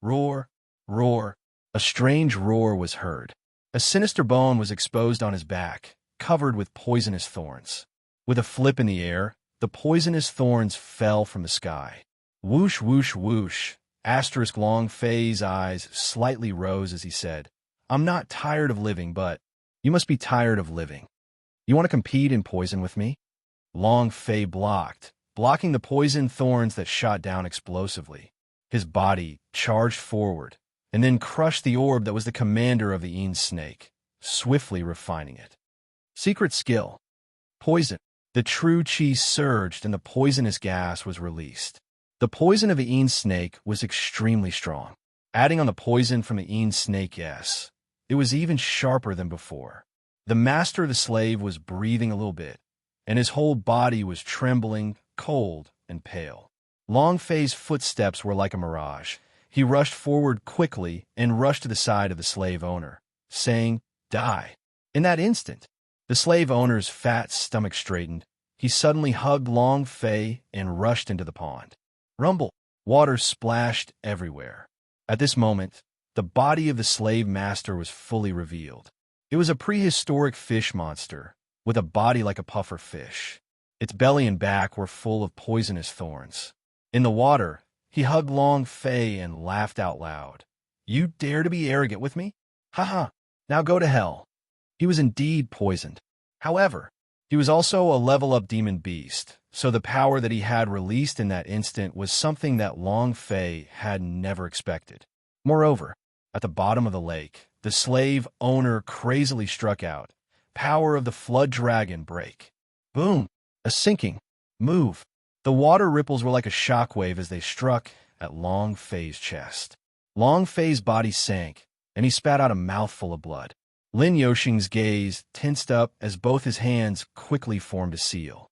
Roar, roar. A strange roar was heard. A sinister bone was exposed on his back, covered with poisonous thorns. With a flip in the air, the poisonous thorns fell from the sky. Whoosh, whoosh, whoosh. Asterisk Long Fei's eyes slightly rose as he said, I'm not tired of living, but you must be tired of living. You want to compete in poison with me? Long Fei blocking the poison thorns that shot down explosively. His body charged forward, and then crushed the orb that was the commander of the Een snake, swiftly refining it. Secret skill. Poison. The true chi surged and the poisonous gas was released. The poison of the Een snake was extremely strong. Adding on the poison from the Een snake, yes, it was even sharper than before. The master of the slave was breathing a little bit, and his whole body was trembling, cold, and pale. Long Fei's footsteps were like a mirage. He rushed forward quickly and rushed to the side of the slave owner, saying, Die. In that instant, the slave owner's fat stomach straightened. He suddenly hugged Long Fei and rushed into the pond. Rumble. Water splashed everywhere. At this moment, the body of the slave master was fully revealed. It was a prehistoric fish monster, with a body like a puffer fish. Its belly and back were full of poisonous thorns. In the water, he hugged Long Fei and laughed out loud. You dare to be arrogant with me? Ha ha, now go to hell. He was indeed poisoned. However, he was also a level-up demon beast, so the power that he had released in that instant was something that Long Fei had never expected. Moreover, at the bottom of the lake, the slave owner crazily struck out. Power of the flood dragon break. Boom! A sinking. Move. The water ripples were like a shockwave as they struck at Long Fei's chest. Long Fei's body sank, and he spat out a mouthful of blood. Lin Yoxing's gaze tensed up as both his hands quickly formed a seal.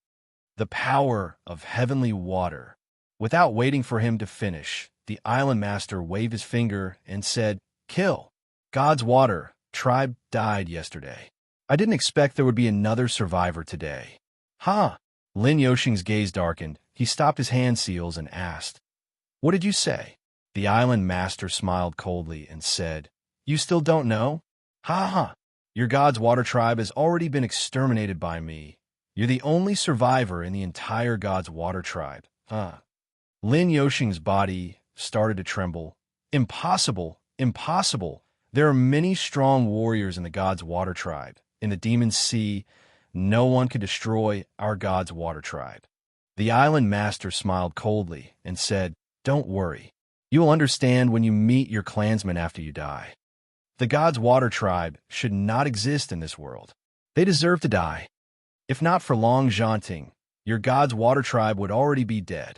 The power of heavenly water. Without waiting for him to finish, the island master waved his finger and said, Kill. God's water. Tribe died yesterday. I didn't expect there would be another survivor today. Ha! Lin Yoxing's gaze darkened. He stopped his hand seals and asked, What did you say? The island master smiled coldly and said, You still don't know? Ha ha! Your God's water tribe has already been exterminated by me. You're the only survivor in the entire God's water tribe. Lin Yoxing's body started to tremble. Impossible! Impossible! There are many strong warriors in the God's water tribe. In the demon sea, no one could destroy our God's water tribe. The island master smiled coldly and said, Don't worry. You will understand when you meet your clansmen after you die. The God's water tribe should not exist in this world. They deserve to die. If not for Long Zhanting, your God's water tribe would already be dead.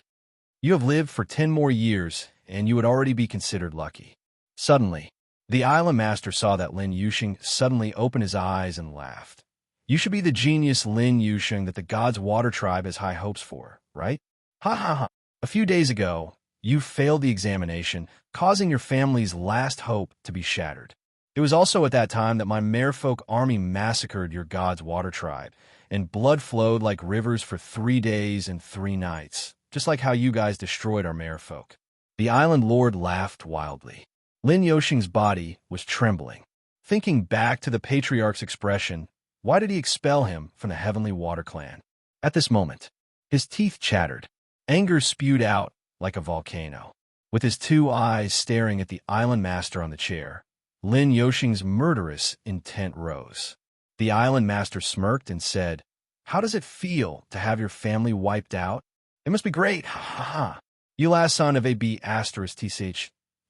You have lived for 10 more years, and you would already be considered lucky. Suddenly, the island master saw that Lin Yoxing suddenly opened his eyes and laughed. You should be the genius Lin Yoxing that the God's water tribe has high hopes for, right? Ha ha ha. A few days ago, you failed the examination, causing your family's last hope to be shattered. It was also at that time that my merfolk army massacred your God's water tribe, and blood flowed like rivers for 3 days and 3 nights, just like how you guys destroyed our merfolk. The island lord laughed wildly. Lin Yoxing's body was trembling. Thinking back to the patriarch's expression, why did he expel him from the heavenly water clan? At this moment, his teeth chattered. Anger spewed out like a volcano. With his 2 eyes staring at the island master on the chair, Lin Yoxing's murderous intent rose. The island master smirked and said, How does it feel to have your family wiped out? It must be great, ha ha ha. You last son of a B****,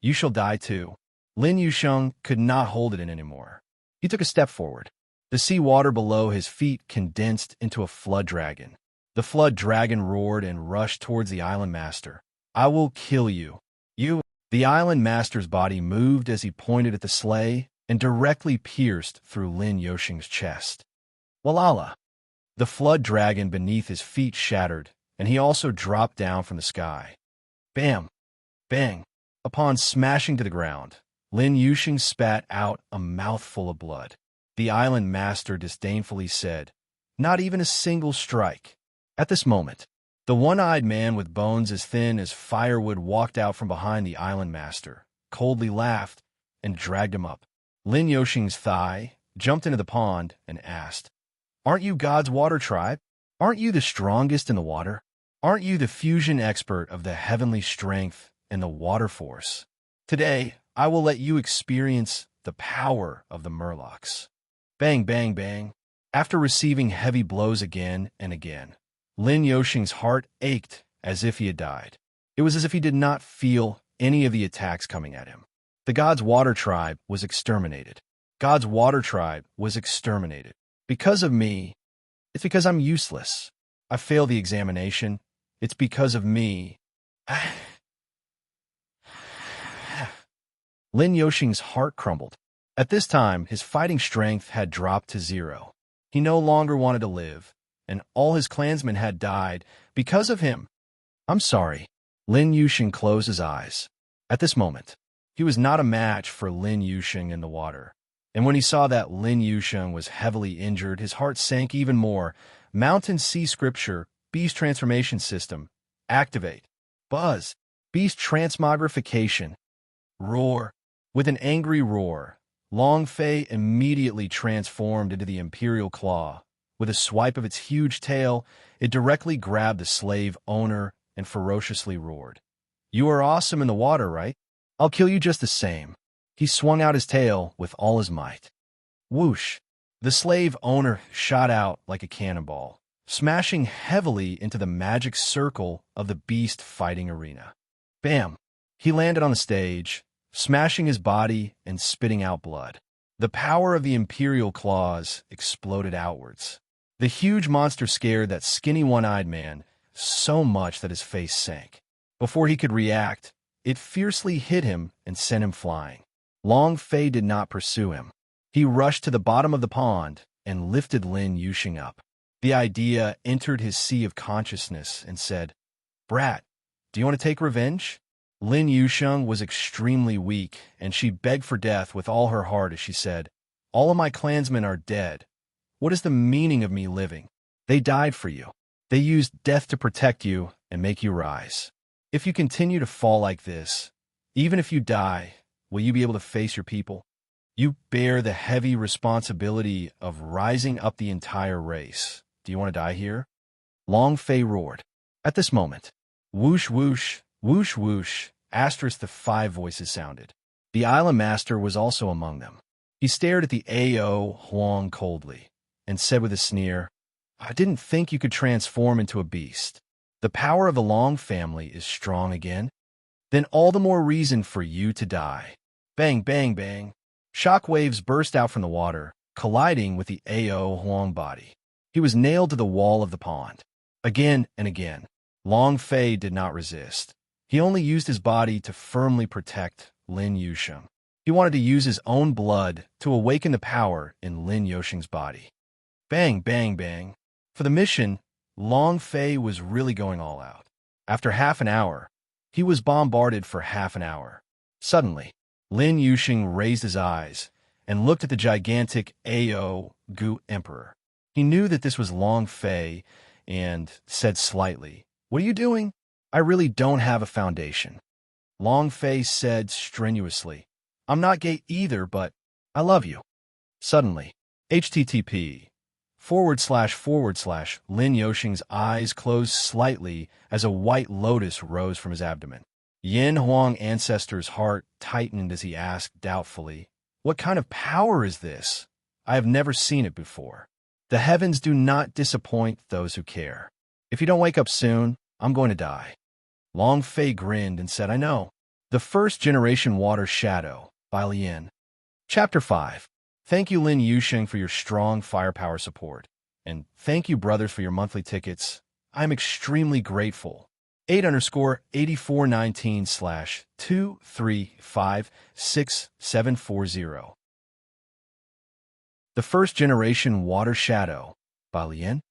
you shall die too. Lin Yoxing could not hold it in anymore. He took a step forward. The sea water below his feet condensed into a flood dragon. The flood dragon roared and rushed towards the island master. I will kill you. You. The island master's body moved as he pointed at the sleigh and directly pierced through Lin Yoxing's chest. Walala! The flood dragon beneath his feet shattered, and he also dropped down from the sky. Bam! Bang! Upon smashing to the ground, Lin Yoxing spat out a mouthful of blood. The island master disdainfully said, Not even a single strike. At this moment, the one-eyed man with bones as thin as firewood walked out from behind the island master, coldly laughed, and dragged him up. Lin Yoshing's thigh jumped into the pond and asked, "Aren't you God's water tribe? Aren't you the strongest in the water? Aren't you the fusion expert of the heavenly strength and the water force? Today, I will let you experience the power of the Murlocs." Bang, bang, bang. After receiving heavy blows again and again, Lin Yoshing's heart ached as if he had died. It was as if he did not feel any of the attacks coming at him. The God's Water Tribe was exterminated. God's Water Tribe was exterminated. Because of me. It's because I'm useless. I failed the examination. It's because of me. Lin Yoshing's heart crumbled. At this time, his fighting strength had dropped to 0. He no longer wanted to live, and all his clansmen had died because of him. "I'm sorry." Lin Yushing closed his eyes. At this moment, he was not a match for Lin Yushing in the water. And when he saw that Lin Yushing was heavily injured, his heart sank even more. Mountain Sea Scripture, Beast Transformation System, activate. Buzz, Beast Transmogrification. Roar. With an angry roar, Long Fei immediately transformed into the Imperial Claw. With a swipe of its huge tail, it directly grabbed the slave owner and ferociously roared. "You are awesome in the water, right? I'll kill you just the same." He swung out his tail with all his might. Whoosh! The slave owner shot out like a cannonball, smashing heavily into the magic circle of the beast fighting arena. Bam! He landed on the stage, smashing his body and spitting out blood. The power of the Imperial Claws exploded outwards. The huge monster scared that skinny one-eyed man so much that his face sank. Before he could react, it fiercely hit him and sent him flying. Long Fei did not pursue him. He rushed to the bottom of the pond and lifted Lin Yushing up. The idea entered his sea of consciousness and said, "Brat, do you want to take revenge?" Lin Yusheng was extremely weak, and she begged for death with all her heart as she said, "All of my clansmen are dead. What is the meaning of me living? They died for you. They used death to protect you and make you rise. If you continue to fall like this, even if you die, will you be able to face your people? You bear the heavy responsibility of rising up the entire race. Do you want to die here?" Long Fei roared. At this moment, whoosh, whoosh, whoosh, whoosh, asterisk the 5 voices sounded. The Island Master was also among them. He stared at the Ao Huang coldly and said with a sneer, "I didn't think you could transform into a beast. The power of the Long family is strong again. Then all the more reason for you to die." Bang, bang, bang. Shock waves burst out from the water, colliding with the Ao Huang body. He was nailed to the wall of the pond. Again and again, Long Fei did not resist. He only used his body to firmly protect Lin Yusheng. He wanted to use his own blood to awaken the power in Lin Yusheng's body. Bang, bang, bang. For the mission, Long Fei was really going all out. After half an hour, he was bombarded for half an hour. Suddenly, Lin Yusheng raised his eyes and looked at the gigantic Ao Gu Emperor. He knew that this was Long Fei and said slightly, "What are you doing? I really don't have a foundation." Long Fei said strenuously, "I'm not gay either, but I love you." Suddenly, http:// Lin Yoshing's eyes closed slightly as a white lotus rose from his abdomen. Yin Huang Ancestor's heart tightened as he asked doubtfully, "What kind of power is this? I have never seen it before." The heavens do not disappoint those who care. If you don't wake up soon, I'm going to die. Long Fei grinned and said, "I know." The First Generation Water Shadow by Lian. Chapter 5. Thank you, Lin Yusheng, for your strong firepower support. And thank you, brothers, for your monthly tickets. I'm extremely grateful. 8_8419/2356740. The First Generation Water Shadow by Lian.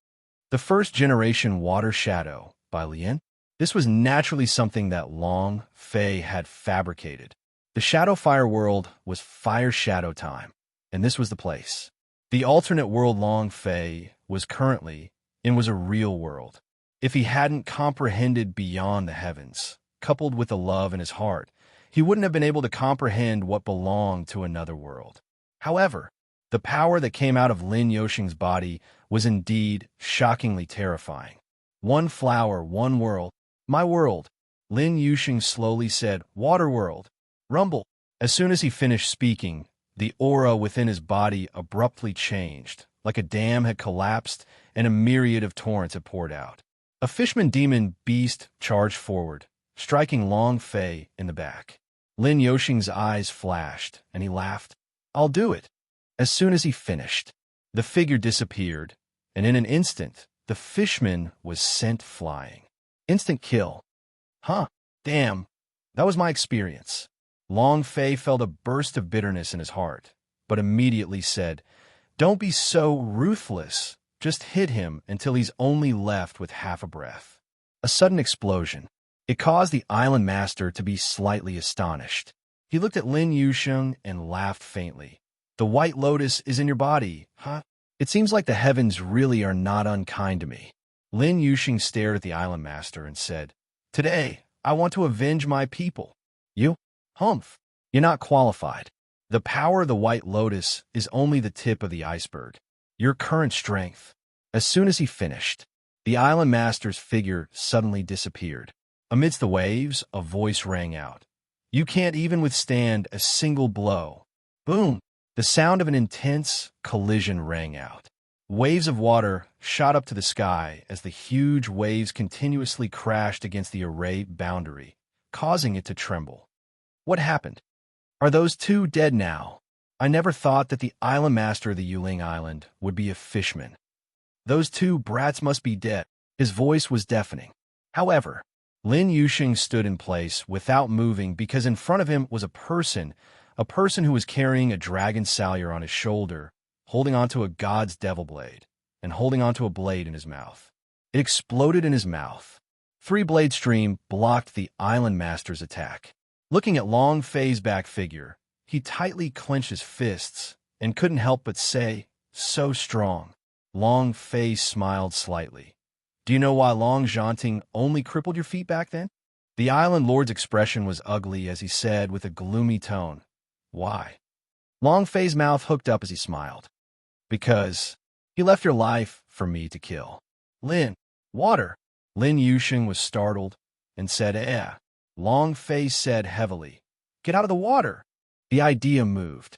The First Generation Water Shadow by Lian. This was naturally something that Long Fei had fabricated. The Shadow Fire world was Fire Shadow time, and this was the place. The alternate world Long Fei was currently in was a real world. If he hadn't comprehended beyond the heavens, coupled with the love in his heart, he wouldn't have been able to comprehend what belonged to another world. However, the power that came out of Lin Yoshing's body was indeed shockingly terrifying. One flower, one world. My world. Lin Yushing slowly said, Water world. Rumble. As soon as he finished speaking, the aura within his body abruptly changed, like a dam had collapsed and a myriad of torrents had poured out. A fishman demon beast charged forward, striking Long Fei in the back. Lin Yoshing's eyes flashed, and he laughed. I'll do it. As soon as he finished, the figure disappeared, and in an instant, the fishman was sent flying. Instant kill. Huh, damn, that was my experience. Long Fei felt a burst of bitterness in his heart, but immediately said, Don't be so ruthless. Just hit him until he's only left with half a breath. A sudden explosion. It caused the island master to be slightly astonished. He looked at Lin Yusheng and laughed faintly. The white lotus is in your body, huh? It seems like the heavens really are not unkind to me. Lin Yusheng stared at the island master and said, Today, I want to avenge my people. You? Humph. You're not qualified. The power of the white lotus is only the tip of the iceberg. Your current strength. As soon as he finished, the island master's figure suddenly disappeared. Amidst the waves, a voice rang out. You can't even withstand a single blow. Boom! The sound of an intense collision rang out. Waves of water shot up to the sky as the huge waves continuously crashed against the array boundary, causing it to tremble. What happened? Are those two dead now? I never thought that the island master of the Yuling Island would be a fishman. Those two brats must be dead. His voice was deafening. However, Lin Yusheng stood in place without moving because in front of him was a person who was carrying a dragon salyer on his shoulder, holding onto a god's devil blade, and holding onto a blade in his mouth. It exploded in his mouth. 3-blade stream blocked the island master's attack. Looking at Long Fei's back figure, he tightly clenched his fists and couldn't help but say, So strong. Long Fei smiled slightly. Do you know why Long Zhanting only crippled your feet back then? The island lord's expression was ugly as he said with a gloomy tone, Why? Long Fei's mouth hooked up as he smiled. Because he left your life for me to kill. Lin, water. Lin Yusheng was startled and said, Long Fei said heavily, Get out of the water. The idea moved.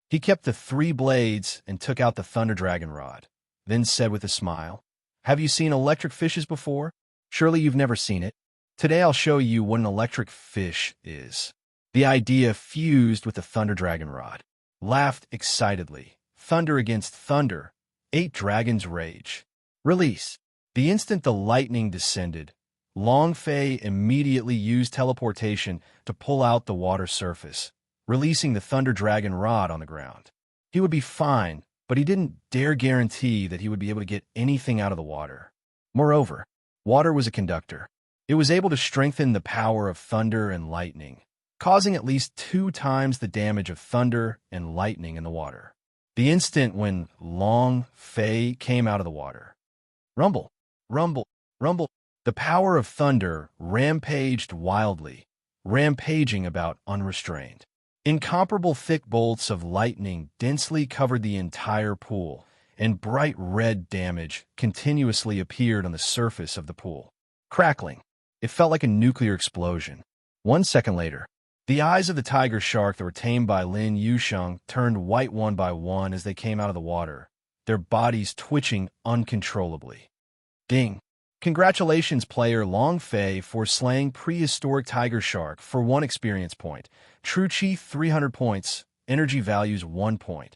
He kept the 3 blades and took out the thunder dragon rod, then said with a smile, Have you seen electric fishes before? Surely you've never seen it. Today I'll show you what an electric fish is. The idea fused with the thunder dragon rod. Laughed excitedly. Thunder against thunder. 8 dragons rage. Release. The instant the lightning descended, Long Fei immediately used teleportation to pull out the water surface, releasing the thunder dragon rod on the ground. He would be fine, but he didn't dare guarantee that he would be able to get anything out of the water. Moreover, water was a conductor. It was able to strengthen the power of thunder and lightning, causing at least 2 times the damage of thunder and lightning in the water. The instant when Long Fei came out of the water. Rumble, rumble, rumble. The power of thunder rampaged wildly, rampaging about unrestrained. Incomparable thick bolts of lightning densely covered the entire pool, and bright red damage continuously appeared on the surface of the pool. Crackling. It felt like a nuclear explosion. 1 second later, the eyes of the tiger shark that were tamed by Lin Yusheng turned white one by one as they came out of the water, their bodies twitching uncontrollably. Ding. Congratulations, player Long Fei, for slaying prehistoric tiger shark for 1 experience point. True Chi 300 points, energy values 1 point.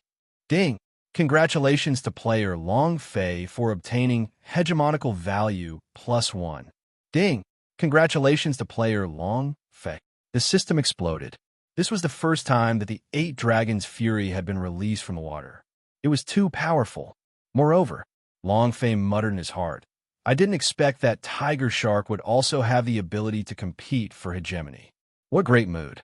Ding. Congratulations to player Long Fei for obtaining hegemonical value +1. Ding. Congratulations to player Long Fei. The system exploded. This was the first time that the 8 dragons' fury had been released from the water. It was too powerful. Moreover, Long Fei muttered in his heart, I didn't expect that tiger shark would also have the ability to compete for hegemony. What great mood.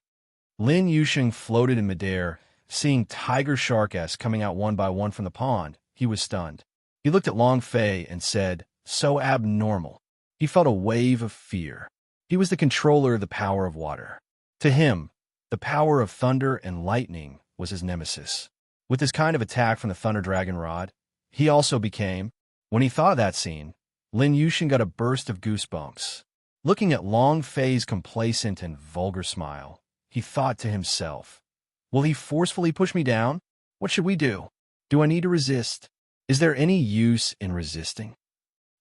Lin Yusheng floated in midair, seeing tiger shark-s coming out one by one from the pond. He was stunned. He looked at Long Fei and said, So abnormal. He felt a wave of fear. He was the controller of the power of water. To him, the power of thunder and lightning was his nemesis. With this kind of attack from the Thunder Dragon Rod, he also became, when he thought of that scene, Lin Yushin got a burst of goosebumps. Looking at Long Fei's complacent and vulgar smile, he thought to himself, will he forcefully push me down? What should we do? Do I need to resist? Is there any use in resisting?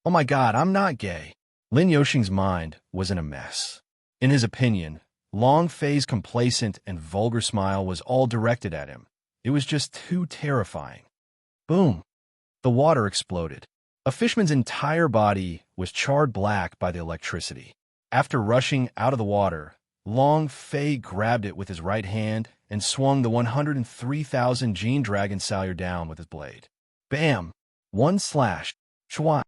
Oh my God, I'm not gay. Lin Yushin's mind was in a mess. In his opinion, Long Fei's complacent and vulgar smile was all directed at him. It was just too terrifying. Boom! The water exploded. A fishman's entire body was charred black by the electricity. After rushing out of the water, Long Fei grabbed it with his right hand and swung the 103,000 Gene Dragon Salyer down with his blade. Bam! One slash. Chua!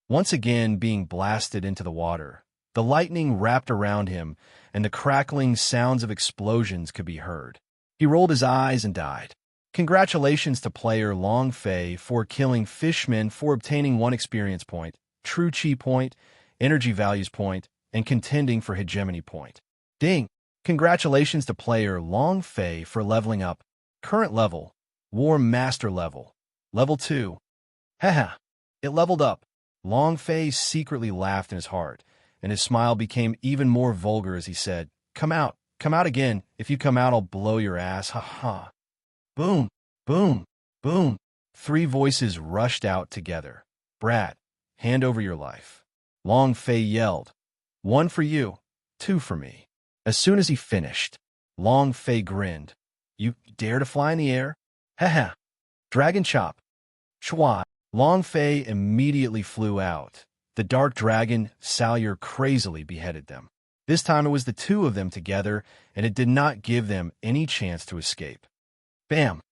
Once again being blasted into the water, the lightning wrapped around him and the crackling sounds of explosions could be heard. He rolled his eyes and died. Congratulations to player Long Fei for killing Fishman for obtaining 1 experience point, true chi point, energy values point, and contending for hegemony point. Ding! Congratulations to player Long Fei for leveling up. Current level, War Master level, level 2. Haha, it leveled up. Long Fei secretly laughed in his heart, and his smile became even more vulgar as he said, come out again. If you come out, I'll blow your ass, ha. Boom, boom, boom. 3 voices rushed out together. Brat, hand over your life. Long Fei yelled, 1 for you, 2 for me. As soon as he finished, Long Fei grinned. You dare to fly in the air? Haha. Dragon chop. Chua. Long Fei immediately flew out. The dark dragon Salyer crazily beheaded them. This time it was the 2 of them together, and it did not give them any chance to escape. Bam!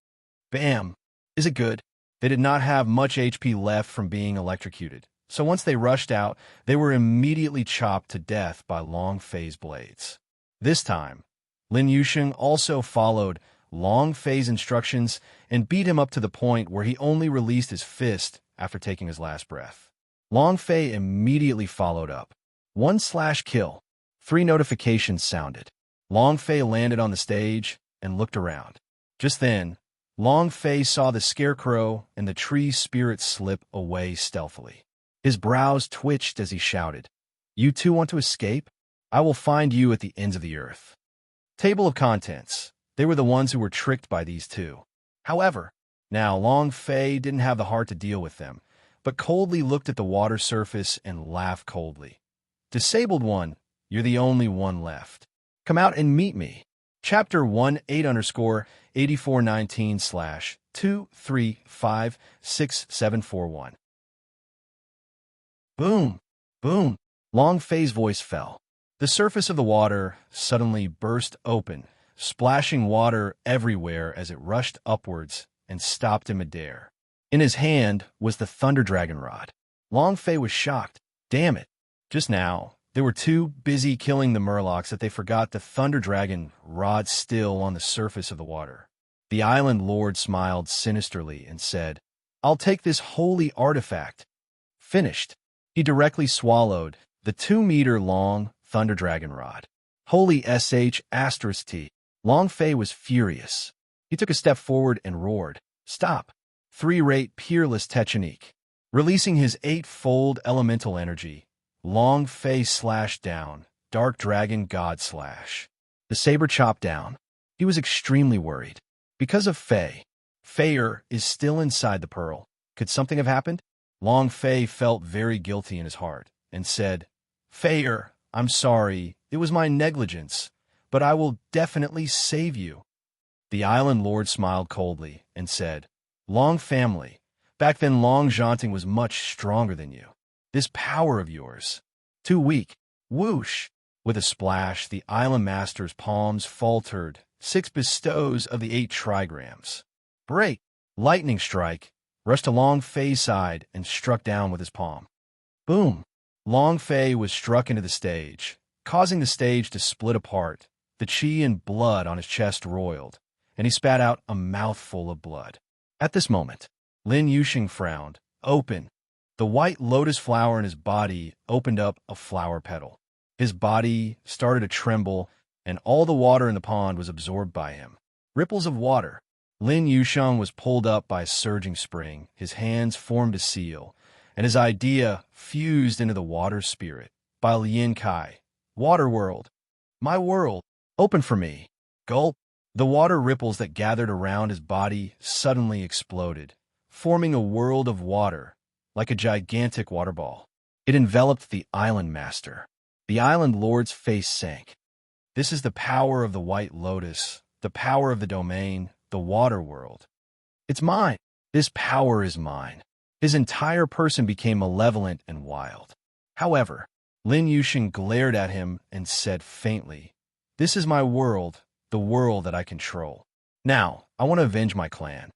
Bam! Is it good? They did not have much HP left from being electrocuted, so once they rushed out, they were immediately chopped to death by Long Fei's blades. This time, Lin Yushin also followed Long Fei's instructions and beat him up to the point where he only released his fist after taking his last breath. Long Fei immediately followed up. 1 slash kill. 3 notifications sounded. Long Fei landed on the stage and looked around. Just then, Long Fei saw the scarecrow and the tree spirit slip away stealthily. His brows twitched as he shouted, You 2 want to escape? I will find you at the ends of the earth. Table of contents. They were the ones who were tricked by these 2. However, now Long Fei didn't have the heart to deal with them, but coldly looked at the water surface and laughed coldly. Disabled one, you're the only one left. Come out and meet me. Chapter 18_8419/2356741. Boom! Boom! Long Fei's voice fell. The surface of the water suddenly burst open, splashing water everywhere as it rushed upwards and stopped in midair. In his hand was the Thunder Dragon Rod. Long Fei was shocked. Damn it! Just now, they were too busy killing the Murlocs that they forgot the Thunder Dragon Rod still on the surface of the water. The Island Lord smiled sinisterly and said, I'll take this holy artifact. Finished. He directly swallowed the 2-meter-long Thunder Dragon Rod. Holy sh**t. Long Fei was furious. He took a step forward and roared, Stop! 3-rate peerless technique. Releasing his 8-fold elemental energy, Long Fei slashed down, Dark Dragon God Slash. The saber chopped down. He was extremely worried. Because of Fei. Feier is still inside the pearl. Could something have happened? Long Fei felt very guilty in his heart and said, Feier, I'm sorry, it was my negligence, but I will definitely save you. The Island Lord smiled coldly and said, Long family, back then Long Zhanting was much stronger than you. This power of yours, too weak. Whoosh! With a splash, the Island Master's palms faltered, 6 bestows of the 8 trigrams. Break! Lightning strike, rushed to Long Fei's side and struck down with his palm. Boom! Long Fei was struck into the stage, causing the stage to split apart. The chi and blood on his chest roiled, and he spat out a mouthful of blood. At this moment, Lin Yushin frowned. Open. The white lotus flower in his body opened up a flower petal. His body started to tremble, and all the water in the pond was absorbed by him. Ripples of water. Lin Yusheng was pulled up by a surging spring. His hands formed a seal, and his idea fused into the water spirit. By Lian Kai. Water world. My world. Open for me. Gulp. The water ripples that gathered around his body suddenly exploded, forming a world of water, like a gigantic water ball. It enveloped the island master. The island lord's face sank. This is the power of the White Lotus, the power of the domain, the water world. It's mine. This power is mine. His entire person became malevolent and wild. However, Lin Yusheng glared at him and said faintly, "This is my world, the world that I control. Now, I want to avenge my clan."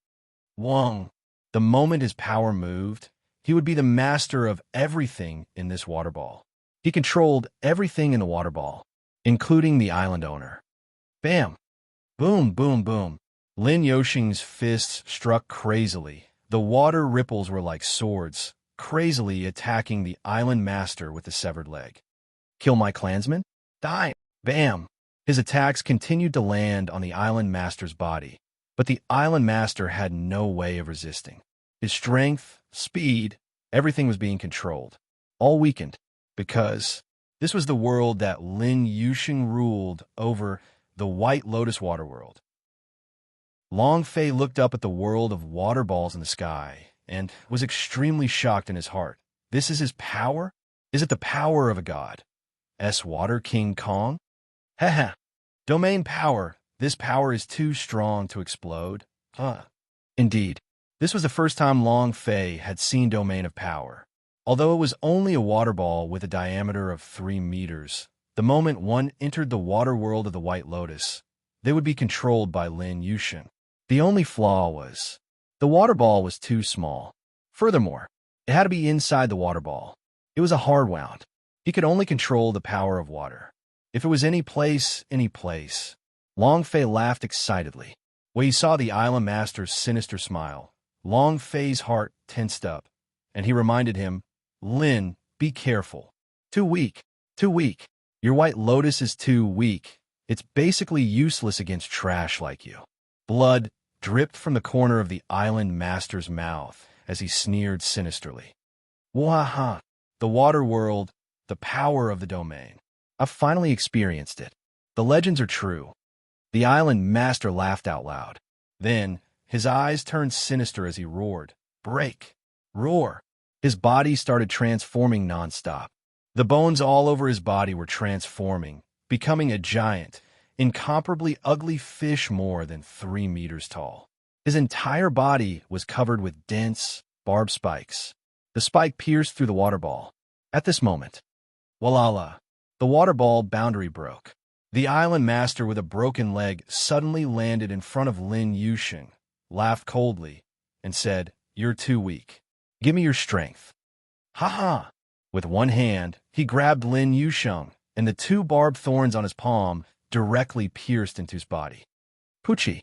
Wong. The moment his power moved, he would be the master of everything in this water ball. He controlled everything in the water ball, including the island owner. Bam! Boom, boom, boom. Lin Yusheng's fists struck crazily. The water ripples were like swords, crazily attacking the island master with the severed leg. Kill my clansman? Die! Bam! His attacks continued to land on the island master's body, but the island master had no way of resisting. His strength, speed, everything was being controlled, all weakened, because this was the world that Lin Yusheng ruled over, the White Lotus water world. Long Fei looked up at the world of water balls in the sky and was extremely shocked in his heart. This is his power? Is it the power of a god? Water King Kong? Haha. Domain power. This power is too strong to explode. Indeed, this was the first time Long Fei had seen domain of power. Although it was only a water ball with a diameter of 3 meters, the moment one entered the water world of the White Lotus, they would be controlled by Lin Yusheng. The only flaw was, the water ball was too small. Furthermore, it had to be inside the water ball. It was a hard wound. He could only control the power of water. If it was any place. Long Fei laughed excitedly. When he saw the island master's sinister smile, Long Fei's heart tensed up, and he reminded him, "Lin, be careful. Too weak. Your White Lotus is too weak. It's basically useless against trash like you." Blood dripped from the corner of the island master's mouth as he sneered sinisterly. Waha! The water world, the power of the domain. I've finally experienced it. The legends are true. The island master laughed out loud. Then, his eyes turned sinister as he roared. Break! Roar! His body started transforming nonstop. The bones all over his body were transforming, becoming a giant, incomparably ugly fish more than 3 meters tall. His entire body was covered with dense, barbed spikes. The spike pierced through the water ball. At this moment, Walala, the water ball boundary broke. The island master with a broken leg suddenly landed in front of Lin Yusheng, laughed coldly, and said, "You're too weak. Give me your strength." Ha! With one hand, he grabbed Lin Yusheng, and the 2 barbed thorns on his palm directly pierced into his body. Poochie!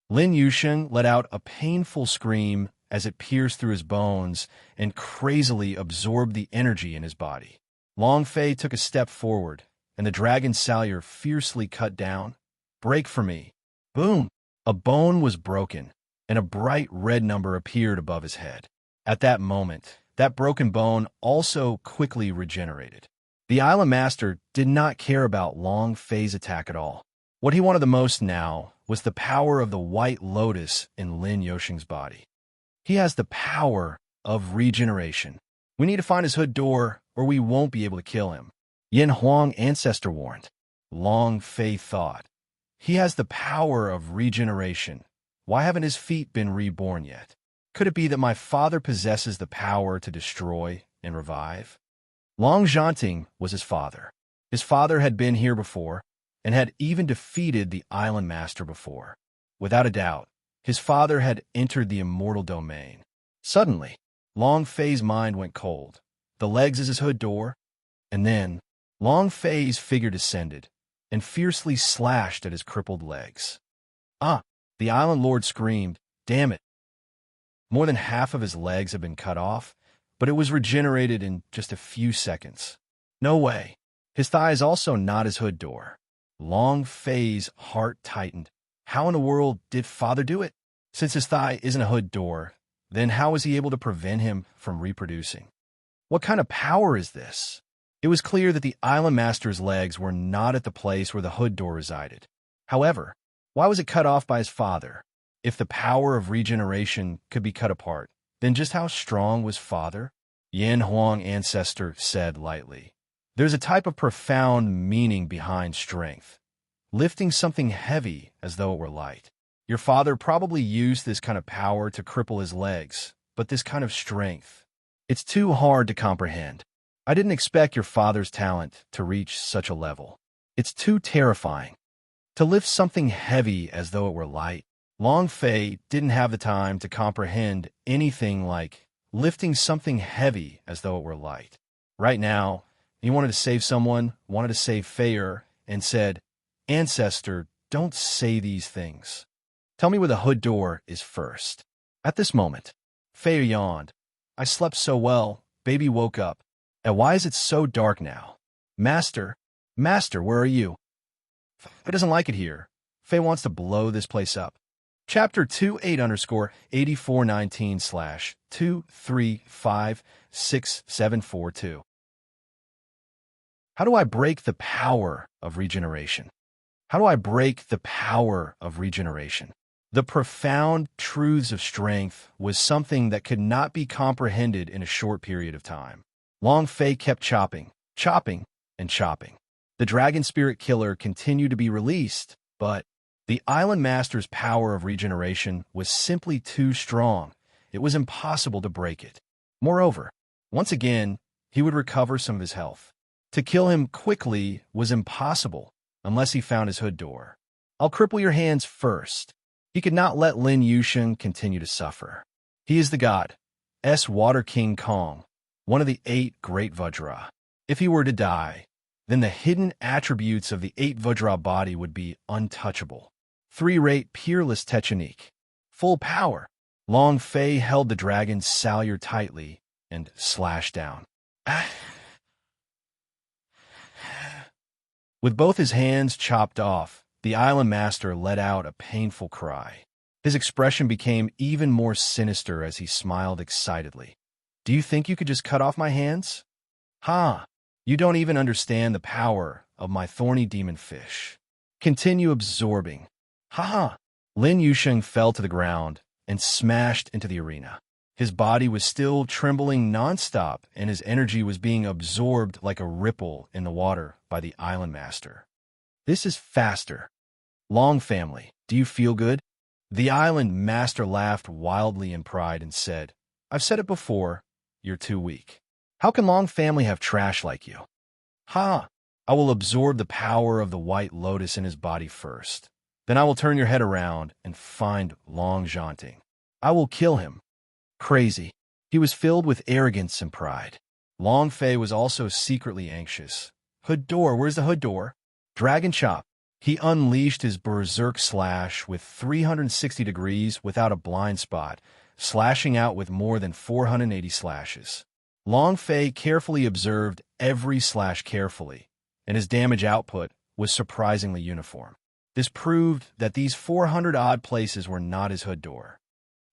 Lin Yusheng let out a painful scream as it pierced through his bones and crazily absorbed the energy in his body. Long Fei took a step forward, and the dragon salyer fiercely cut down. Break for me. Boom! A bone was broken, and a bright red number appeared above his head. At that moment, that broken bone also quickly regenerated. The island master did not care about Long Fei's attack at all. What he wanted the most now was the power of the White Lotus in Lin Yusheng's body. He has the power of regeneration. We need to find his hood door, or we won't be able to kill him. Yin Huang ancestor warned. Long Fei thought. He has the power of regeneration. Why haven't his feet been reborn yet? Could it be that my father possesses the power to destroy and revive? Long Zhanting was his father. His father had been here before, and had even defeated the island master before. Without a doubt, his father had entered the immortal domain. Suddenly, Long Fei's mind went cold. The legs is his hood door, and then Long Fei's figure descended and fiercely slashed at his crippled legs. The island lord screamed, "Damn it!" More than half of his legs had been cut off, but it was regenerated in just a few seconds. No way. His thigh is also not his hood door. Long Fei's heart tightened. How in the world did father do it? Since his thigh isn't a hood door, then how was he able to prevent him from reproducing? What kind of power is this? It was clear that the island master's legs were not at the place where the hood door resided. However, why was it cut off by his father? If the power of regeneration could be cut apart, then just how strong was father? Yan Huang ancestor said lightly. There's a type of profound meaning behind strength. Lifting something heavy as though it were light. Your father probably used this kind of power to cripple his legs, but this kind of strength, it's too hard to comprehend. I didn't expect your father's talent to reach such a level. It's too terrifying. To lift something heavy as though it were light. Long Fei didn't have the time to comprehend anything like lifting something heavy as though it were light. Right now, he wanted to save someone, wanted to save Feier, and said, Ancestor, don't say these things. Tell me where the hood door is first. At this moment, Feier yawned. I slept so well, baby woke up. And why is it so dark now? Master, where are you? Fei doesn't like it here. Fei wants to blow this place up. Chapter 28_8419/2356742. How do I break the power of regeneration? How do I break the power of regeneration? The profound truths of strength was something that could not be comprehended in a short period of time. Long Fei kept chopping, and chopping. The dragon spirit killer continued to be released, but the island master's power of regeneration was simply too strong. It was impossible to break it. Moreover, once again, he would recover some of his health. To kill him quickly was impossible unless he found his hood door. I'll cripple your hands first. He could not let Lin Yusheng continue to suffer. He is the god, Water King Kong, one of the 8 great Vajra. If he were to die, then the hidden attributes of the 8 Vajra body would be untouchable. 3-rate peerless technique. Full power. Long Fei held the dragon's salure tightly and slashed down. With both his hands chopped off, the island master let out a painful cry. His expression became even more sinister as he smiled excitedly. Do you think you could just cut off my hands? Ha! You don't even understand the power of my thorny demon fish. Continue absorbing. Ha ha! Lin Yusheng fell to the ground and smashed into the arena. His body was still trembling nonstop, and his energy was being absorbed like a ripple in the water by the island master. This is faster. Long family, do you feel good? The island master laughed wildly in pride and said, I've said it before, you're too weak. How can Long family have trash like you? Ha! I will absorb the power of the white lotus in his body first. Then I will turn your head around and find Long Zhanting. I will kill him. Crazy. He was filled with arrogance and pride. Long Fei was also secretly anxious. Hood door, where's the hood door? Dragon chop. He unleashed his berserk slash with 360 degrees without a blind spot, slashing out with more than 480 slashes. Long Fei carefully observed every slash carefully, and his damage output was surprisingly uniform. This proved that these 400-odd places were not his hood door.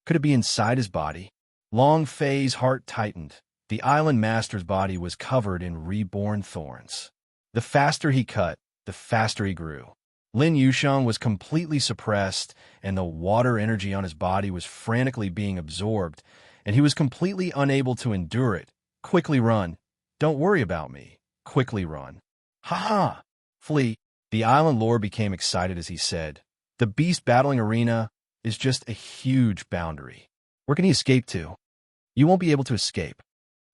Could it be inside his body? Long Fei's heart tightened. The island master's body was covered in reborn thorns. The faster he cut, the faster he grew. Lin Yusheng was completely suppressed, and the water energy on his body was frantically being absorbed, and he was completely unable to endure it. Quickly run. Don't worry about me. Quickly run. Ha-ha! Flee. The island lord became excited as he said, the beast battling arena is just a huge boundary. Where can he escape to? You won't be able to escape.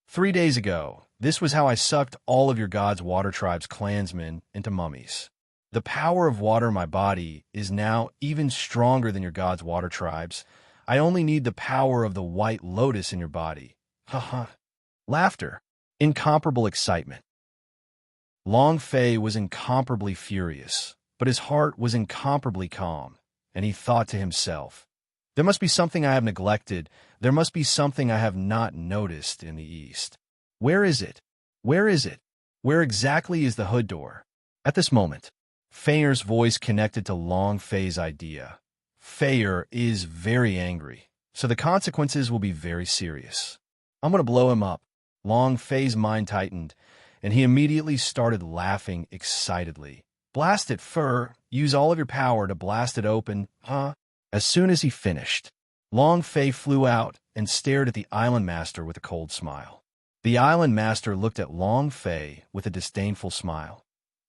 3 days ago, this was how I sucked all of your god's water tribe's clansmen into mummies. The power of water in my body is now even stronger than your god's water tribes. I only need the power of the white lotus in your body. Ha ha. Laughter. Incomparable excitement. Long Fei was incomparably furious, but his heart was incomparably calm, and he thought to himself, there must be something I have neglected. There must be something I have not noticed in the east. Where is it? Where is it? Where exactly is the hood door? At this moment, Feyer's voice connected to Long Fei's idea. Feyer is very angry, so the consequences will be very serious. I'm going to blow him up. Long Fei's mind tightened, and he immediately started laughing excitedly. Blast it, Fur. Use all of your power to blast it open, huh? As soon as he finished, Long Fei flew out and stared at the island master with a cold smile. The island master looked at Long Fei with a disdainful smile.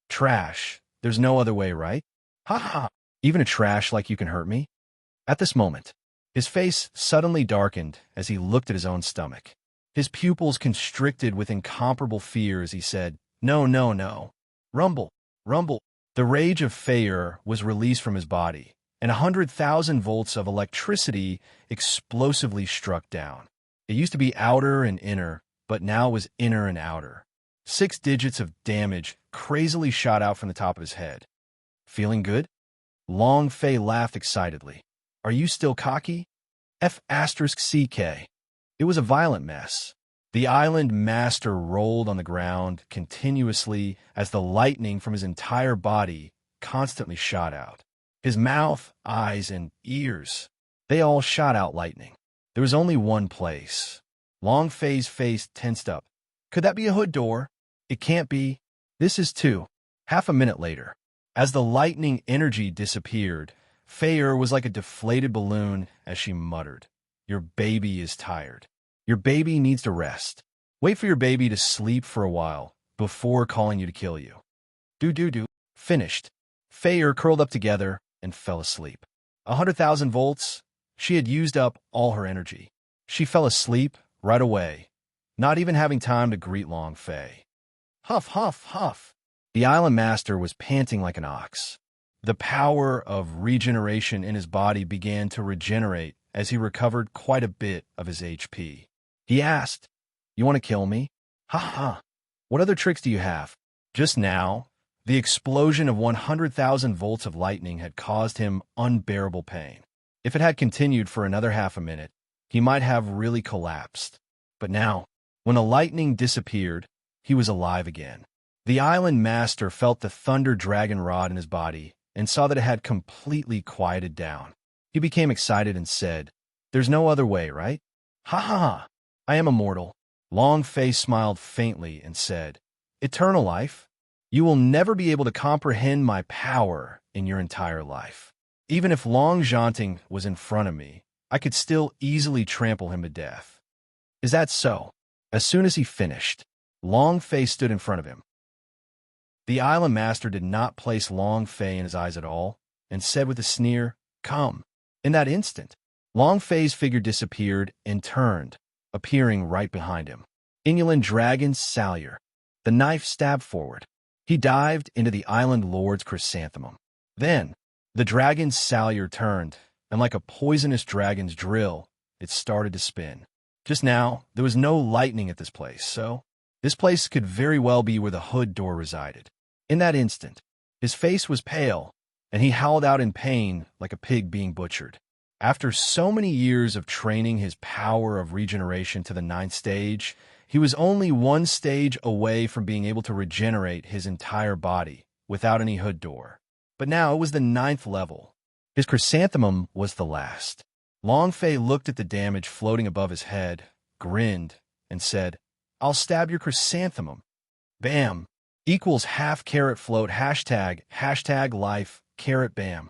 Trash. There's no other way, right? Ha ha. Even a trash like you can hurt me? At this moment, his face suddenly darkened as he looked at his own stomach. His pupils constricted with incomparable fear as he said, No, no, no. Rumble, rumble. The rage of Feyer was released from his body, and 100,000 volts of electricity explosively struck down. It used to be outer and inner, but now it was inner and outer. 6 digits of damage crazily shot out from the top of his head. Feeling good? Long Fei laughed excitedly. Are you still cocky? F***CK. It was a violent mess. The island master rolled on the ground continuously as the lightning from his entire body constantly shot out. His mouth, eyes, and ears, they all shot out lightning. There was only one place. Long Fei's face tensed up. Could that be a hood door? It can't be. This is too. Half a minute later, as the lightning energy disappeared, Feyer was like a deflated balloon as she muttered, Your baby is tired. Your baby needs to rest. Wait for your baby to sleep for a while before calling you to kill you. Do. Finished. Feyer curled up together and fell asleep. 100,000 volts. She had used up all her energy. She fell asleep right away, not even having time to greet Long Fei. Huff, huff, huff. The island master was panting like an ox. The power of regeneration in his body began to regenerate as he recovered quite a bit of his HP. He asked, You want to kill me? Ha ha. What other tricks do you have? Just now, the explosion of 100,000 volts of lightning had caused him unbearable pain. If it had continued for another half a minute, he might have really collapsed. But now, when the lightning disappeared, he was alive again. The island master felt the thunder dragon rod in his body and saw that it had completely quieted down. He became excited and said, There's no other way, right? Ha ha ha. I am immortal. Long Fei smiled faintly and said, Eternal life? You will never be able to comprehend my power in your entire life. Even if Long Zhanting was in front of me, I could still easily trample him to death. Is that so? As soon as he finished, Long Fei stood in front of him. The island master did not place Long Fei in his eyes at all, and said with a sneer, Come. In that instant, Long Fei's figure disappeared and turned, appearing right behind him. Inulan Dragon's Salyer. The knife stabbed forward. He dived into the island lord's chrysanthemum. Then, the dragon's Salyer turned, and like a poisonous dragon's drill, it started to spin. Just now, there was no lightning at this place, so this place could very well be where the hood door resided. In that instant, his face was pale, and he howled out in pain like a pig being butchered. After so many years of training his power of regeneration to the 9th stage, he was only 1 stage away from being able to regenerate his entire body without any hood door. But now it was the 9th level. His chrysanthemum was the last. Long Fei looked at the damage floating above his head, grinned, and said, I'll stab your chrysanthemum. Bam. Equals half carat float hashtag life carat bam.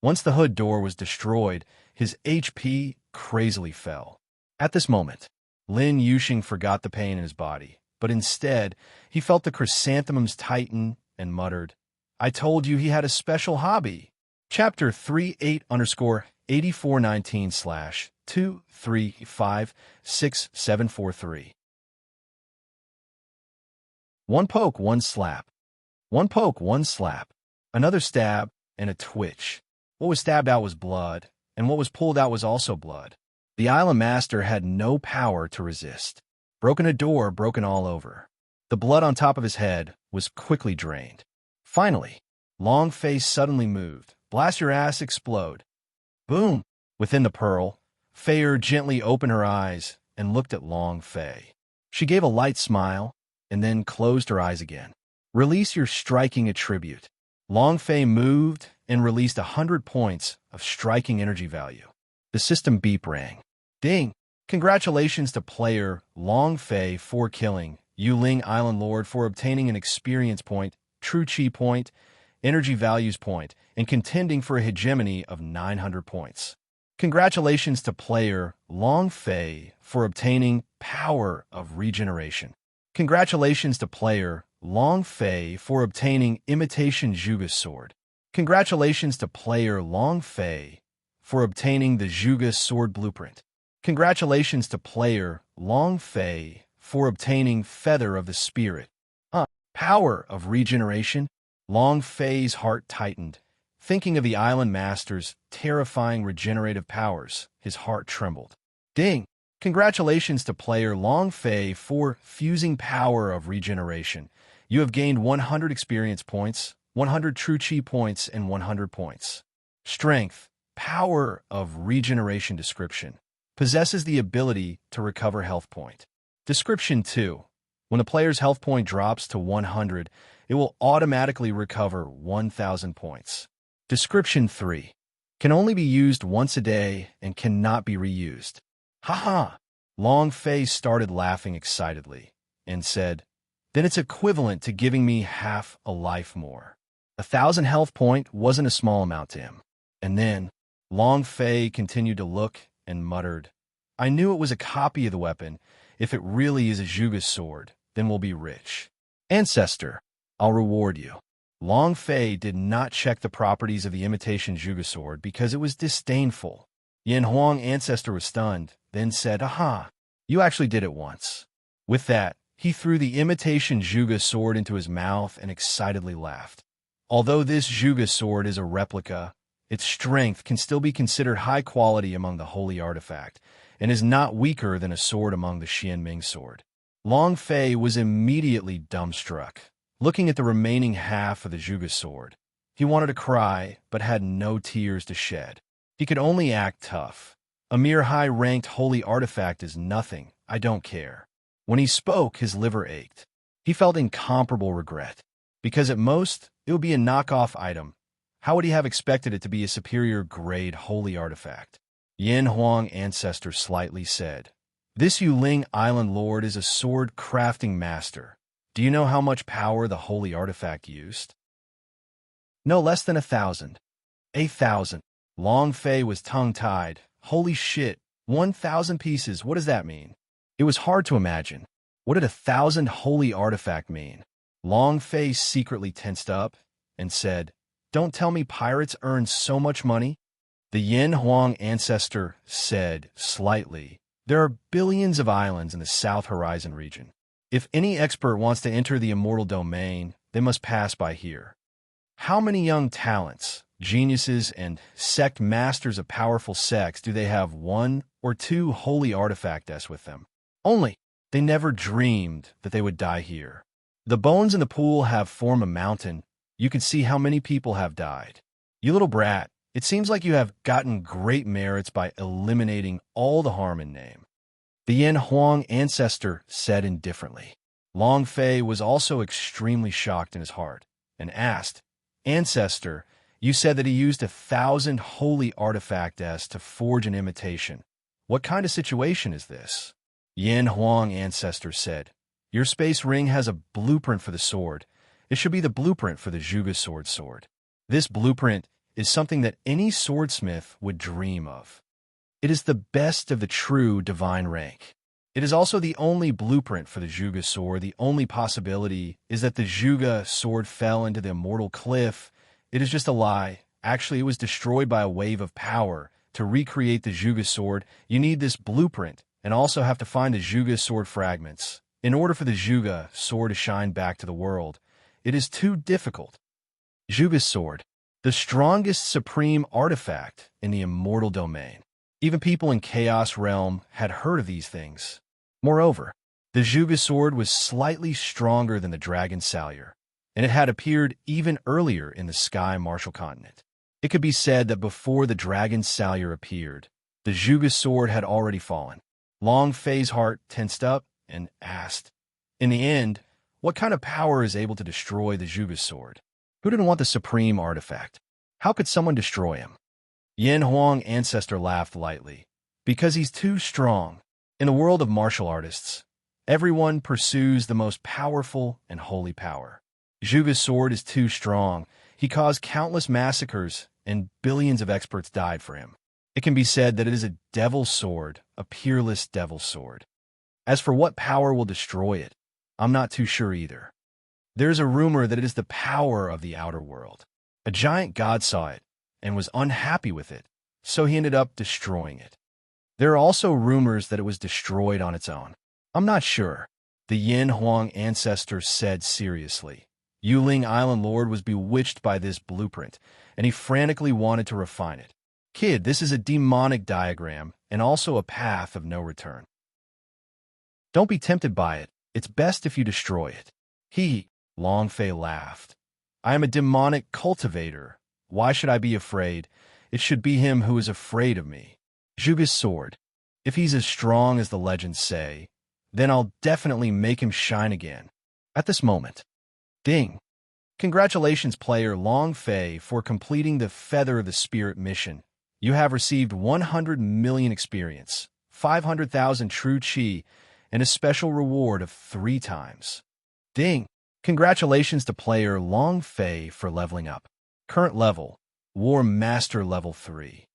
Once the hood door was destroyed, his HP crazily fell. At this moment, Lin Yuxing forgot the pain in his body, but instead, he felt the chrysanthemums tighten and muttered, I told you he had a special hobby. Chapter 38_8419/2356743. One poke, one slap. One poke, one slap. Another stab, and a twitch. What was stabbed out was blood, and what was pulled out was also blood. The island master had no power to resist. Broken a door, broken all over. The blood on top of his head was quickly drained. Finally, Long Fei suddenly moved. Blast your ass, explode. Boom! Within the pearl, Feyer gently opened her eyes and looked at Long Fei. She gave a light smile and then closed her eyes again. Release your striking attribute. Long Fei moved and released 100 points of striking energy value. The system beep rang. Ding! Congratulations to player Long Fei for killing Yuling Island Lord for obtaining an experience point, true chi point, energy values point, and contending for a hegemony of 900 points. Congratulations to player Long Fei for obtaining power of regeneration. Congratulations to player Long Fei for obtaining imitation Zhuge sword. Congratulations to player Long Fei for obtaining the Zhuge sword blueprint. Congratulations to player Long Fei for obtaining feather of the spirit. Power of regeneration. Long Fei's heart tightened. Thinking of the island master's terrifying regenerative powers, his heart trembled. Ding! Congratulations to player Long Fei for fusing power of regeneration. You have gained 100 experience points, 100 true chi points, and 100 points. Strength. Power of regeneration description. Possesses the ability to recover health point. Description 2. When a player's health point drops to 100, it will automatically recover 1,000 points. Description 3. Can only be used once a day and cannot be reused. Haha! Long Fei started laughing excitedly and said, then it's equivalent to giving me half a life more. 1,000 health point wasn't a small amount to him. And then, Long Fei continued to look and muttered, I knew it was a copy of the weapon. If it really is a Zhuge sword, then we'll be rich. Ancestor, I'll reward you. Long Fei did not check the properties of the imitation Zhuge sword because it was disdainful. Yin Huang Ancestor was stunned, then said, aha, you actually did it once. With that, he threw the imitation Zhuge sword into his mouth and excitedly laughed. Although this Zhuge sword is a replica, its strength can still be considered high quality among the holy artifact, and is not weaker than a sword among the Xianming sword. Long Fei was immediately dumbstruck, looking at the remaining half of the Zhuge sword. He wanted to cry, but had no tears to shed. He could only act tough. A mere high-ranked holy artifact is nothing, I don't care. When he spoke, his liver ached. He felt incomparable regret, because at most, it would be a knockoff item. How would he have expected it to be a superior-grade holy artifact? Yin Huang Ancestor slightly said, this Yuling Island Lord is a sword-crafting master. Do you know how much power the holy artifact used? No less than 1,000. 1,000. Long Fei was tongue-tied. Holy shit, 1,000 pieces, what does that mean? It was hard to imagine. What did 1,000 holy artifact mean? Long Fei secretly tensed up and said, don't tell me pirates earn so much money. The Yin Huang Ancestor said, slightly, there are billions of islands in the South Horizon region. If any expert wants to enter the immortal domain, they must pass by here. How many young talents, geniuses, and sect masters of powerful sects do they have 1 or 2 holy artifacts with them? Only, they never dreamed that they would die here. The bones in the pool have formed a mountain. You can see how many people have died. You little brat, it seems like you have gotten great merits by eliminating all the harm in name. The Yin Huang Ancestor said indifferently. Long Fei was also extremely shocked in his heart, and asked, Ancestor, you said that he used 1,000 holy artifacts to forge an imitation. What kind of situation is this? Yin Huang Ancestor said, your space ring has a blueprint for the sword. It should be the blueprint for the Zhuge sword. This blueprint is something that any swordsmith would dream of. It is the best of the true divine rank. It is also the only blueprint for the Zhuge sword. The only possibility is that the Zhuge sword fell into the immortal cliff. It is just a lie. Actually, it was destroyed by a wave of power. To recreate the Zhuge sword, you need this blueprint, and also have to find the Zhuge sword fragments. In order for the Zhuge sword to shine back to the world, it is too difficult. Zhuge sword, the strongest supreme artifact in the immortal domain. Even people in Chaos Realm had heard of these things. Moreover, the Zhuge sword was slightly stronger than the Dragon Salyer, and it had appeared even earlier in the Sky Martial Continent. It could be said that before the Dragon Salyer appeared, the Zhuge sword had already fallen. Long Fei's heart tensed up and asked, in the end, what kind of power is able to destroy the Zhuge sword? Who didn't want the supreme artifact? How could someone destroy him? Yin Huang ancestor laughed lightly. Because he's too strong. In the world of martial artists, everyone pursues the most powerful and holy power. Zhuge's sword is too strong. He caused countless massacres, and billions of experts died for him. It can be said that it is a devil's sword, a peerless devil's sword. As for what power will destroy it, I'm not too sure either. There's a rumor that it is the power of the outer world. A giant god saw it and was unhappy with it, so he ended up destroying it. There are also rumors that it was destroyed on its own. I'm not sure, the Yin Huang ancestor said seriously. Yuling Island Lord was bewitched by this blueprint, and he frantically wanted to refine it. Kid, this is a demonic diagram and also a path of no return. Don't be tempted by it. It's best if you destroy it. Long Fei laughed. I am a demonic cultivator. Why should I be afraid? It should be him who is afraid of me. Zhuge's sword. If he's as strong as the legends say, then I'll definitely make him shine again. At this moment. Ding. Congratulations, player Long Fei, for completing the Feather of the Spirit mission. You have received 100 million experience, 500,000 true chi, and a special reward of 3 times. Ding. Congratulations to player Long Fei for leveling up. Current level, War Master level 3.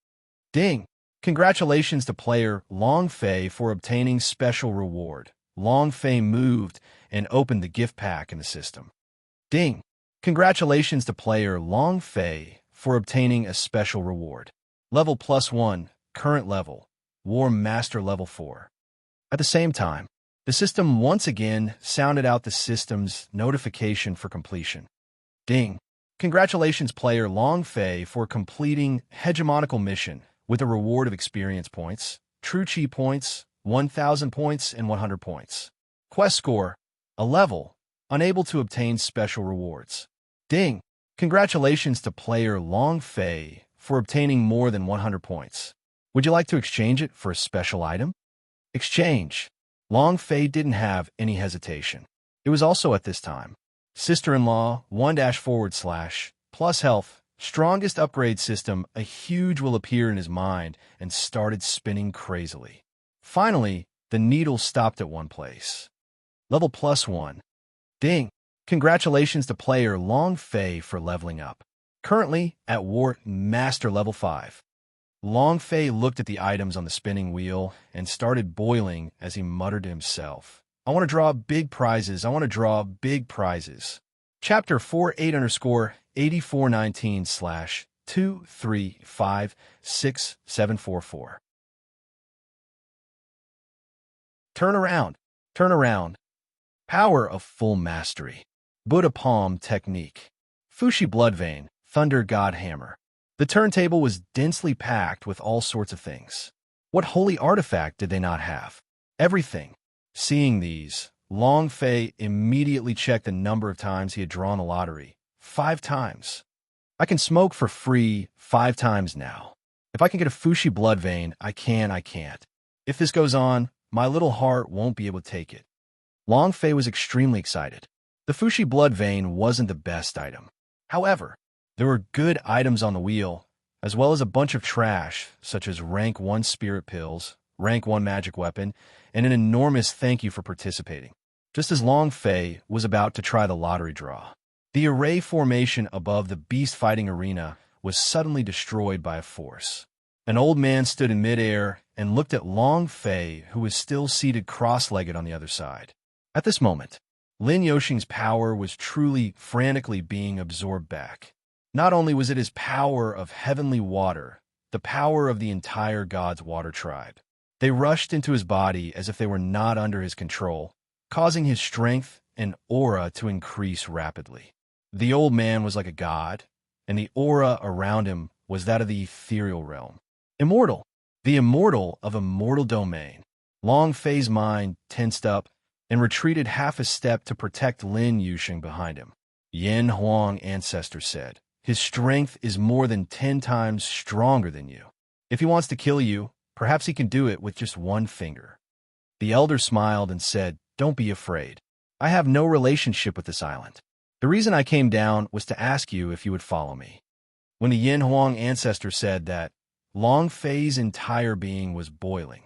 Ding. Congratulations to player Long Fei for obtaining special reward. Long Fei moved and opened the gift pack in the system. Ding. Congratulations to player Long Fei for obtaining a special reward. Level +1, current level, War Master level 4. At the same time, the system once again sounded out the system's notification for completion. Ding. Congratulations player Long Fei for completing hegemonical mission with a reward of experience points, true chi points, 1,000 points, and 100 points. Quest score, a level, unable to obtain special rewards. Ding. Congratulations to player Long Fei for obtaining more than 100 points. Would you like to exchange it for a special item? Exchange. Long Fei didn't have any hesitation. It was also at this time. Sister-in-law, 1-/ plus health, strongest upgrade system, a huge will appear in his mind and started spinning crazily. Finally, the needle stopped at one place. Level +1. Ding. Congratulations to player Long Fei for leveling up. Currently at War Master level 5. Long Fei looked at the items on the spinning wheel and started boiling as he muttered to himself. I want to draw big prizes. I want to draw big prizes. Chapter 48_8419/23567744. Turn around. Turn around. Power of full mastery. Buddha palm technique. Fushi blood vein. Thunder god hammer. The turntable was densely packed with all sorts of things. What holy artifact did they not have? Everything. Seeing these, Long Fei immediately checked the number of times he had drawn the lottery. 5 times. I can smoke for free 5 times now. If I can get a Fushi blood vein, I can't. If this goes on, my little heart won't be able to take it. Long Fei was extremely excited. The Fushi blood vein wasn't the best item. However, there were good items on the wheel, as well as a bunch of trash, such as rank 1 spirit pills, rank 1 magic weapon, and an enormous thank you for participating. Just as Long Fei was about to try the lottery draw, the array formation above the beast fighting arena was suddenly destroyed by a force. An old man stood in midair and looked at Long Fei, who was still seated cross-legged on the other side. At this moment, Lin Yoxing's power was truly frantically being absorbed back. Not only was it his power of heavenly water, the power of the entire God's water tribe. They rushed into his body as if they were not under his control, causing his strength and aura to increase rapidly. The old man was like a god, and the aura around him was that of the ethereal realm. Immortal, the immortal of immortal domain. Long Fei's mind tensed up and retreated half a step to protect Lin Yoxing behind him. Yin Huang ancestor said, his strength is more than 10 times stronger than you. If he wants to kill you, perhaps he can do it with just 1 finger. The elder smiled and said, don't be afraid. I have no relationship with this island. The reason I came down was to ask you if you would follow me. When the Yin Huang ancestor said that Long Fei's entire being was boiling,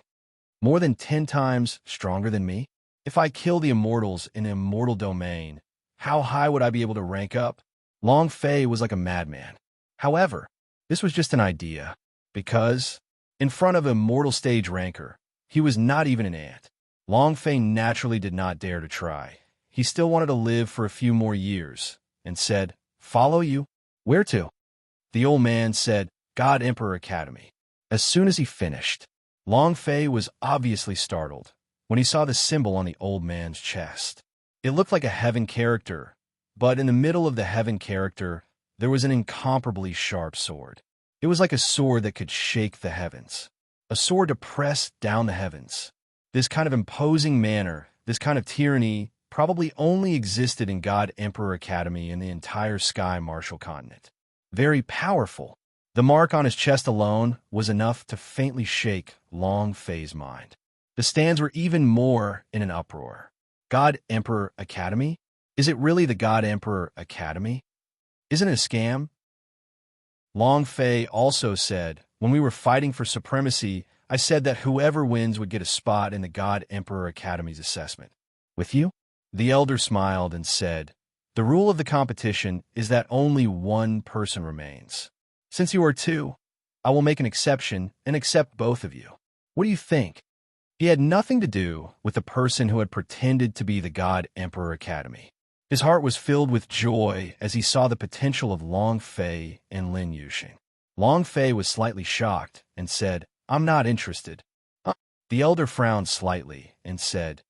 more than 10 times stronger than me, if I kill the immortals in an immortal domain, how high would I be able to rank up? Long Fei was like a madman. However, this was just an idea, because, in front of a mortal stage ranker, he was not even an ant. Long Fei naturally did not dare to try. He still wanted to live for a few more years, and said, "Follow you." "Where to?" The old man said, "God Emperor Academy." As soon as he finished, Long Fei was obviously startled when he saw the symbol on the old man's chest. It looked like a heaven character, but in the middle of the heaven character, there was an incomparably sharp sword. It was like a sword that could shake the heavens, a sword to press down the heavens. This kind of imposing manner, this kind of tyranny, probably only existed in God Emperor Academy in the entire Sky Martial continent. Very powerful. The mark on his chest alone was enough to faintly shake Long Fei's mind. The stands were even more in an uproar. God Emperor Academy? Is it really the God Emperor Academy? Isn't it a scam? Long Fei also said, "When we were fighting for supremacy, I said that whoever wins would get a spot in the God Emperor Academy's assessment. With you?" The elder smiled and said, "The rule of the competition is that only one person remains. Since you are two, I will make an exception and accept both of you. What do you think?" He had nothing to do with the person who had pretended to be the God Emperor Academy. His heart was filled with joy as he saw the potential of Long Fei and Lin Yuxing. Long Fei was slightly shocked and said, "I'm not interested." The elder frowned slightly and said,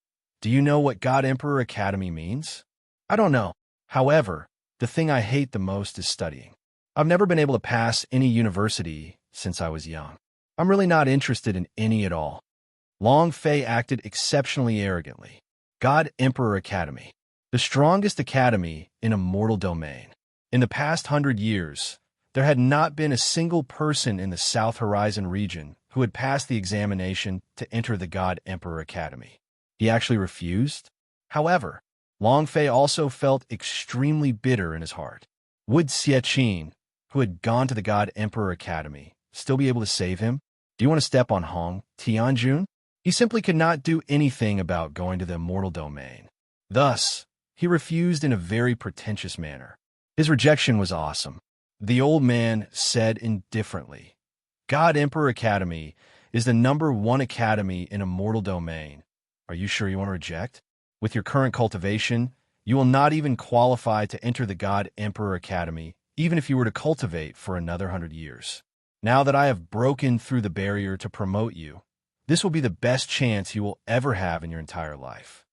"Do you know what God Emperor Academy means?" "I don't know. However, the thing I hate the most is studying. I've never been able to pass any university since I was young. I'm really not interested in any at all." Long Fei acted exceptionally arrogantly. God Emperor Academy, the strongest academy in a mortal domain. In the past 100 years, there had not been a single person in the South Horizon region who had passed the examination to enter the God Emperor Academy. He actually refused? However, Long Fei also felt extremely bitter in his heart. Would Xie, who had gone to the God Emperor Academy, still be able to save him? Do you want to step on Hong Tianjun? He simply could not do anything about going to the immortal domain. Thus, he refused in a very pretentious manner. His rejection was awesome. The old man said indifferently, "God Emperor Academy is the #1 academy in a mortal domain. Are you sure you want to reject? With your current cultivation, you will not even qualify to enter the God Emperor Academy, even if you were to cultivate for another 100 years. Now that I have broken through the barrier to promote you, this will be the best chance you will ever have in your entire life.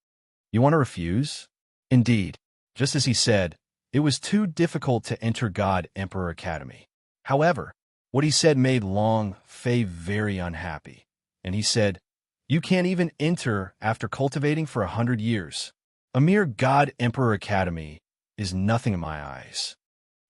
You want to refuse?" Indeed, just as he said, it was too difficult to enter God Emperor Academy. However, what he said made Long Fei very unhappy, and he said, "You can't even enter after cultivating for 100 years. A mere God Emperor Academy is nothing in my eyes."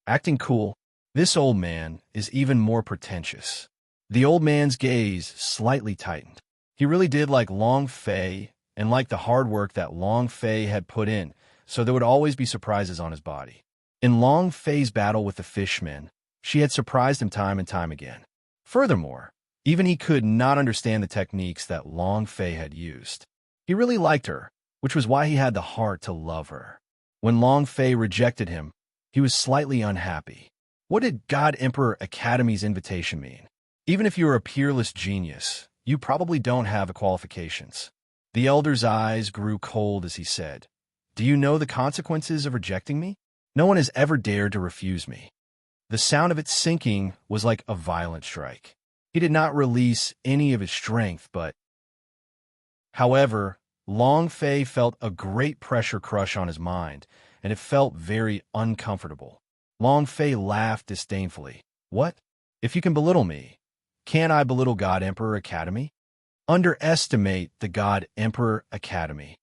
Acting cool, this old man is even more pretentious. The old man's gaze slightly tightened. He really did like Long Fei and liked the hard work that Long Fei had put in, so there would always be surprises on his body. In Long Fei's battle with the fishmen, she had surprised him time and time again. Furthermore, even he could not understand the techniques that Long Fei had used. He really liked her, which was why he had the heart to love her. When Long Fei rejected him, he was slightly unhappy. What did God Emperor Academy's invitation mean? Even if you are a peerless genius, you probably don't have the qualifications. The elder's eyes grew cold as he said, "Do you know the consequences of rejecting me? No one has ever dared to refuse me." The sound of it sinking was like a violent strike. He did not release any of his strength, but... However, Long Fei felt a great pressure crush on his mind, and it felt very uncomfortable. Long Fei laughed disdainfully. "What? If you can belittle me, can't I belittle God Emperor Academy? Underestimate the God Emperor Academy.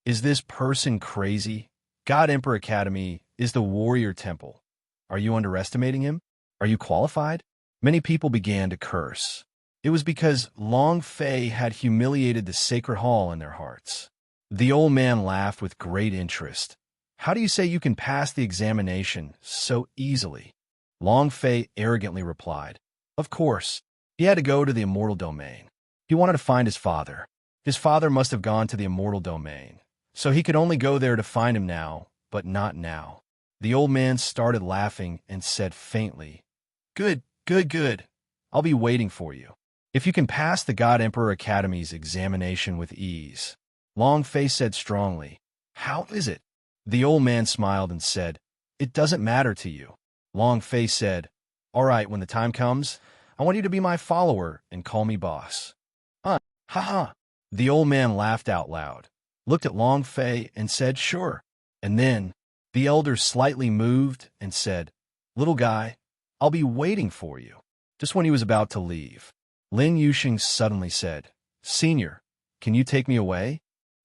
Is this person crazy? God Emperor Academy is the warrior temple. Are you underestimating him? Are you qualified?" Many people began to curse. It was because Long Fei had humiliated the sacred hall in their hearts. The old man laughed with great interest. How do you say you can pass the examination so easily? Long Fei arrogantly replied. Of course. He had to go to the immortal domain. He wanted to find his father. His father must have gone to the immortal domain, so he could only go there to find him now, but not now. The old man started laughing and said faintly, Good, good, good. I'll be waiting for you. If you can pass the God Emperor Academy's examination with ease. Long Fei said strongly. How is it? The old man smiled and said, It doesn't matter to you. Long Fei said, All right, when the time comes, I want you to be my follower and call me boss. Ha ha. The old man laughed out loud, looked at Long Fei and said, Sure. And then the elder slightly moved and said, Little guy, I'll be waiting for you. Just when he was about to leave, Lin Yusheng suddenly said, Senior, can you take me away?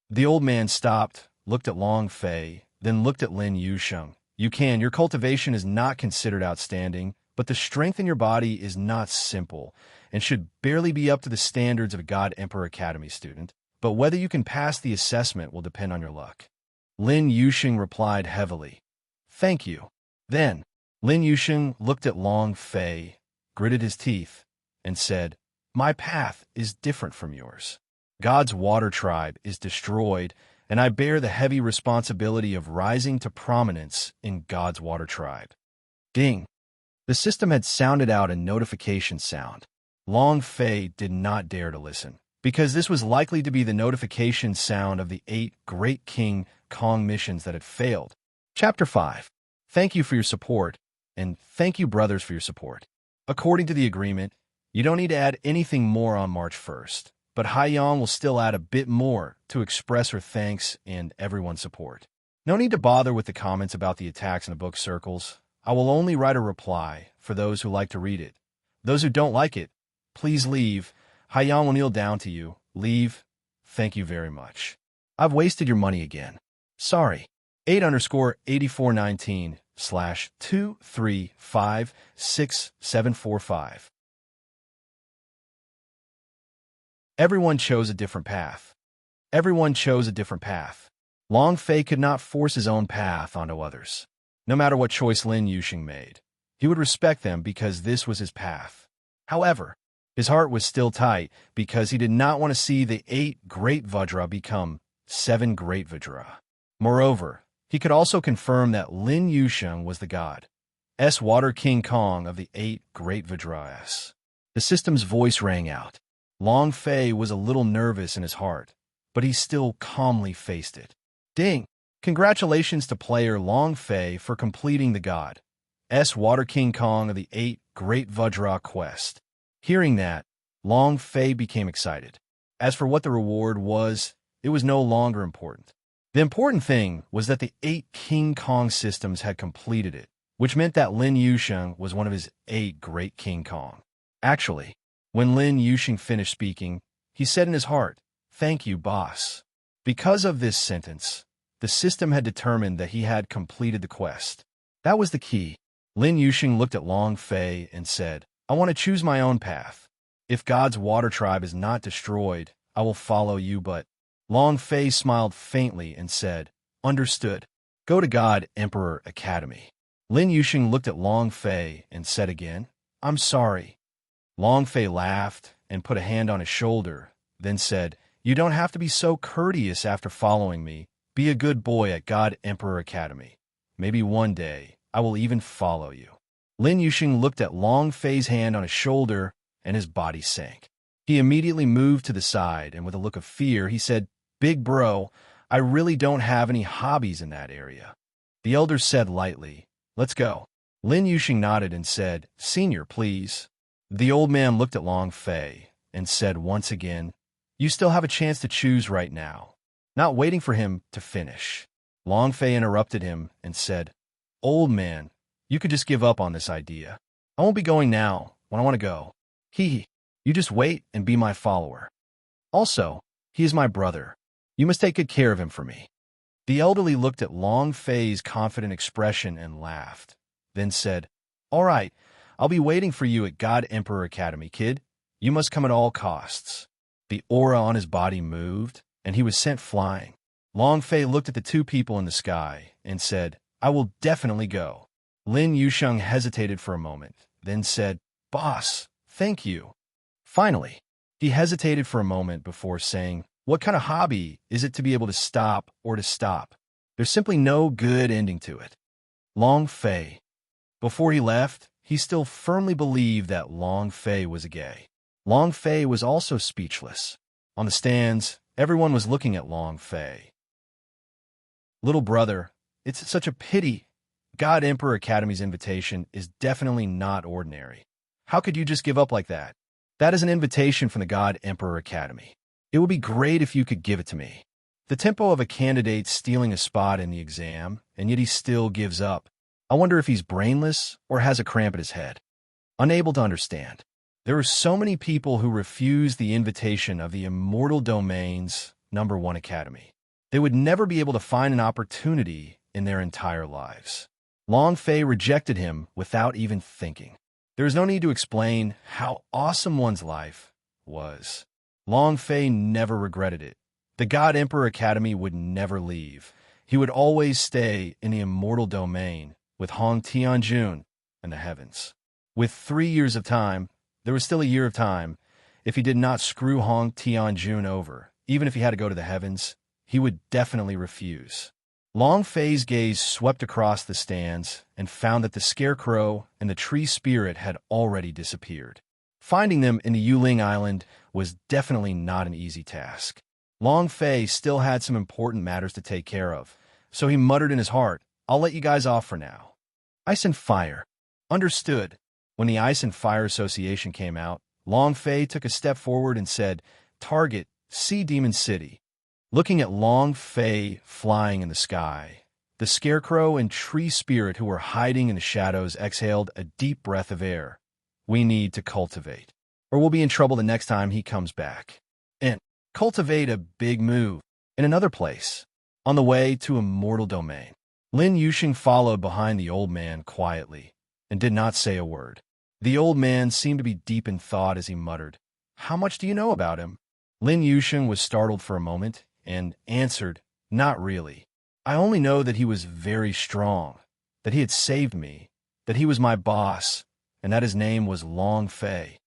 The old man stopped, looked at Long Fei, then looked at Lin Yusheng. You can. Your cultivation is not considered outstanding, but the strength in your body is not simple and should barely be up to the standards of a God Emperor Academy student. But whether you can pass the assessment will depend on your luck. Lin Yusheng replied heavily. Thank you. Then, Lin Yusheng looked at Long Fei, gritted his teeth, and said, My path is different from yours. God's water tribe is destroyed, and I bear the heavy responsibility of rising to prominence in God's water tribe. Ding! The system had sounded out a notification sound. Long Fei did not dare to listen, because this was likely to be the notification sound of the 8 Great King Kong missions that had failed. Chapter 5. Thank you for your support, and thank you, brothers, for your support. According to the agreement, you don't need to add anything more on March 1st, but Haiyang will still add a bit more to express her thanks and everyone's support. No need to bother with the comments about the attacks in the book circles. I will only write a reply for those who like to read it. Those who don't like it, please leave. Haiyang will kneel down to you. Leave. Thank you very much. I've wasted your money again. Sorry. 8_8419/2356745. Everyone chose a different path. Everyone chose a different path. Long Fei could not force his own path onto others. No matter what choice Lin Yusheng made, he would respect them because this was his path. However, his heart was still tight because he did not want to see the 8 Great Vajra become 7 Great Vajra. Moreover, he could also confirm that Lin Yusheng was the god, Water King Kong of the 8 Great Vajras. The system's voice rang out. Long Fei was a little nervous in his heart, but he still calmly faced it. Ding! Congratulations to player Long Fei for completing the god, Water King Kong of the 8 Great Vajra quest. Hearing that, Long Fei became excited. As for what the reward was, it was no longer important. The important thing was that the 8 King Kong systems had completed it, which meant that Lin Yusheng was one of his 8 Great King Kong. Actually, when Lin Yusheng finished speaking, he said in his heart, Thank you, boss. Because of this sentence, the system had determined that he had completed the quest. That was the key. Lin Yusheng looked at Long Fei and said, I want to choose my own path. If God's water tribe is not destroyed, I will follow you, but Long Fei smiled faintly and said, Understood. Go to God Emperor Academy. Lin Yusheng looked at Long Fei and said again, I'm sorry. Long Fei laughed and put a hand on his shoulder, then said, You don't have to be so courteous after following me. Be a good boy at God Emperor Academy. Maybe one day, I will even follow you. Lin Yusheng looked at Long Fei's hand on his shoulder, and his body sank. He immediately moved to the side, and with a look of fear, he said, Big bro, I really don't have any hobbies in that area. The elder said lightly, Let's go. Lin Yusheng nodded and said, Senior, please. The old man looked at Long Fei and said once again, You still have a chance to choose right now. Not waiting for him to finish, Long Fei interrupted him and said, Old man, you could just give up on this idea. I won't be going now when I want to go. Hee, you just wait and be my follower. Also, he is my brother. You must take good care of him for me. The elderly looked at Long Fei's confident expression and laughed, then said, All right, I'll be waiting for you at God Emperor Academy, kid. You must come at all costs. The aura on his body moved, and he was sent flying. Long Fei looked at the two people in the sky and said, "I will definitely go." Lin Yusheng hesitated for a moment, then said, "Boss, thank you." Finally, he hesitated for a moment before saying, "What kind of hobby is it to be able to stop or to stop? There's simply no good ending to it." Long Fei. Before he left, he still firmly believed that Long Fei was a gay. Long Fei was also speechless. On the stands, everyone was looking at Long Fei. "Little brother, it's such a pity. God Emperor Academy's invitation is definitely not ordinary. How could you just give up like that? That is an invitation from the God Emperor Academy. It would be great if you could give it to me." The tempo of a candidate stealing a spot in the exam, and yet he still gives up. I wonder if he's brainless or has a cramp at his head. Unable to understand. There are so many people who refuse the invitation of the Immortal Domain's #1 Academy. They would never be able to find an opportunity in their entire lives. Long Fei rejected him without even thinking. There is no need to explain how awesome one's life was. Long Fei never regretted it. The God Emperor Academy would never leave. He would always stay in the Immortal Domain with Hong Tianjun and the heavens. With 3 years of time, there was still a year of time. If he did not screw Hong Tianjun over, even if he had to go to the heavens, he would definitely refuse. Long Fei's gaze swept across the stands and found that the scarecrow and the tree spirit had already disappeared. Finding them in the Yuling Island was definitely not an easy task. Long Fei still had some important matters to take care of, so he muttered in his heart, "I'll let you guys off for now." Ice and Fire. Understood. When the Ice and Fire Association came out, Long Fei took a step forward and said, "Target, Sea Demon City." Looking at Long Fei flying in the sky, the scarecrow and tree spirit who were hiding in the shadows exhaled a deep breath of air. "We need to cultivate, or we'll be in trouble the next time he comes back. And cultivate a big move in another place, on the way to Immortal Domain." Lin Yusheng followed behind the old man quietly and did not say a word. The old man seemed to be deep in thought as he muttered, "How much do you know about him?" Lin Yusheng was startled for a moment and answered, "Not really. I only know that he was very strong, that he had saved me, that he was my boss, and that his name was Long Fei."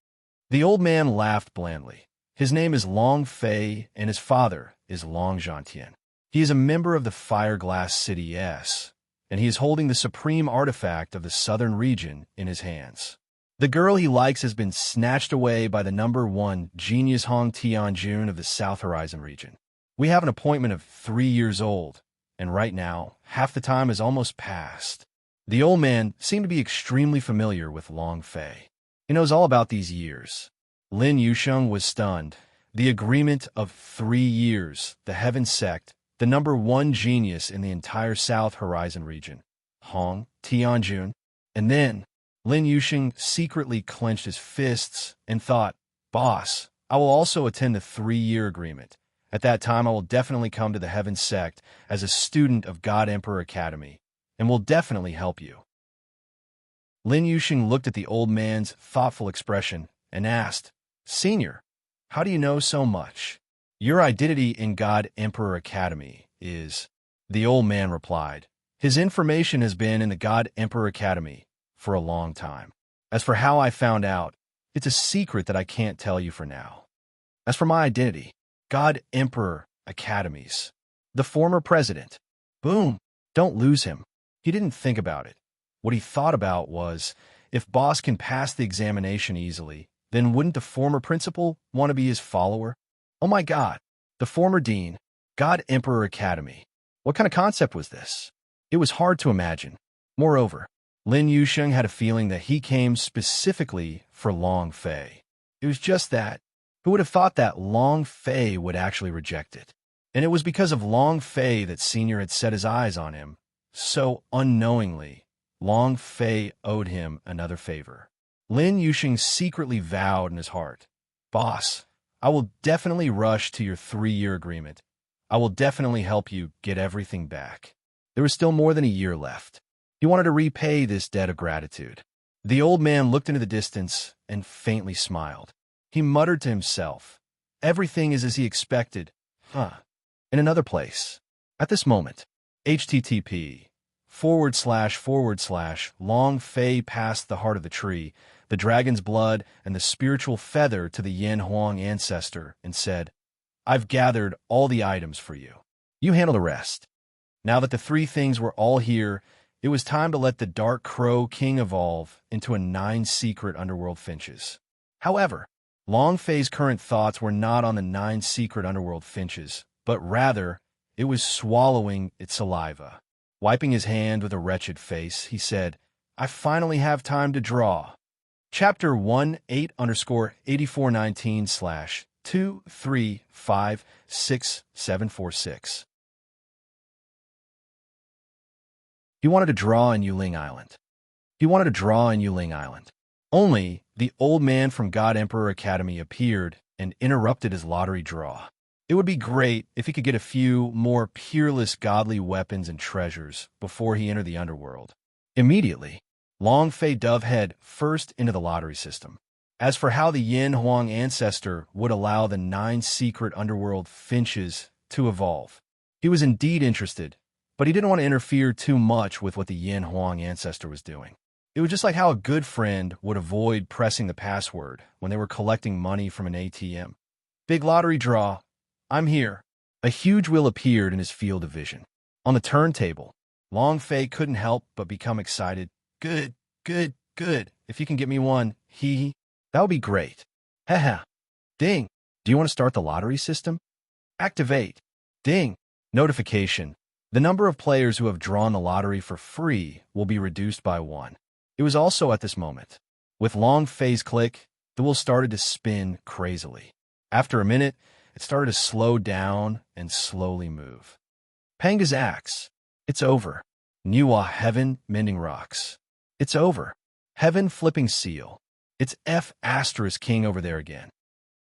The old man laughed blandly. "His name is Long Fei, and his father is Long Zhantian. He is a member of the Fire Glass City S, and he is holding the supreme artifact of the southern region in his hands. The girl he likes has been snatched away by the #1 genius Hong Tianjun of the South Horizon region. We have an appointment of 3 years old, and right now, half the time is almost past." The old man seemed to be extremely familiar with Long Fei. He knows all about these years. Lin Yusheng was stunned. The agreement of 3 years, the Heaven Sect, the #1 genius in the entire South Horizon region, Hong Tianjun. And then, Lin Yusheng secretly clenched his fists and thought, "Boss, I will also attend the 3-year agreement. At that time, I will definitely come to the Heaven Sect as a student of God Emperor Academy, and will definitely help you." Lin Yusheng looked at the old man's thoughtful expression and asked, "Senior, how do you know so much? Your identity in God Emperor Academy is..." The old man replied, "His information has been in the God Emperor Academy for a long time. As for how I found out, it's a secret that I can't tell you for now. As for my identity, God Emperor Academies, the former president." Boom! Don't lose him. He didn't think about it. What he thought about was, if boss can pass the examination easily, then wouldn't the former principal want to be his follower? Oh my God, the former dean, God Emperor Academy. What kind of concept was this? It was hard to imagine. Moreover, Lin Yusheng had a feeling that he came specifically for Long Fei. It was just that, who would have thought that Long Fei would actually reject it? And it was because of Long Fei that Senior had set his eyes on him. So unknowingly, Long Fei owed him another favor. Lin Yusheng secretly vowed in his heart, "Boss, I will definitely rush to your 3-year agreement. I will definitely help you get everything back." There was still more than a year left. He wanted to repay this debt of gratitude. The old man looked into the distance and faintly smiled. He muttered to himself, "Everything is as he expected, huh?" In another place, At this moment, http:// Long Fei passed the heart of the tree, the dragon's blood, and the spiritual feather to the Yin Huang ancestor and said, I've gathered all the items for you. You handle the rest. Now that the three things were all here, it was time to let the Dark Crow King evolve into a 9 secret underworld finches. However, Long Fei's current thoughts were not on the 9 secret underworld finches, but rather, it was swallowing its saliva. Wiping his hand with a wretched face, he said, I finally have time to draw. Chapter 18_8419/2356746. He wanted to draw in Yuling Island. He wanted to draw in Yuling Island. Only, the old man from God Emperor Academy appeared and interrupted his lottery draw. It would be great if he could get a few more peerless godly weapons and treasures before he entered the underworld. Immediately, Long Fei dove head first into the lottery system. As for how the Yin Huang ancestor would allow the 9 secret underworld finches to evolve, he was indeed interested, but he didn't want to interfere too much with what the Yin Huang ancestor was doing. It was just like how a good friend would avoid pressing the password when they were collecting money from an ATM. Big lottery draw. I'm here. A huge wheel appeared in his field of vision. On the turntable, Long Fei couldn't help but become excited. Good, good, good. If you can get me one, that would be great. Haha. Ding. Do you want to start the lottery system? Activate. Ding. Notification. The number of players who have drawn the lottery for free will be reduced by 1. It was also at this moment. With Long Fei's click, the wheel started to spin crazily. After a minute, it started to slow down and slowly move. Panga's axe. It's over. Niwa Heaven Mending Rocks. It's over. Heaven Flipping Seal. It's F** King over there again.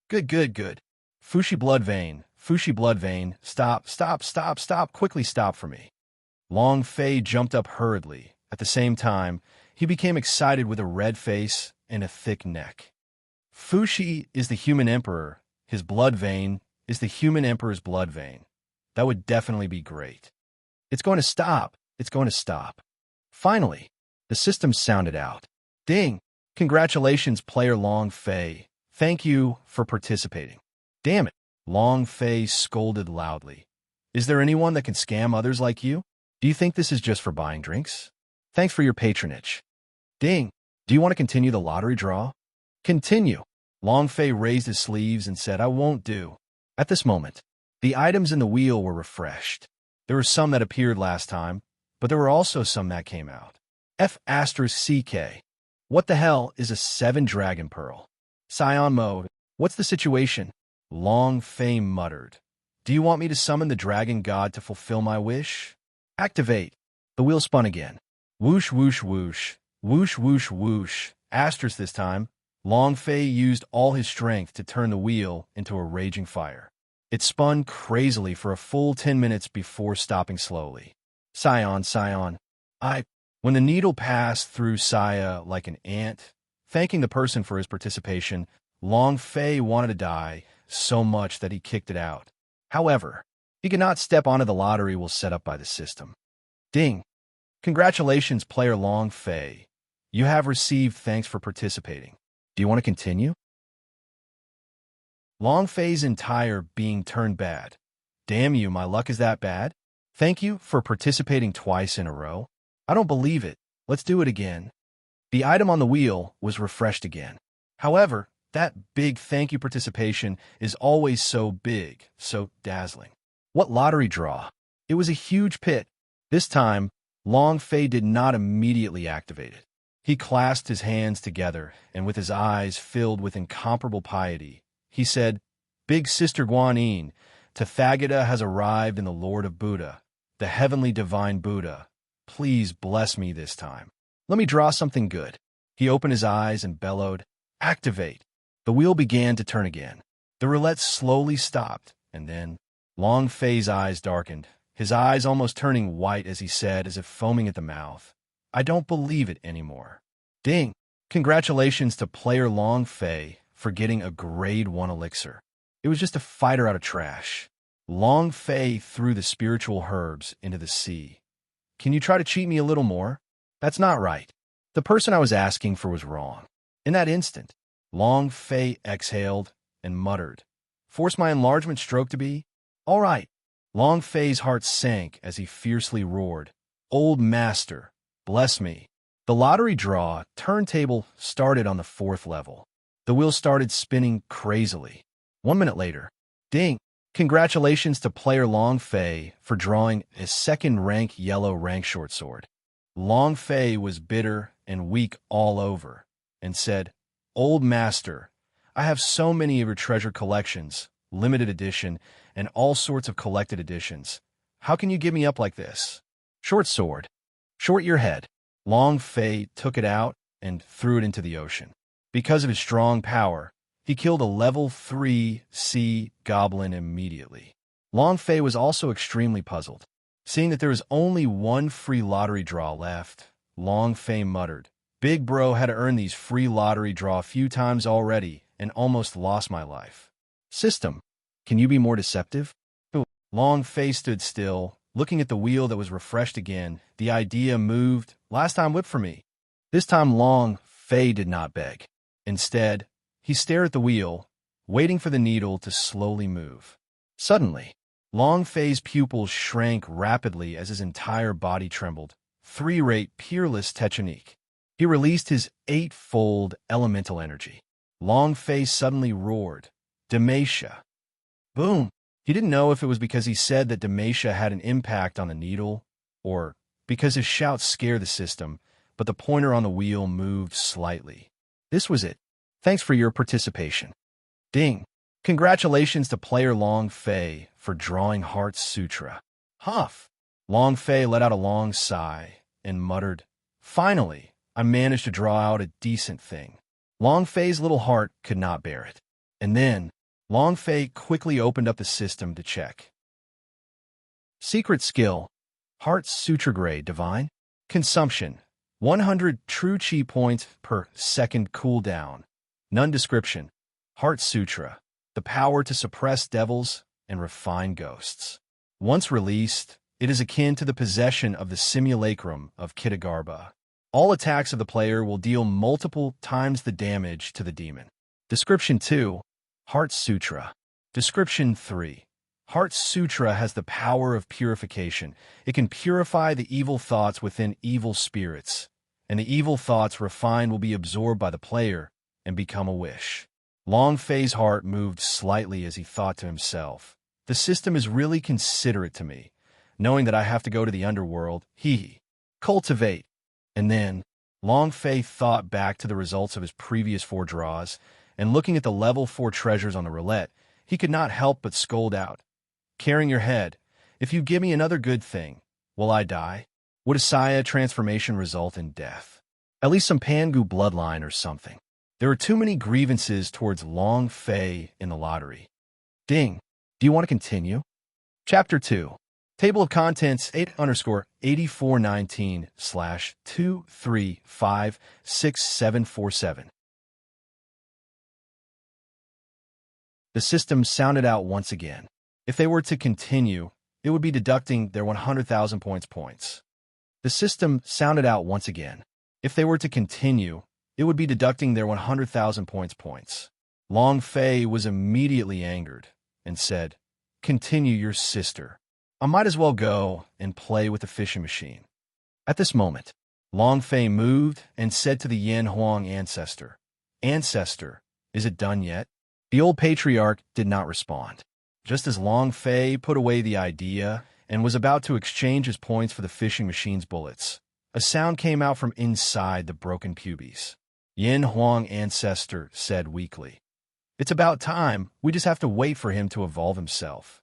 Good, good, good. Fushi Blood Vein. Fushi Blood Vein. Stop, stop, stop, stop. Quickly stop for me. Long Fei jumped up hurriedly. At the same time, he became excited with a red face and a thick neck. Fushi is the human emperor. His blood vein is the human emperor's blood vein. That would definitely be great. It's going to stop. It's going to stop. Finally, the system sounded out. Ding! Congratulations, player Long Fei. Thank you for participating. Damn it! Long Fei scolded loudly. Is there anyone that can scam others like you? Do you think this is just for buying drinks? Thanks for your patronage. Ding! Do you want to continue the lottery draw? Continue. Long Fei raised his sleeves and said, I won't do. At this moment, the items in the wheel were refreshed. There were some that appeared last time, but there were also some that came out. F***CK. What the hell is a 7 Dragon Pearl? Scion mode. What's the situation? Long Fei muttered. Do you want me to summon the dragon god to fulfill my wish? Activate. The wheel spun again. Whoosh, whoosh, whoosh. Whoosh, whoosh, whoosh. Asterisk this time. Long Fei used all his strength to turn the wheel into a raging fire. It spun crazily for a full 10 minutes before stopping slowly. Scion, Scion. When the needle passed through Saya like an ant, thanking the person for his participation, Long Fei wanted to die so much that he kicked it out. However, he could not step onto the lottery wheel set up by the system. Ding! Congratulations, player Long Fei. You have received thanks for participating. Do you want to continue? Long Fei's entire being turned bad. Damn you, my luck is that bad? Thank you for participating twice in a row. I don't believe it. Let's do it again. The item on the wheel was refreshed again. However, that big thank you participation is always so big, so dazzling. What lottery draw? It was a huge pit. This time, Long Fei did not immediately activate it. He clasped his hands together, and with his eyes filled with incomparable piety, he said, Big Sister Guanyin, Tathagata has arrived in the Lord of Buddha, the heavenly divine Buddha. Please bless me this time. Let me draw something good. He opened his eyes and bellowed, Activate. The wheel began to turn again. The roulette slowly stopped, and then Long Fei's eyes darkened, his eyes almost turning white as he said, as if foaming at the mouth, I don't believe it anymore. Ding! Congratulations to player Long Fei for getting a grade 1 elixir. It was just a fighter out of trash. Long Fei threw the spiritual herbs into the sea. Can you try to cheat me a little more? That's not right. The person I was asking for was wrong. In that instant, Long Fei exhaled and muttered, "Force my enlargement stroke to be? All right." Long Fei's heart sank as he fiercely roared, "Old Master, bless me." The lottery draw turntable started on the 4th level. The wheel started spinning crazily. 1 minute later, ding! Congratulations to player Long Fei for drawing a 2nd-rank yellow rank short sword. Long Fei was bitter and weak all over, and said, "Old Master, I have so many of your treasure collections, limited edition, and all sorts of collected editions. How can you give me up like this?" Short sword. Short your head. Long Fei took it out and threw it into the ocean. Because of his strong power, he killed a level 3 sea goblin immediately. Long Fei was also extremely puzzled. Seeing that there was only one free lottery draw left, Long Fei muttered, "Big bro had to earn these free lottery draw a few times already and almost lost my life. System, can you be more deceptive?" Long Fei stood still, looking at the wheel that was refreshed again. The idea moved. "Last time whip for me." This time Long Fei did not beg. Instead, he stared at the wheel, waiting for the needle to slowly move. Suddenly, Long Fei's pupils shrank rapidly as his entire body trembled. 3-rate peerless technique. He released his 8-fold elemental energy. Long Fei suddenly roared, "Demacia!" Boom! He didn't know if it was because he said that Demacia had an impact on the needle, or because his shout scared the system, but the pointer on the wheel moved slightly. This was it. Thanks for your participation. Ding! Congratulations to player Long Fei for drawing Heart Sutra. Huff! Long Fei let out a long sigh and muttered, "Finally, I managed to draw out a decent thing." Long Fei's little heart could not bear it. And then, Long Fei quickly opened up the system to check. Secret skill, Heart Sutra Grade Divine. Consumption, 100 true chi points per second cooldown. None description. Heart Sutra, the power to suppress devils and refine ghosts. Once released, it is akin to the possession of the simulacrum of Kitagarbha. All attacks of the player will deal multiple times the damage to the demon. Description 2. Heart Sutra. Description 3. Heart Sutra has the power of purification. It can purify the evil thoughts within evil spirits, and the evil thoughts refined will be absorbed by the player and become a wish. Long Fei's heart moved slightly as he thought to himself, "The system is really considerate to me, knowing that I have to go to the underworld. Cultivate." And then, Long Fei thought back to the results of his previous 4 draws, and looking at the level 4 treasures on the roulette, he could not help but scold out, "Carrying your head, if you give me another good thing, will I die? Would a Saya transformation result in death? At least some Pangu bloodline or something." There are too many grievances towards Long Fei in the lottery. Ding! Do you want to continue? Chapter 2. Table of Contents 8_8419/2356747. The system sounded out once again. If they were to continue, it would be deducting their 100,000 points. The system sounded out once again. If they were to continue, it would be deducting their 100,000 points. Long Fei was immediately angered and said, "Continue your sister. I might as well go and play with the fishing machine." At this moment, Long Fei moved and said to the Yin Huang ancestor, "Ancestor, is it done yet?" The old patriarch did not respond. Just as Long Fei put away the idea and was about to exchange his points for the fishing machine's bullets, a sound came out from inside the broken pubes. Yin Huang ancestor said weakly, "It's about time. We just have to wait for him to evolve himself."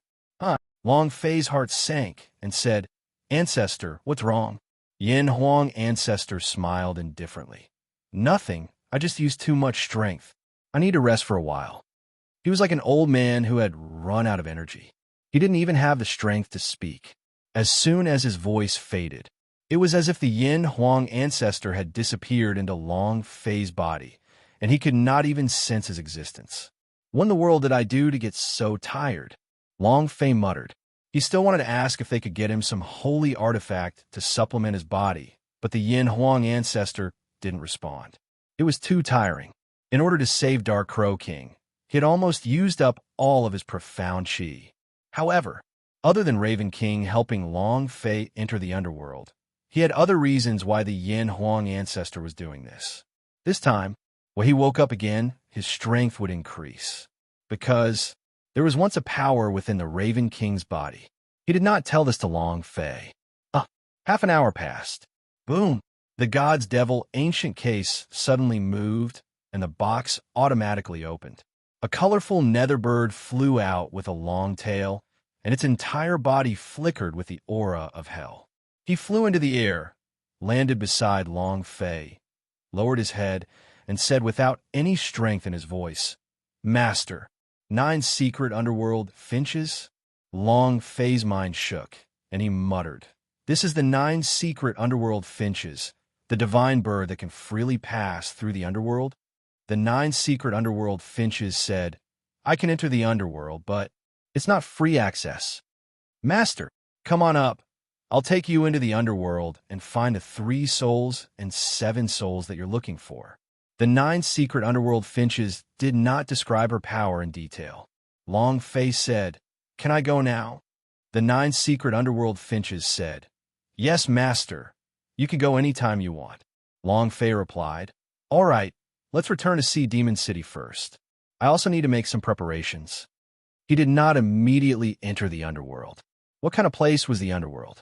Long Fei's heart sank and said, "Ancestor, what's wrong?" Yin Huang ancestor smiled indifferently. "Nothing. I just used too much strength. I need to rest for a while." He was like an old man who had run out of energy. He didn't even have the strength to speak. As soon as his voice faded, it was as if the Yin Huang ancestor had disappeared into Long Fei's body, and he could not even sense his existence. What in the world did I do to get so tired? Long Fei muttered. He still wanted to ask if they could get him some holy artifact to supplement his body, but the Yin Huang ancestor didn't respond. It was too tiring. In order to save Dark Crow King, he had almost used up all of his profound qi. However, other than Raven King helping Long Fei enter the underworld, he had other reasons why the Yin Huang ancestor was doing this. This time, when he woke up again, his strength would increase. Because there was once a power within the Raven King's body. He did not tell this to Long Fei. Half an hour passed. Boom! The God's Devil ancient case suddenly moved, and the box automatically opened. A colorful nether bird flew out with a long tail, and its entire body flickered with the aura of hell. He flew into the air, landed beside Long Fei, lowered his head, and said without any strength in his voice, "Master, 9 secret underworld finches?" Long Fei's mind shook, and he muttered, "This is the 9 secret underworld finches, the divine bird that can freely pass through the underworld?" The 9 secret underworld finches said, "I can enter the underworld, but it's not free access." "Master, come on up. I'll take you into the underworld and find the 3 souls and 7 souls that you're looking for." The 9 secret underworld finches did not describe her power in detail. Long Fei said, "Can I go now?" The 9 secret underworld finches said, "Yes, master. You can go anytime you want." Long Fei replied, "All right, let's return to Sea Demon City first. I also need to make some preparations." He did not immediately enter the underworld. What kind of place was the underworld?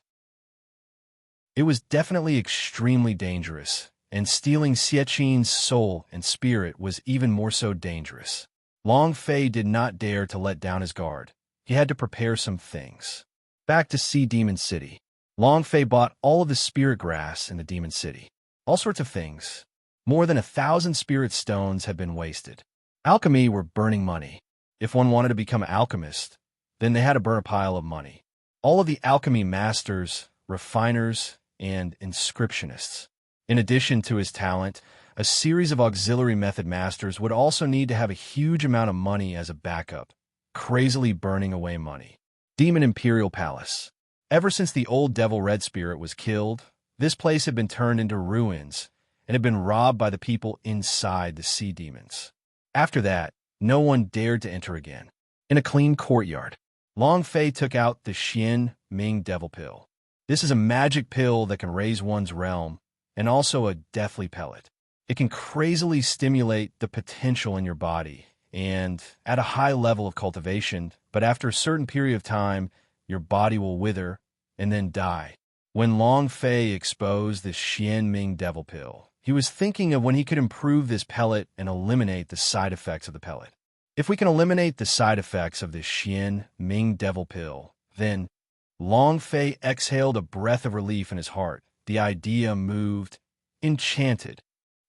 It was definitely extremely dangerous, and stealing Xie soul and spirit was even more so dangerous. Long Fei did not dare to let down his guard. He had to prepare some things. Back to Sea Demon City. Long Fei bought all of the spirit grass in the Demon City. All sorts of things. More than 1,000 spirit stones had been wasted. Alchemy were burning money. If one wanted to become an alchemist, then they had to burn a pile of money. All of the alchemy masters, refiners, and inscriptionists. In addition to his talent, a series of auxiliary method masters would also need to have a huge amount of money as a backup, crazily burning away money. Demon Imperial Palace. Ever since the old Devil Red Spirit was killed, this place had been turned into ruins and had been robbed by the people inside the sea demons. After that, no one dared to enter again. In a clean courtyard, Long Fei took out the Xian Ming Devil Pill. This is a magic pill that can raise one's realm, and also a deathly pellet. It can crazily stimulate the potential in your body, and at a high level of cultivation, but after a certain period of time, your body will wither and then die. When Long Fei exposed the Xian Ming Devil Pill, he was thinking of when he could improve this pellet and eliminate the side effects of the pellet. If we can eliminate the side effects of the Xian Ming Devil Pill, then Long Fei exhaled a breath of relief in his heart. The idea moved, enchanted.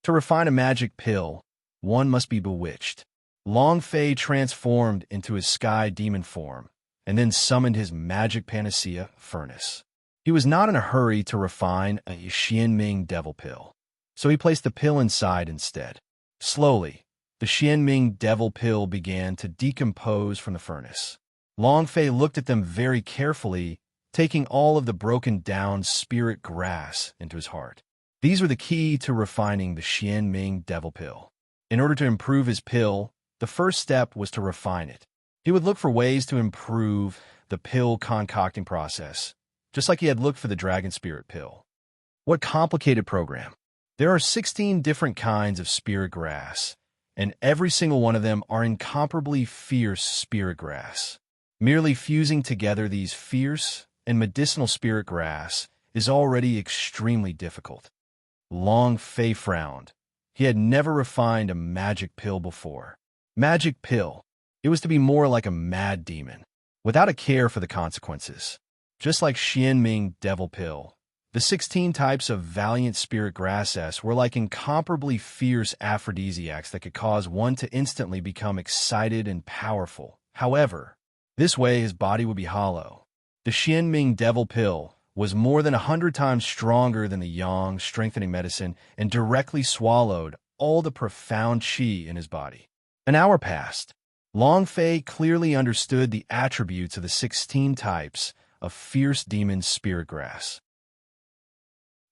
To refine a magic pill, one must be bewitched. Long Fei transformed into his sky demon form, and then summoned his magic panacea, Furnace. He was not in a hurry to refine a Xian Ming Devil Pill, so he placed the pill inside instead. Slowly, the Xian Ming Devil Pill began to decompose from the furnace. Long Fei looked at them very carefully, taking all of the broken-down spirit grass into his heart. These were the key to refining the Xian Ming Devil Pill. In order to improve his pill, the first step was to refine it. He would look for ways to improve the pill concocting process, just like he had looked for the Dragon Spirit Pill. What complicated program! There are 16 different kinds of spirit grass, and every single one of them are incomparably fierce spirit grass. Merely fusing together these fierce and medicinal spirit grass is already extremely difficult. Long Fei frowned. He had never refined a magic pill before. Magic pill. It was to be more like a mad demon, without a care for the consequences. Just like Xian Ming Devil Pill, the 16 types of valiant spirit grasses were like incomparably fierce aphrodisiacs that could cause one to instantly become excited and powerful. However, this way his body would be hollow. The Xian Ming Devil Pill was more than 100 times stronger than the Yang strengthening medicine and directly swallowed all the profound qi in his body. An hour passed. Long Fei clearly understood the attributes of the 16 types of fierce demon spirit grass.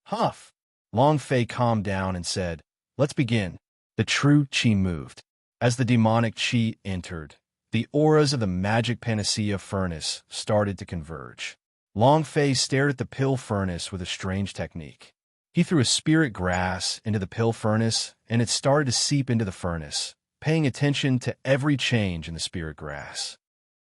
Huff! Long Fei calmed down and said, "Let's begin." The true qi moved. As the demonic qi entered, the auras of the magic panacea furnace started to converge. Long Fei stared at the pill furnace with a strange technique. He threw a spirit grass into the pill furnace, and it started to seep into the furnace, paying attention to every change in the spirit grass.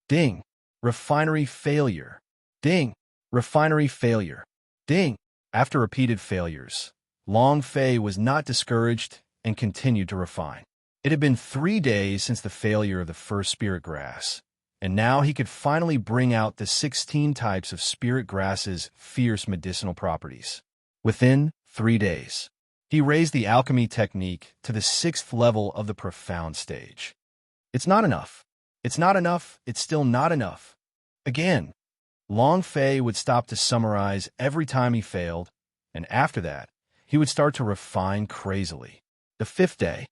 Ding! Refinery failure. Ding! Refinery failure. Ding! After repeated failures, Long Fei was not discouraged and continued to refine. It had been 3 days since the failure of the first spirit grass, and now he could finally bring out the 16 types of spirit grass's fierce medicinal properties. Within 3 days, he raised the alchemy technique to the 6th level of the profound stage. It's not enough. It's not enough. It's still not enough. Again, Long Fei would stop to summarize every time he failed, and after that, he would start to refine crazily. The 5th day.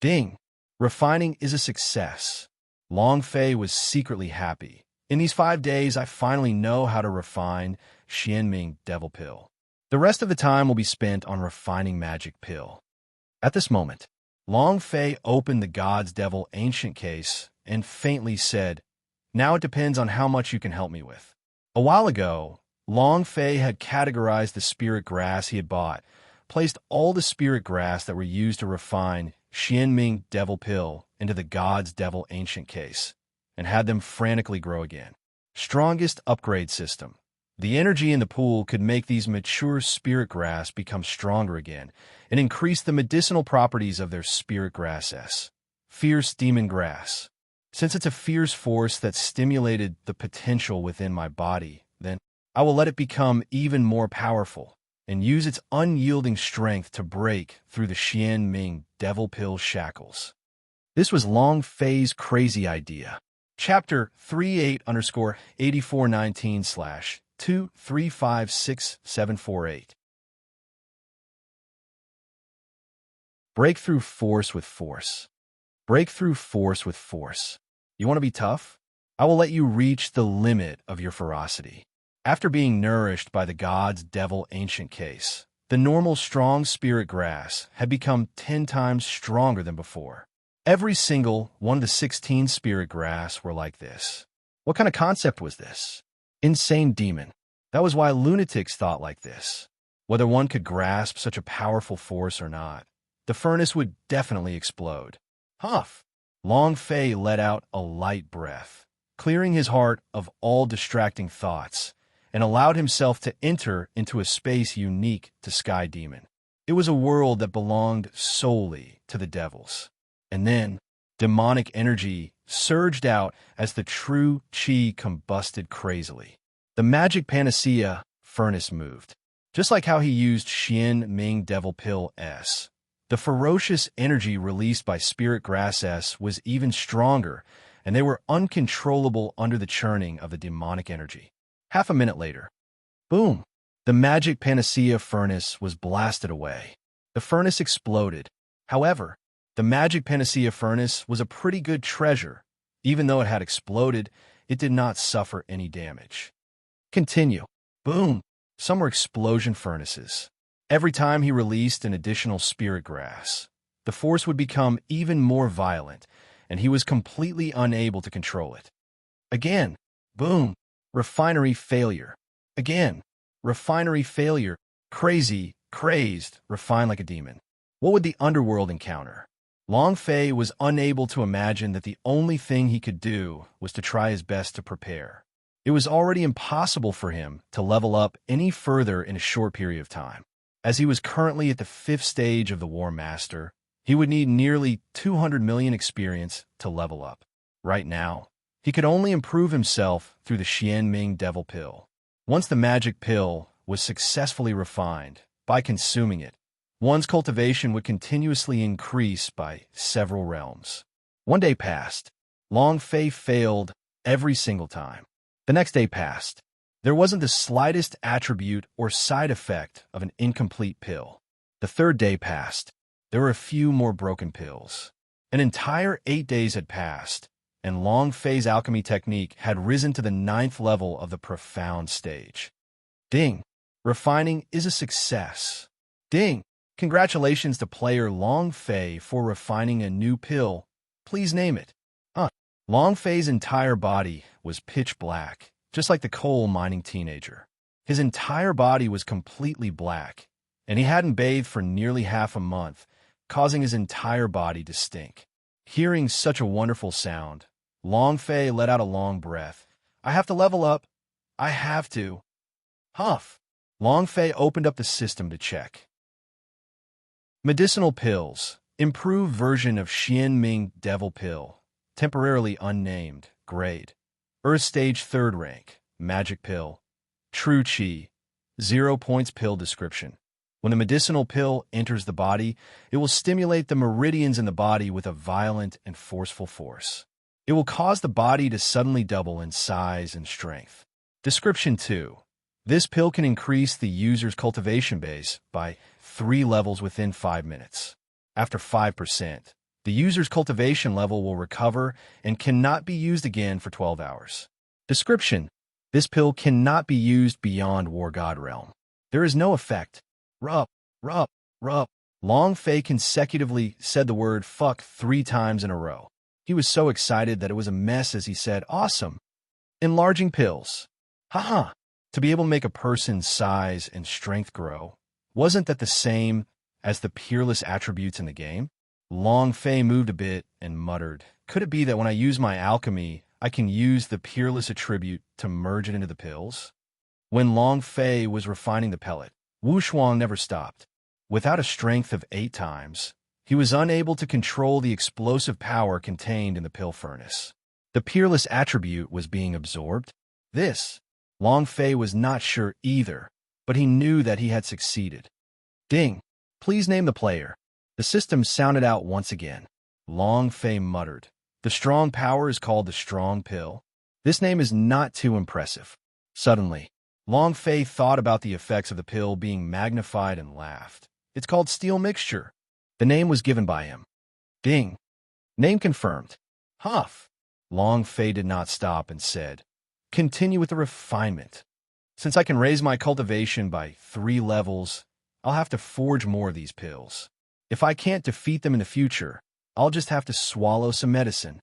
Ding! Refining is a success. Long Fei was secretly happy. In these 5 days, I finally know how to refine Xianming Devil Pill. The rest of the time will be spent on refining Magic Pill. At this moment, Long Fei opened the God's Devil Ancient case and faintly said, "Now it depends on how much you can help me with." A while ago, Long Fei had categorized the spirit grass he had bought, placed all the spirit grass that were used to refine Xianming Devil Pill into the God's Devil Ancient case, and had them frantically grow again. Strongest upgrade system. The energy in the pool could make these mature spirit grass become stronger again and increase the medicinal properties of their spirit grasses. Fierce demon grass. Since it's a fierce force that stimulated the potential within my body, then I will let it become even more powerful and use its unyielding strength to break through the Xianming Devil Pill shackles. This was Long Fei's crazy idea. Chapter 38_8419/2356748. Breakthrough force with force. Breakthrough force with force. You want to be tough? I will let you reach the limit of your ferocity. After being nourished by the God's Devil Ancient case, the normal strong spirit grass had become 10 times stronger than before. Every single one of the 16 spirit grass were like this. What kind of concept was this? Insane demon. That was why lunatics thought like this. Whether one could grasp such a powerful force or not, the furnace would definitely explode. Huff! Long Fei let out a light breath, clearing his heart of all distracting thoughts, and allowed himself to enter into a space unique to Sky Demon. It was a world that belonged solely to the devils. And then, demonic energy surged out as the true qi combusted crazily. The magic panacea furnace moved. Just like how he used Xianming Devil Pill S. The ferocious energy released by Spirit Grass S was even stronger, and they were uncontrollable under the churning of the demonic energy. Half a minute later, boom! The magic panacea furnace was blasted away. The furnace exploded. However, the magic panacea furnace was a pretty good treasure. Even though it had exploded, it did not suffer any damage. Continue. Boom! Some were explosion furnaces. Every time he released an additional spirit grass, the force would become even more violent, and he was completely unable to control it. Again, boom! Refinery failure. Again, refinery failure. Crazy, crazed, refined like a demon. What would the underworld encounter? Long Fei was unable to imagine that the only thing he could do was to try his best to prepare. It was already impossible for him to level up any further in a short period of time. As he was currently at the 5th stage of the War Master, he would need nearly 200 million experience to level up. Right now, he could only improve himself through the Xianming Devil Pill. Once the magic pill was successfully refined, by consuming it, one's cultivation would continuously increase by several realms. 1 day passed. Long Fei failed every single time. The next day passed. There wasn't the slightest attribute or side effect of an incomplete pill. The 3rd day passed. There were a few more broken pills. An entire 8 days had passed, and Long Fei's alchemy technique had risen to the 9th level of the profound stage. Ding! Refining is a success. Ding! Congratulations to player Long Fei for refining a new pill. Please name it. Long Fei's entire body was pitch black, just like the coal mining teenager. His entire body was completely black, and he hadn't bathed for nearly half a month, causing his entire body to stink. Hearing such a wonderful sound, Long Fei let out a long breath. I have to level up. I have to. Huff. Long Fei opened up the system to check. Medicinal pills. Improved version of Xian Ming Devil Pill. Temporarily unnamed. Grade. Earth Stage 3rd rank. Magic Pill. True Qi. 0 points. Pill description. When the medicinal pill enters the body, it will stimulate the meridians in the body with a violent and forceful force. It will cause the body to suddenly double in size and strength. Description 2. This pill can increase the user's cultivation base by 3 levels within 5 minutes. After 5%, the user's cultivation level will recover and cannot be used again for 12 hours. Description. This pill cannot be used beyond War God Realm. There is no effect. Rub, rub, rub. Long Fei consecutively said the word fuck 3 times in a row. He was so excited that it was a mess as he said, awesome. Enlarging pills. Haha. To be able to make a person's size and strength grow. Wasn't that the same as the peerless attributes in the game? Long Fei moved a bit and muttered, could it be that when I use my alchemy, I can use the peerless attribute to merge it into the pills? When Long Fei was refining the pellet, Wu Shuang never stopped. Without a strength of 8 times, he was unable to control the explosive power contained in the pill furnace. The peerless attribute was being absorbed. Long Fei was not sure either, but he knew that he had succeeded. Ding! Please name the player. The system sounded out once again. Long Fei muttered. The strong power is called the strong pill. This name is not too impressive. Suddenly, Long Fei thought about the effects of the pill being magnified and laughed. It's called Steel Mixture. The name was given by him. Ding! Name confirmed. Huff! Long Fei did not stop and said, continue with the refinement. Since I can raise my cultivation by 3 levels, I'll have to forge more of these pills. If I can't defeat them in the future, I'll just have to swallow some medicine.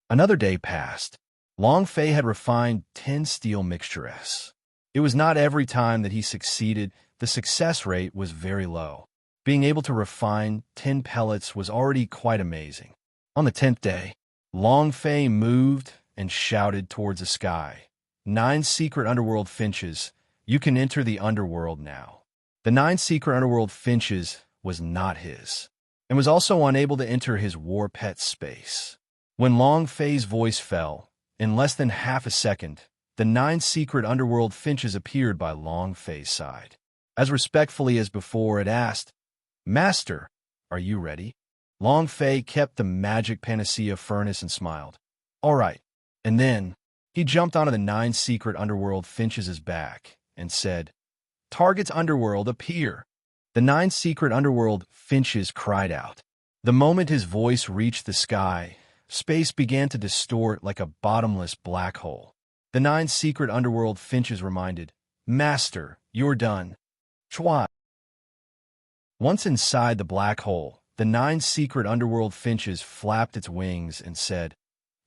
Another day passed. Long Fei had refined 10 steel mixtures. It was not every time that he succeeded. The success rate was very low. Being able to refine 10 pellets was already quite amazing. On the 10th day, Long Fei moved and shouted towards the sky. 9 secret underworld finches, you can enter the underworld now. The 9 secret underworld finches was not his, and was also unable to enter his war pet space. When Long Fei's voice fell, in less than half a second, the 9 secret underworld finches appeared by Long Fei's side. As respectfully as before, it asked, Master, are you ready? Long Fei kept the magic panacea furnace and smiled. All right. And then, he jumped onto the 9 secret underworld finches' back and said, Target's underworld appear. The 9 secret underworld finches cried out. The moment his voice reached the sky, space began to distort like a bottomless black hole. The 9 secret underworld finches reminded, Master, you're done. Chua. Once inside the black hole, the 9 secret underworld finches flapped its wings and said,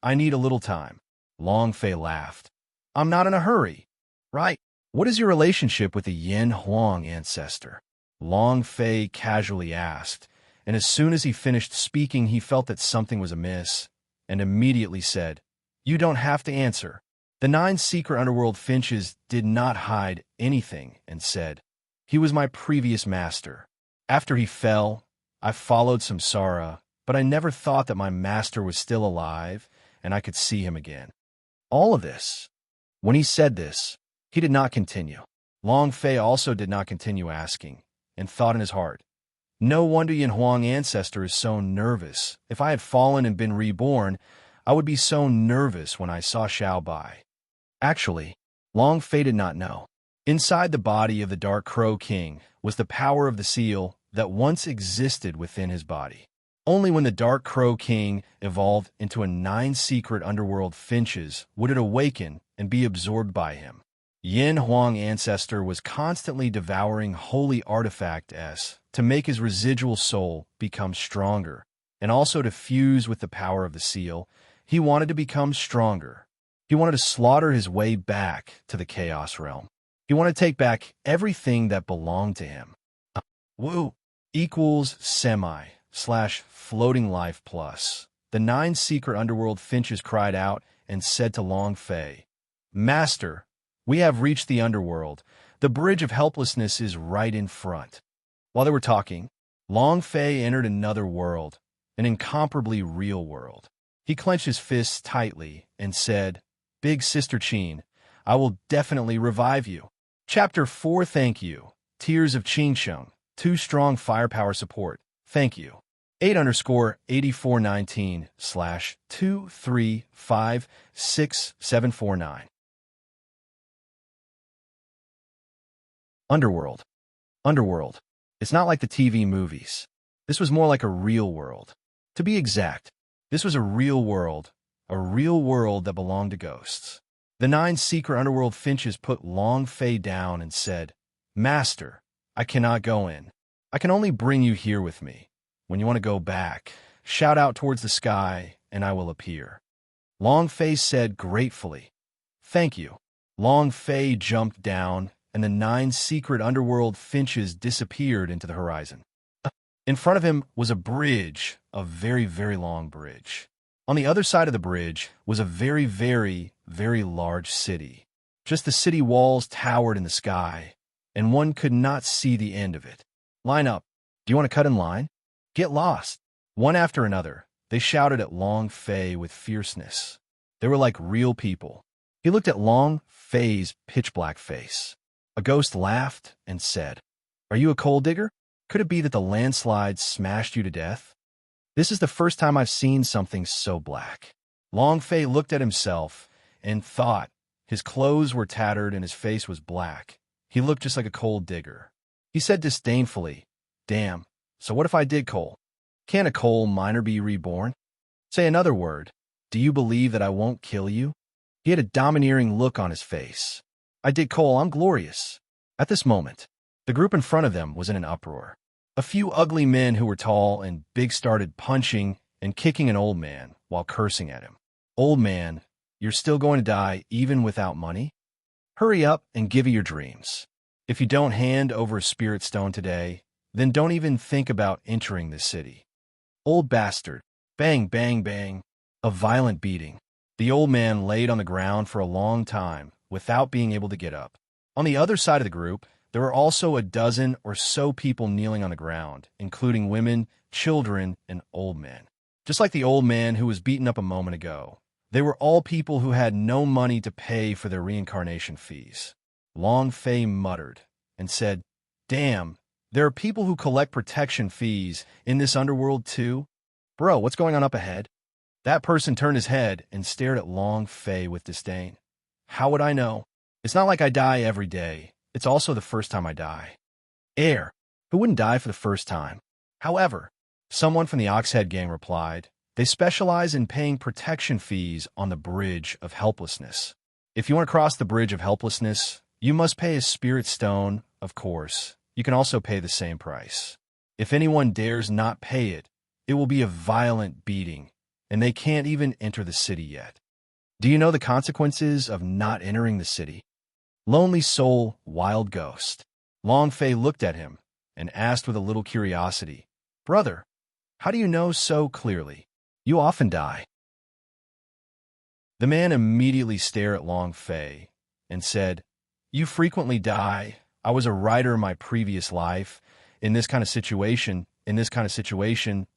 I need a little time. Long Fei laughed. I'm not in a hurry. Right. What is your relationship with the Yin Huang ancestor? Long Fei casually asked, and as soon as he finished speaking, he felt that something was amiss, and immediately said, You don't have to answer. The 9 secret underworld finches did not hide anything and said, He was my previous master. After he fell, I followed Samsara, but I never thought that my master was still alive and I could see him again. All of this. When he said this, he did not continue. Long Fei also did not continue asking, and thought in his heart, No wonder Yin Huang ancestor is so nervous. If I had fallen and been reborn, I would be so nervous when I saw Xiao Bai. Actually, Long Fei did not know. Inside the body of the Dark Crow King was the power of the seal that once existed within his body. Only when the Dark Crow King evolved into a 9 secret underworld finches would it awaken and be absorbed by him. Yin Huang Ancestor was constantly devouring holy artifacts to make his residual soul become stronger, and also to fuse with the power of the seal. He wanted to become stronger. He wanted to slaughter his way back to the Chaos Realm. He wanted to take back everything that belonged to him. Woo equals semi/floating life plus. The 9 secret underworld finches cried out and said to Long Fei, "Master, we have reached the underworld. The bridge of helplessness is right in front." While they were talking, Long Fei entered another world, an incomparably real world. He clenched his fists tightly and said, "Big Sister Qin, I will definitely revive you." Chapter 4. Thank you. Tears of Qingsheng. 2 strong firepower support. Thank you. 8_8419/2356749. Underworld. Underworld. It's not like the TV movies. This was more like a real world. To be exact, this was a real world that belonged to ghosts. The 9 secret underworld finches put Long Fei down and said, "Master, I cannot go in. I can only bring you here with me. When you want to go back, shout out towards the sky, and I will appear." Long Fei said gratefully, "Thank you." Long Fei jumped down, and the 9 secret underworld finches disappeared into the horizon. In front of him was a bridge, a very, very long bridge. On the other side of the bridge was a very, very, very large city. Just the city walls towered in the sky, and one could not see the end of it. "Line up. Do you want to cut in line? Get lost." One after another, they shouted at Long Fei with fierceness. They were like real people. He looked at Long Fei's pitch-black face. A ghost laughed and said, "Are you a coal digger? Could it be that the landslide smashed you to death?" "This is the first time I've seen something so black." Long Fei looked at himself and thought his clothes were tattered and his face was black. He looked just like a coal digger. He said disdainfully, "Damn, so what if I did coal? Can't a coal miner be reborn? Say another word. Do you believe that I won't kill you?" He had a domineering look on his face. "I did coal, I'm glorious." At this moment, the group in front of them was in an uproar. A few ugly men who were tall and big started punching and kicking an old man while cursing at him. "Old man, you're still going to die even without money? Hurry up and give me your dreams. If you don't hand over a spirit stone today, then don't even think about entering this city." "Old bastard." Bang, bang, bang. A violent beating. The old man laid on the ground for a long time without being able to get up. On the other side of the group, there were also a dozen or so people kneeling on the ground, including women, children, and old men. Just like the old man who was beaten up a moment ago, they were all people who had no money to pay for their reincarnation fees. Long Fei muttered and said, "Damn, there are people who collect protection fees in this underworld too? Bro, what's going on up ahead?" That person turned his head and stared at Long Fei with disdain. "How would I know? It's not like I die every day. It's also the first time I die." "Air, who wouldn't die for the first time?" However, someone from the Oxhead gang replied, "They specialize in paying protection fees on the Bridge of Helplessness. If you want to cross the Bridge of Helplessness, you must pay a spirit stone, of course. You can also pay the same price. If anyone dares not pay it, it will be a violent beating, and they can't even enter the city yet. Do you know the consequences of not entering the city?" Lonely soul, wild ghost. Long Fei looked at him and asked with a little curiosity, "Brother, how do you know so clearly? You often die." The man immediately stared at Long Fei and said, "You frequently die. I was a writer in my previous life. In this kind of situation,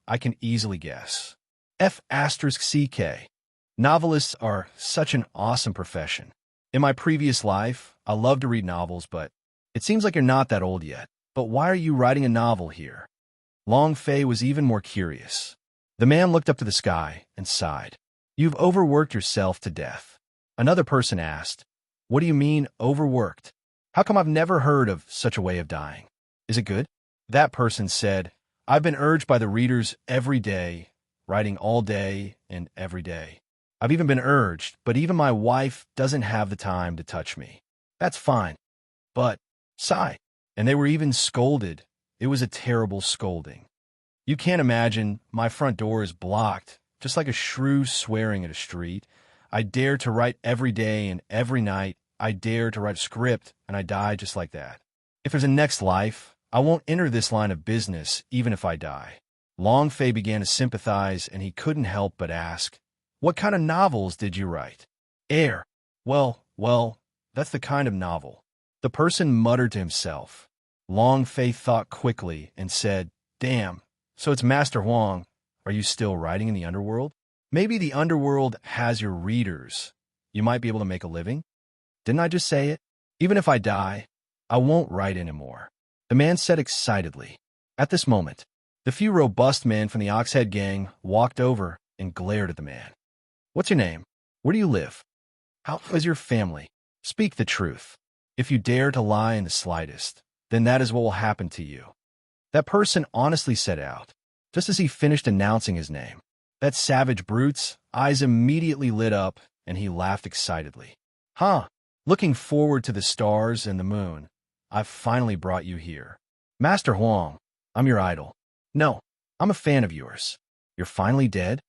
I can easily guess. F***CK. Novelists are such an awesome profession. In my previous life, I loved to read novels, but it seems like you're not that old yet. But why are you writing a novel here?" Long Fei was even more curious. The man looked up to the sky and sighed. "You've overworked yourself to death." Another person asked, "What do you mean, overworked? How come I've never heard of such a way of dying? Is it good?" That person said, I've been urged by the readers every day, writing all day and every day. I've even been urged, but even my wife doesn't have the time to touch me. That's fine. But, sigh. And they were even scolded. It was a terrible scolding. You can't imagine, my front door is blocked, just like a shrew swearing at a street. I dare to write every day and every night. I dare to write a script, and I die just like that. If there's a next life, I won't enter this line of business, even if I die. Long Fei began to sympathize, and he couldn't help but ask, "What kind of novels did you write?" Air. Well, that's the kind of novel. The person muttered to himself. Long Fei thought quickly and said, "Damn, so it's Master Huang. Are you still writing in the underworld? Maybe the underworld has your readers. You might be able to make a living." "Didn't I just say it? Even if I die, I won't write anymore," the man said excitedly. At this moment, the few robust men from the Oxhead gang walked over and glared at the man. "What's your name? Where do you live? How is your family? Speak the truth. If you dare to lie in the slightest, then that is what will happen to you." That person honestly said out, just as he finished announcing his name. That savage brute's eyes immediately lit up, and he laughed excitedly. "Huh, looking forward to the stars and the moon. I've finally brought you here. Master Huang, I'm your idol. No, I'm a fan of yours. You're finally dead?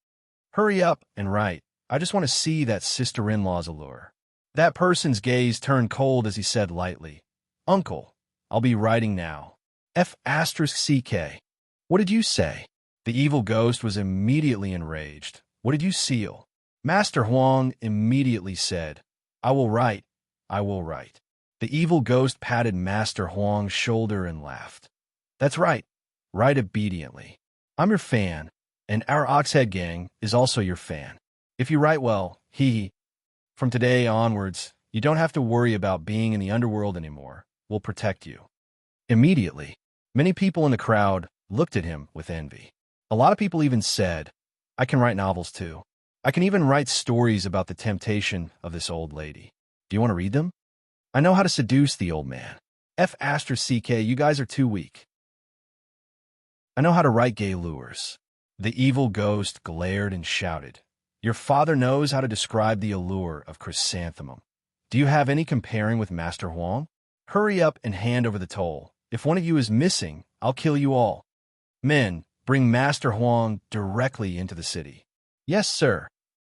Hurry up and write. I just want to see that sister-in-law's allure." That person's gaze turned cold as he said lightly, "Uncle, I'll be writing now. F***CK. What did you say?" The evil ghost was immediately enraged. "What did you seal?" Master Huang immediately said, "I will write. I will write." The evil ghost patted Master Huang's shoulder and laughed. "That's right. Write obediently. I'm your fan, and our Oxhead gang is also your fan. If you write well, from today onwards, you don't have to worry about being in the underworld anymore. We'll protect you." Immediately, many people in the crowd looked at him with envy. A lot of people even said, "I can write novels too. I can even write stories about the temptation of this old lady. Do you want to read them? I know how to seduce the old man. F***CK, you guys are too weak. I know how to write gay lures." The evil ghost glared and shouted, "Your father knows how to describe the allure of chrysanthemum. Do you have any comparing with Master Huang? Hurry up and hand over the toll. If one of you is missing, I'll kill you all. Men, bring Master Huang directly into the city." "Yes, sir."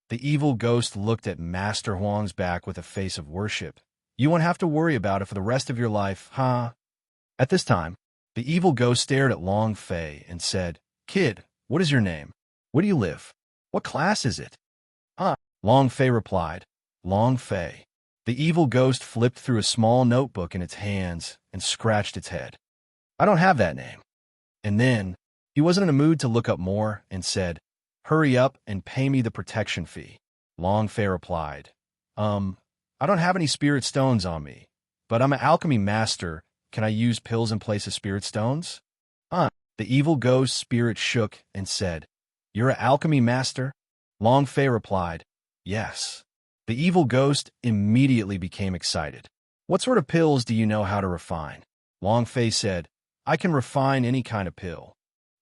The evil ghost looked at Master Huang's back with a face of worship. "You won't have to worry about it for the rest of your life, huh?" At this time, the evil ghost stared at Long Fei and said, "Kid, what is your name? Where do you live? What class is it?" Long Fei replied, "Long Fei." The evil ghost flipped through a small notebook in its hands and scratched its head. "I don't have that name." And then, he wasn't in a mood to look up more and said, "Hurry up and pay me the protection fee." Long Fei replied, I don't have any spirit stones on me, but I'm an alchemy master. Can I use pills in place of spirit stones?" The evil ghost spirit shook and said, "You're an alchemy master?" Long Fei replied, "Yes." The evil ghost immediately became excited. "What sort of pills do you know how to refine?" Long Fei said, "I can refine any kind of pill."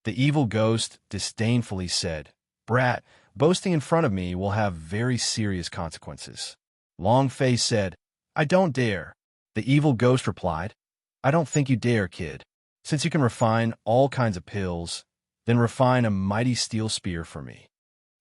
The evil ghost disdainfully said, "Brat, boasting in front of me will have very serious consequences." Long Fei said, "I don't dare." The evil ghost replied, "I don't think you dare, kid. Since you can refine all kinds of pills, then refine a mighty steel spear for me.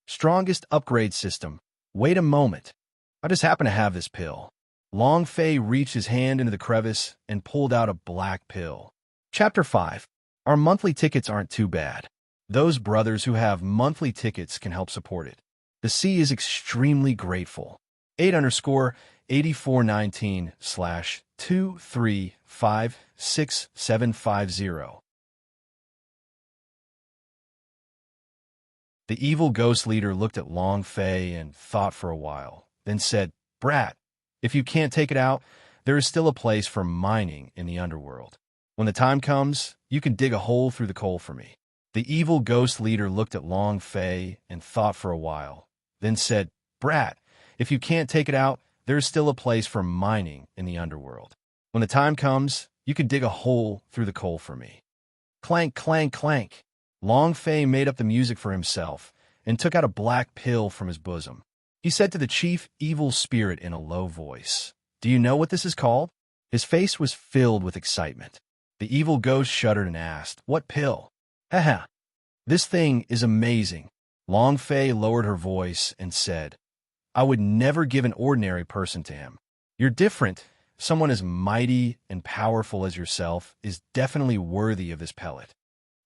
Strongest upgrade system. Wait a moment. I just happen to have this pill." Long Fei reached his hand into the crevice and pulled out a black pill. Chapter 5. Our monthly tickets aren't too bad. Those brothers who have monthly tickets can help support it. The sea is extremely grateful. 8_8419/2356750. The evil ghost leader looked at Long Fei and thought for a while, then said, "Brat, if you can't take it out, there is still a place for mining in the underworld. When the time comes, you can dig a hole through the coal for me." The evil ghost leader looked at Long Fei and thought for a while, then said, "Brat, if you can't take it out, there is still a place for mining in the underworld. When the time comes, you can dig a hole through the coal for me." Clank, clank, clank. Long Fei made up the music for himself and took out a black pill from his bosom. He said to the chief evil spirit in a low voice, "Do you know what this is called?" His face was filled with excitement. The evil ghost shuddered and asked, "What pill?" "Haha, this thing is amazing." Long Fei lowered her voice and said, "I would never give an ordinary person to him. You're different. Someone as mighty and powerful as yourself is definitely worthy of this pellet."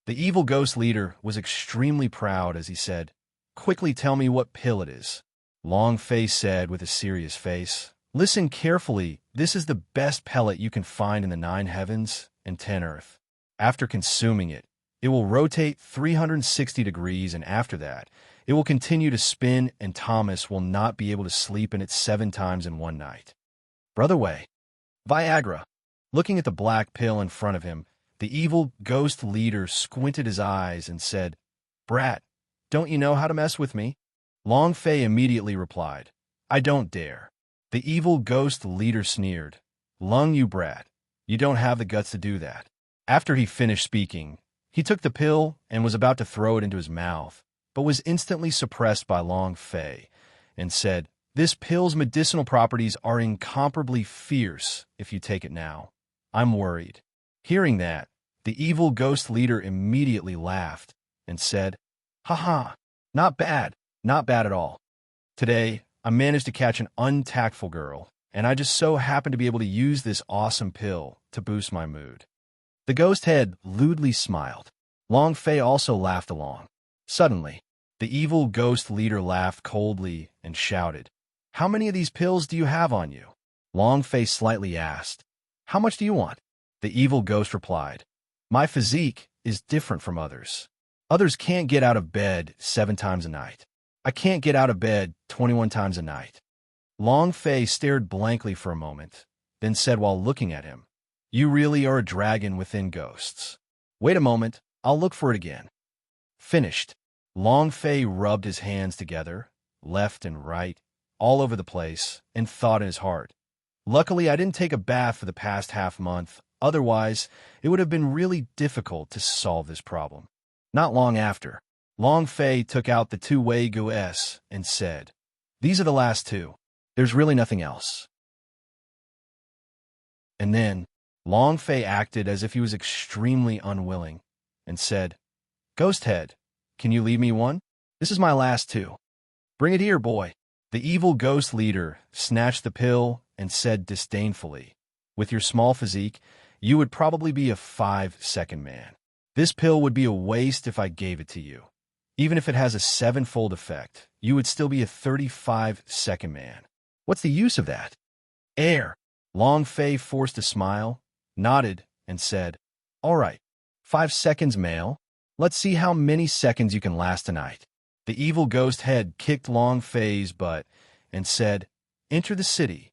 The evil ghost leader was extremely proud as he said, "Quickly tell me what pill it is." Long Fei said with a serious face, "Listen carefully. This is the best pellet you can find in the 9 heavens and 10 earth. After consuming it, it will rotate 360 degrees, and after that, it will continue to spin, and Thomas will not be able to sleep in it 7 times in one night." Brother Wei. Viagra. Looking at the black pill in front of him, the evil ghost leader squinted his eyes and said, "Brat, don't you know how to mess with me?" Long Fei immediately replied, "I don't dare." The evil ghost leader sneered, "Lung, you brat, you don't have the guts to do that." After he finished speaking, he took the pill and was about to throw it into his mouth, but was instantly suppressed by Long Fei and said, "This pill's medicinal properties are incomparably fierce if you take it now. I'm worried." Hearing that, the evil ghost leader immediately laughed and said, "Haha, not bad, not bad at all. Today, I managed to catch an untactful girl, and I just so happened to be able to use this awesome pill to boost my mood." The ghost head lewdly smiled. Long Fei also laughed along. Suddenly, the evil ghost leader laughed coldly and shouted, "How many of these pills do you have on you?" Long Fei slightly asked, "How much do you want?" The evil ghost replied, "My physique is different from others. Others can't get out of bed 7 times a night. I can't get out of bed 21 times a night." Long Fei stared blankly for a moment, then said while looking at him, "You really are a dragon within ghosts. Wait a moment, I'll look for it again." Finished. Long Fei rubbed his hands together, left and right, all over the place, and thought in his heart, "Luckily, I didn't take a bath for the past half-month. Otherwise, it would have been really difficult to solve this problem." Not long after, Long Fei took out the 2 Wei Gu's and said, "These are the last 2. There's really nothing else." And then, Long Fei acted as if he was extremely unwilling and said, "Ghost Head, can you leave me one? This is my last 2. Bring it here, boy." The evil ghost leader snatched the pill and said disdainfully, "With your small physique, you would probably be a 5-second man. This pill would be a waste if I gave it to you. Even if it has a 7-fold effect, you would still be a 35-second man. What's the use of that?" "Air." Long Fei forced a smile, nodded, and said, "All right, 5 seconds, male. Let's see how many seconds you can last tonight." The evil ghost head kicked Long Fei's butt and said, "Enter the city."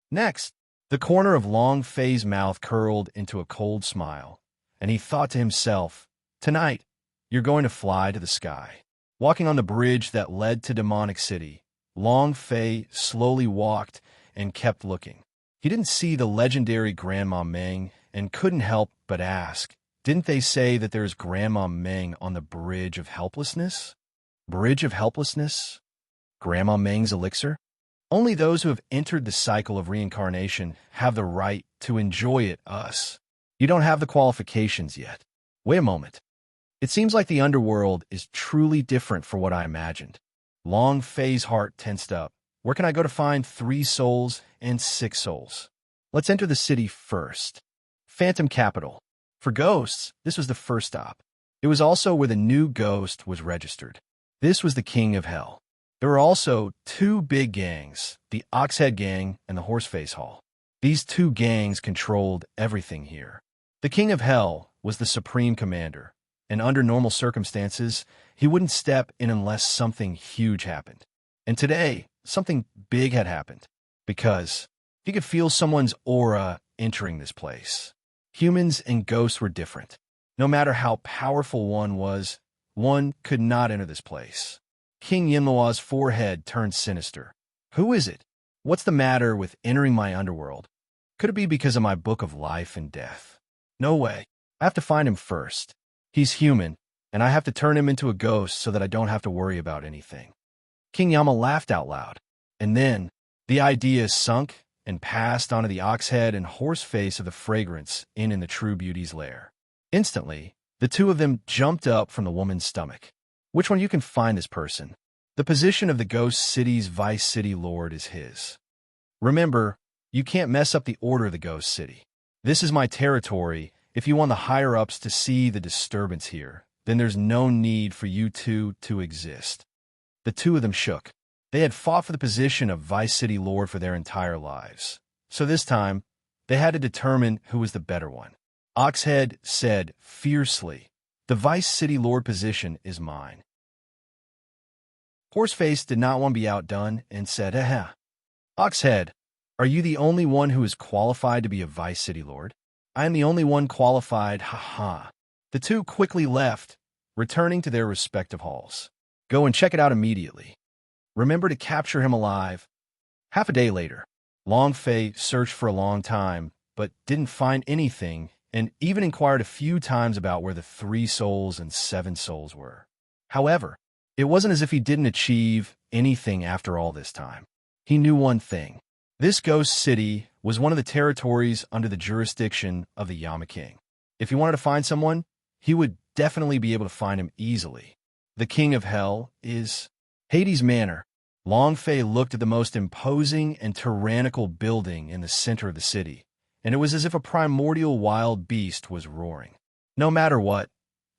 Next, the corner of Long Fei's mouth curled into a cold smile, and he thought to himself, "Tonight, you're going to fly to the sky." Walking on the bridge that led to Demonic City, Long Fei slowly walked and kept looking. He didn't see the legendary Grandma Meng and couldn't help but ask, "Didn't they say that there's Grandma Meng on the Bridge of Helplessness?" Bridge of Helplessness? Grandma Meng's elixir? Only those who have entered the cycle of reincarnation have the right to enjoy it, us. You don't have the qualifications yet. Wait a moment. It seems like the underworld is truly different from what I imagined. Long Fei's heart tensed up. Where can I go to find 3 souls and 6 souls? Let's enter the city first. Phantom Capital. For ghosts, this was the first stop. It was also where the new ghost was registered. This was the King of Hell. There were also 2 big gangs, the Oxhead Gang and the Horseface Hall. These 2 gangs controlled everything here. The King of Hell was the supreme commander, and under normal circumstances, he wouldn't step in unless something huge happened. And today, something big had happened, because he could feel someone's aura entering this place. Humans and ghosts were different. No matter how powerful one was, one could not enter this place. King Yinlua's forehead turned sinister. Who is it? What's the matter with entering my underworld? Could it be because of my book of life and death? No way. I have to find him first. He's human, and I have to turn him into a ghost so that I don't have to worry about anything." King Yama laughed out loud, and then the idea sunk and passed onto the ox head and horse face of the fragrance in the true beauty's lair. Instantly, the two of them jumped up from the woman's stomach. "Which one you can find this person? The position of the ghost city's vice city lord is his. Remember, you can't mess up the order of the ghost city. This is my territory. If you want the higher-ups to see the disturbance here, then there's no need for you two to exist." The two of them shook. They had fought for the position of Vice City Lord for their entire lives. So this time, they had to determine who was the better one. Oxhead said fiercely, "The Vice City Lord position is mine." Horseface did not want to be outdone and said, "Aha. Oxhead, are you the only one who is qualified to be a Vice City Lord?" "I am the only one qualified, ha." The two quickly left, returning to their respective halls. "Go and check it out immediately. Remember to capture him alive." Half a day later, Long Fei searched for a long time, but didn't find anything, and even inquired a few times about where the 3 souls and 7 souls were. However, it wasn't as if he didn't achieve anything after all this time. He knew one thing. This ghost city was one of the territories under the jurisdiction of the Yama King. If he wanted to find someone, he would definitely be able to find him easily. The King of Hell is Hades Manor. Long Fei looked at the most imposing and tyrannical building in the center of the city, and it was as if a primordial wild beast was roaring. "No matter what,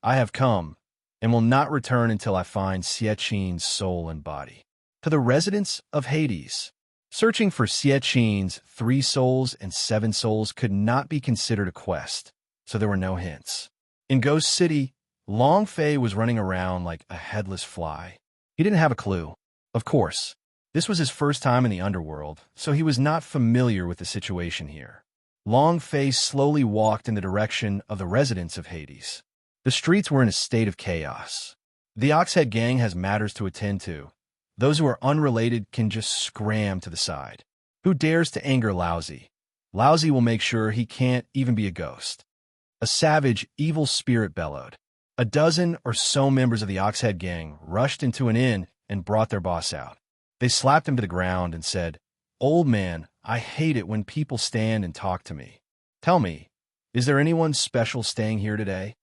I have come, and will not return until I find Xiechin's soul and body." To the residents of Hades, searching for Xiechin's 3 souls and 7 souls could not be considered a quest, so there were no hints. In Ghost City, Long Fei was running around like a headless fly. He didn't have a clue. Of course, this was his first time in the underworld, so he was not familiar with the situation here. Long Fei slowly walked in the direction of the residents of Hades. The streets were in a state of chaos. The Oxhead gang has matters to attend to. Those who are unrelated can just scram to the side. Who dares to anger Lousy? Lousy will make sure he can't even be a ghost. A savage, evil spirit bellowed. A dozen or so members of the Oxhead gang rushed into an inn and brought their boss out. They slapped him to the ground and said, "Old man, I hate it when people stand and talk to me. Tell me, is there anyone special staying here today?"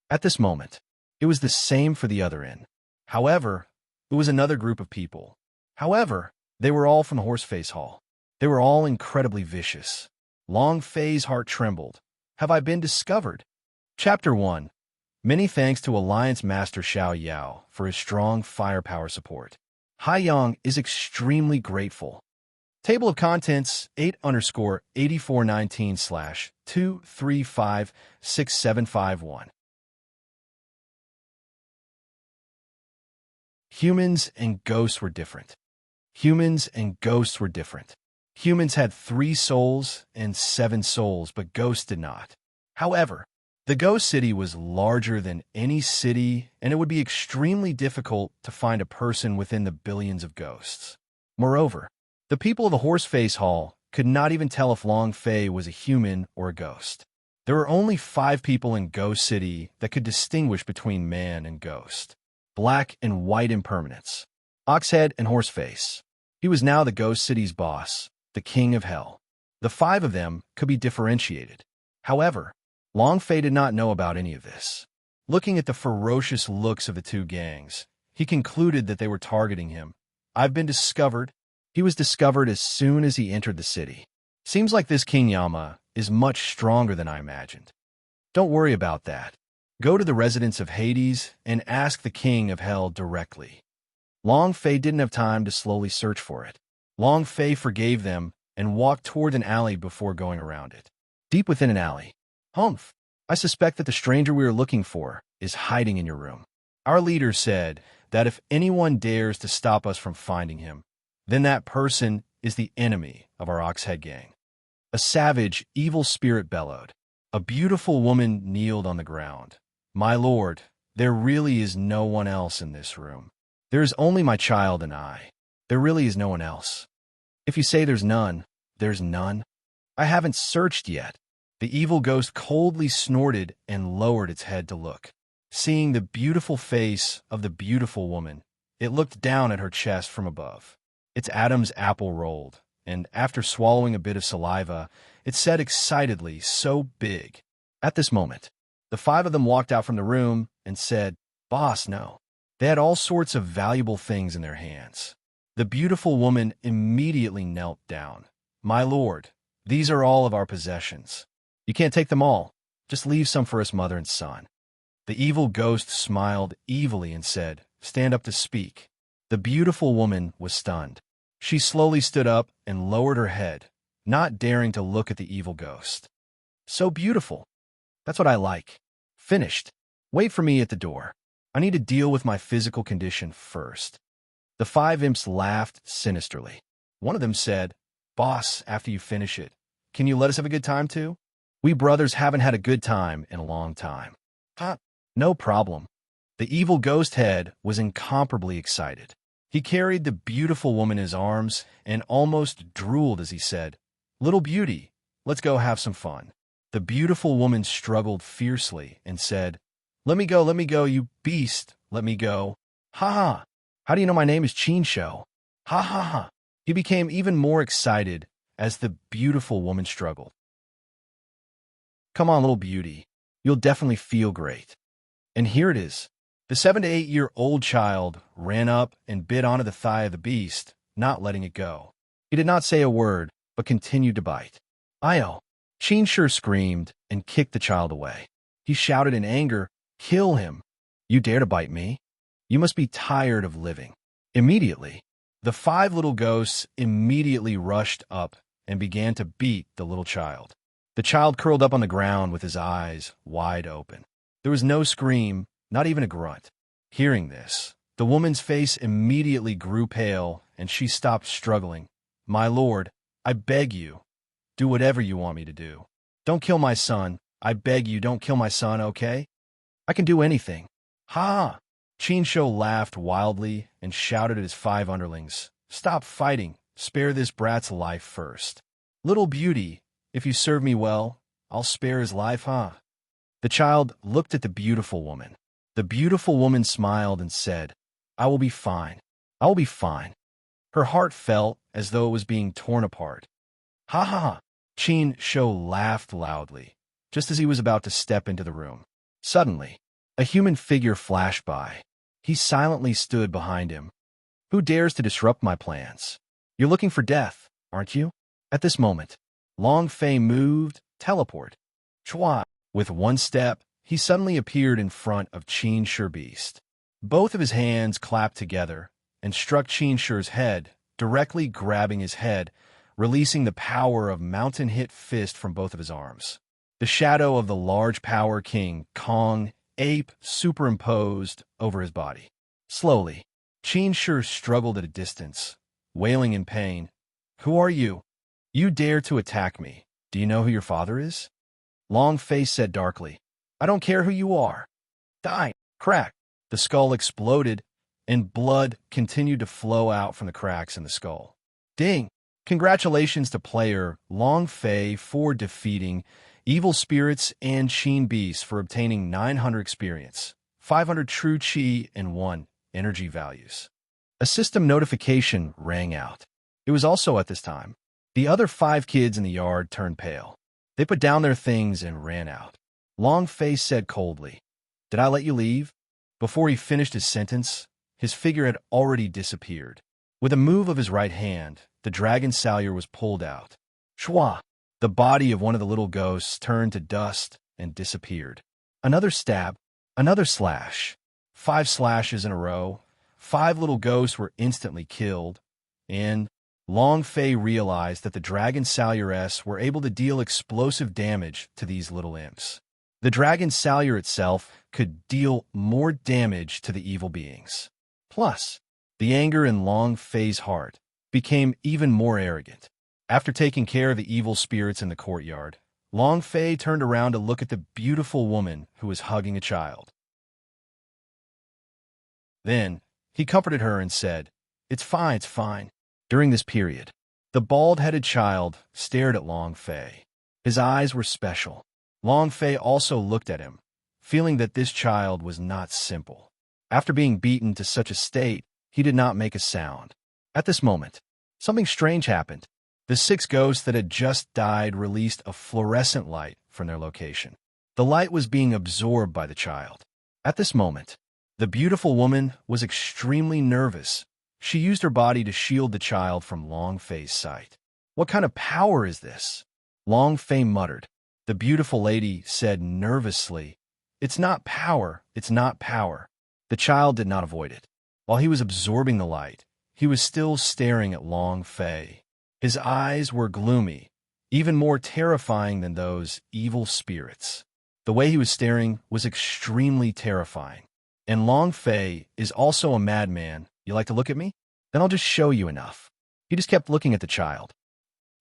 At this moment, it was the same for the other inn. However, it was another group of people. However, they were all from the Horseface Hall. They were all incredibly vicious. Long Fei's heart trembled. Have I been discovered? Chapter 1. Many thanks to Alliance Master Xiao Yao for his strong firepower support. Hai Yang is extremely grateful. Table of Contents 8_8419/2356751. Humans and ghosts were different. Humans and ghosts were different. Humans had 3 souls and 7 souls, but ghosts did not. However, the ghost city was larger than any city, and it would be extremely difficult to find a person within the billions of ghosts. Moreover, the people of the Horseface Hall could not even tell if Long Fei was a human or a ghost. There were only 5 people in Ghost City that could distinguish between man and ghost. Black and white impermanence. Oxhead and Horseface. He was now the Ghost City's boss, the King of Hell. The 5 of them could be differentiated. However, Long Fei did not know about any of this. Looking at the ferocious looks of the 2 gangs, he concluded that they were targeting him. "I've been discovered." He was discovered as soon as he entered the city. Seems like this King Yama is much stronger than I imagined. Don't worry about that. Go to the residents of Hades and ask the King of Hell directly. Long Fei didn't have time to slowly search for it. Long Fei forgave them and walked toward an alley before going around it. Deep within an alley. "Humph, I suspect that the stranger we are looking for is hiding in your room. Our leader said that if anyone dares to stop us from finding him, then that person is the enemy of our Oxhead gang." A savage, evil spirit bellowed. A beautiful woman kneeled on the ground. "My lord, there really is no one else in this room. There is only my child and I. There really is no one else. If you say there's none, there's none. I haven't searched yet." The evil ghost coldly snorted and lowered its head to look. Seeing the beautiful face of the beautiful woman, it looked down at her chest from above. Its Adam's apple rolled, and after swallowing a bit of saliva, it said excitedly, so big. At this moment, the five of them walked out from the room and said, "Boss, no." They had all sorts of valuable things in their hands. The beautiful woman immediately knelt down. "My lord, these are all of our possessions. You can't take them all. Just leave some for us, mother and son." The evil ghost smiled evilly and said, "Stand up to speak." The beautiful woman was stunned. She slowly stood up and lowered her head, not daring to look at the evil ghost. "So beautiful. That's what I like. Finished. Wait for me at the door. I need to deal with my physical condition first." The five imps laughed sinisterly. One of them said, "Boss, after you finish it, can you let us have a good time too? We brothers haven't had a good time in a long time." "Huh? No problem." The evil ghost head was incomparably excited. He carried the beautiful woman in his arms and almost drooled as he said, "Little beauty, let's go have some fun." The beautiful woman struggled fiercely and said, let me go, you beast, let me go." "Ha ha! How do you know my name is Chinsho?" "Ha ha ha!" He became even more excited as the beautiful woman struggled. "Come on, little beauty. You'll definitely feel great." And here it is. The 7 to 8-year-old child ran up and bit onto the thigh of the beast, not letting it go. He did not say a word, but continued to bite. "Io!" Chinsho screamed and kicked the child away. He shouted in anger, "Kill him! You dare to bite me? You must be tired of living." Immediately, the five little ghosts immediately rushed up and began to beat the little child. The child curled up on the ground with his eyes wide open. There was no scream, not even a grunt. Hearing this, the woman's face immediately grew pale and she stopped struggling. "My lord, I beg you, do whatever you want me to do. Don't kill my son. I beg you, don't kill my son, okay? I can do anything." "Ha!" Chinsho laughed wildly and shouted at his five underlings, "Stop fighting. Spare this brat's life first. Little beauty, if you serve me well, I'll spare his life, huh?" The child looked at the beautiful woman. The beautiful woman smiled and said, "I will be fine. I will be fine." Her heart felt as though it was being torn apart. "Ha ha ha!" Chinsho laughed loudly, just as he was about to step into the room. Suddenly, a human figure flashed by. He silently stood behind him. "Who dares to disrupt my plans? You're looking for death, aren't you?" At this moment, Long Fei moved, teleport. Chua! With one step, he suddenly appeared in front of Chinsho Beast. Both of his hands clapped together and struck Chinsho's head, directly grabbing his head, releasing the power of mountain-hit fist from both of his arms. The shadow of the large power king, Kong, ape, superimposed over his body. Slowly, Chinsho struggled at a distance, wailing in pain. "Who are you? You dare to attack me. Do you know who your father is?" Long Fei said darkly, "I don't care who you are." Die! Crack! The skull exploded, and blood continued to flow out from the cracks in the skull. Ding! Congratulations to player Long Fei for defeating evil spirits and Sheen Beasts for obtaining 900 experience, 500 true chi, and 1 energy values. A system notification rang out. It was also at this time. The other 5 kids in the yard turned pale. They put down their things and ran out. Long Fei said coldly, "Did I let you leave?" Before he finished his sentence, his figure had already disappeared. With a move of his right hand, the dragon salure was pulled out. Shwa! The body of one of the little ghosts turned to dust and disappeared. Another stab, another slash. 5 slashes in a row. 5 little ghosts were instantly killed, and Long Fei realized that the dragon saluress were able to deal explosive damage to these little imps. The dragon salure itself could deal more damage to the evil beings. Plus, the anger in Long Fei's heart became even more arrogant. After taking care of the evil spirits in the courtyard, Long Fei turned around to look at the beautiful woman who was hugging a child. Then, he comforted her and said, it's fine. During this period, the bald-headed child stared at Long Fei. His eyes were special. Long Fei also looked at him, feeling that this child was not simple. After being beaten to such a state, he did not make a sound. At this moment, something strange happened. The 6 ghosts that had just died released a fluorescent light from their location. The light was being absorbed by the child. At this moment, the beautiful woman was extremely nervous. She used her body to shield the child from Long Fei's sight. "What kind of power is this?" Long Fei muttered. The beautiful lady said nervously, "It's not power, it's not power." The child did not avoid it. While he was absorbing the light, he was still staring at Long Fei. His eyes were gloomy, even more terrifying than those evil spirits. The way he was staring was extremely terrifying. And Long Fei is also a madman. "You like to look at me? Then I'll just show you enough." He just kept looking at the child.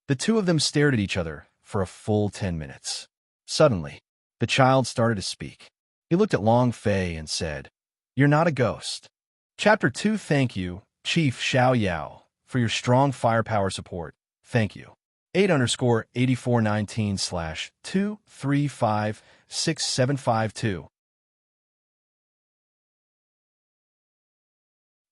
The two of them stared at each other for a full 10 minutes. Suddenly, the child started to speak. He looked at Long Fei and said, "You're not a ghost." Chapter 2. Thank you, Chief Xiao Yao, for your strong firepower support. Thank you. 8_8419/2356752.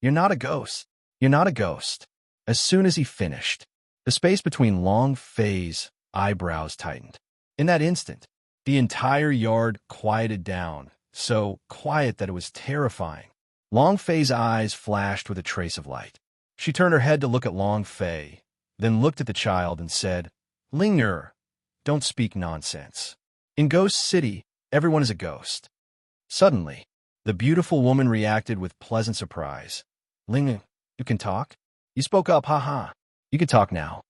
You're not a ghost. You're not a ghost. As soon as he finished, the space between Long Fei's eyebrows tightened. In that instant, the entire yard quieted down, so quiet that it was terrifying. Long Fei's eyes flashed with a trace of light. She turned her head to look at Long Fei, then looked at the child and said, "Linger, don't speak nonsense. In Ghost City, everyone is a ghost." Suddenly, the beautiful woman reacted with pleasant surprise. "Ling, you can talk? You spoke up, haha. You can talk now."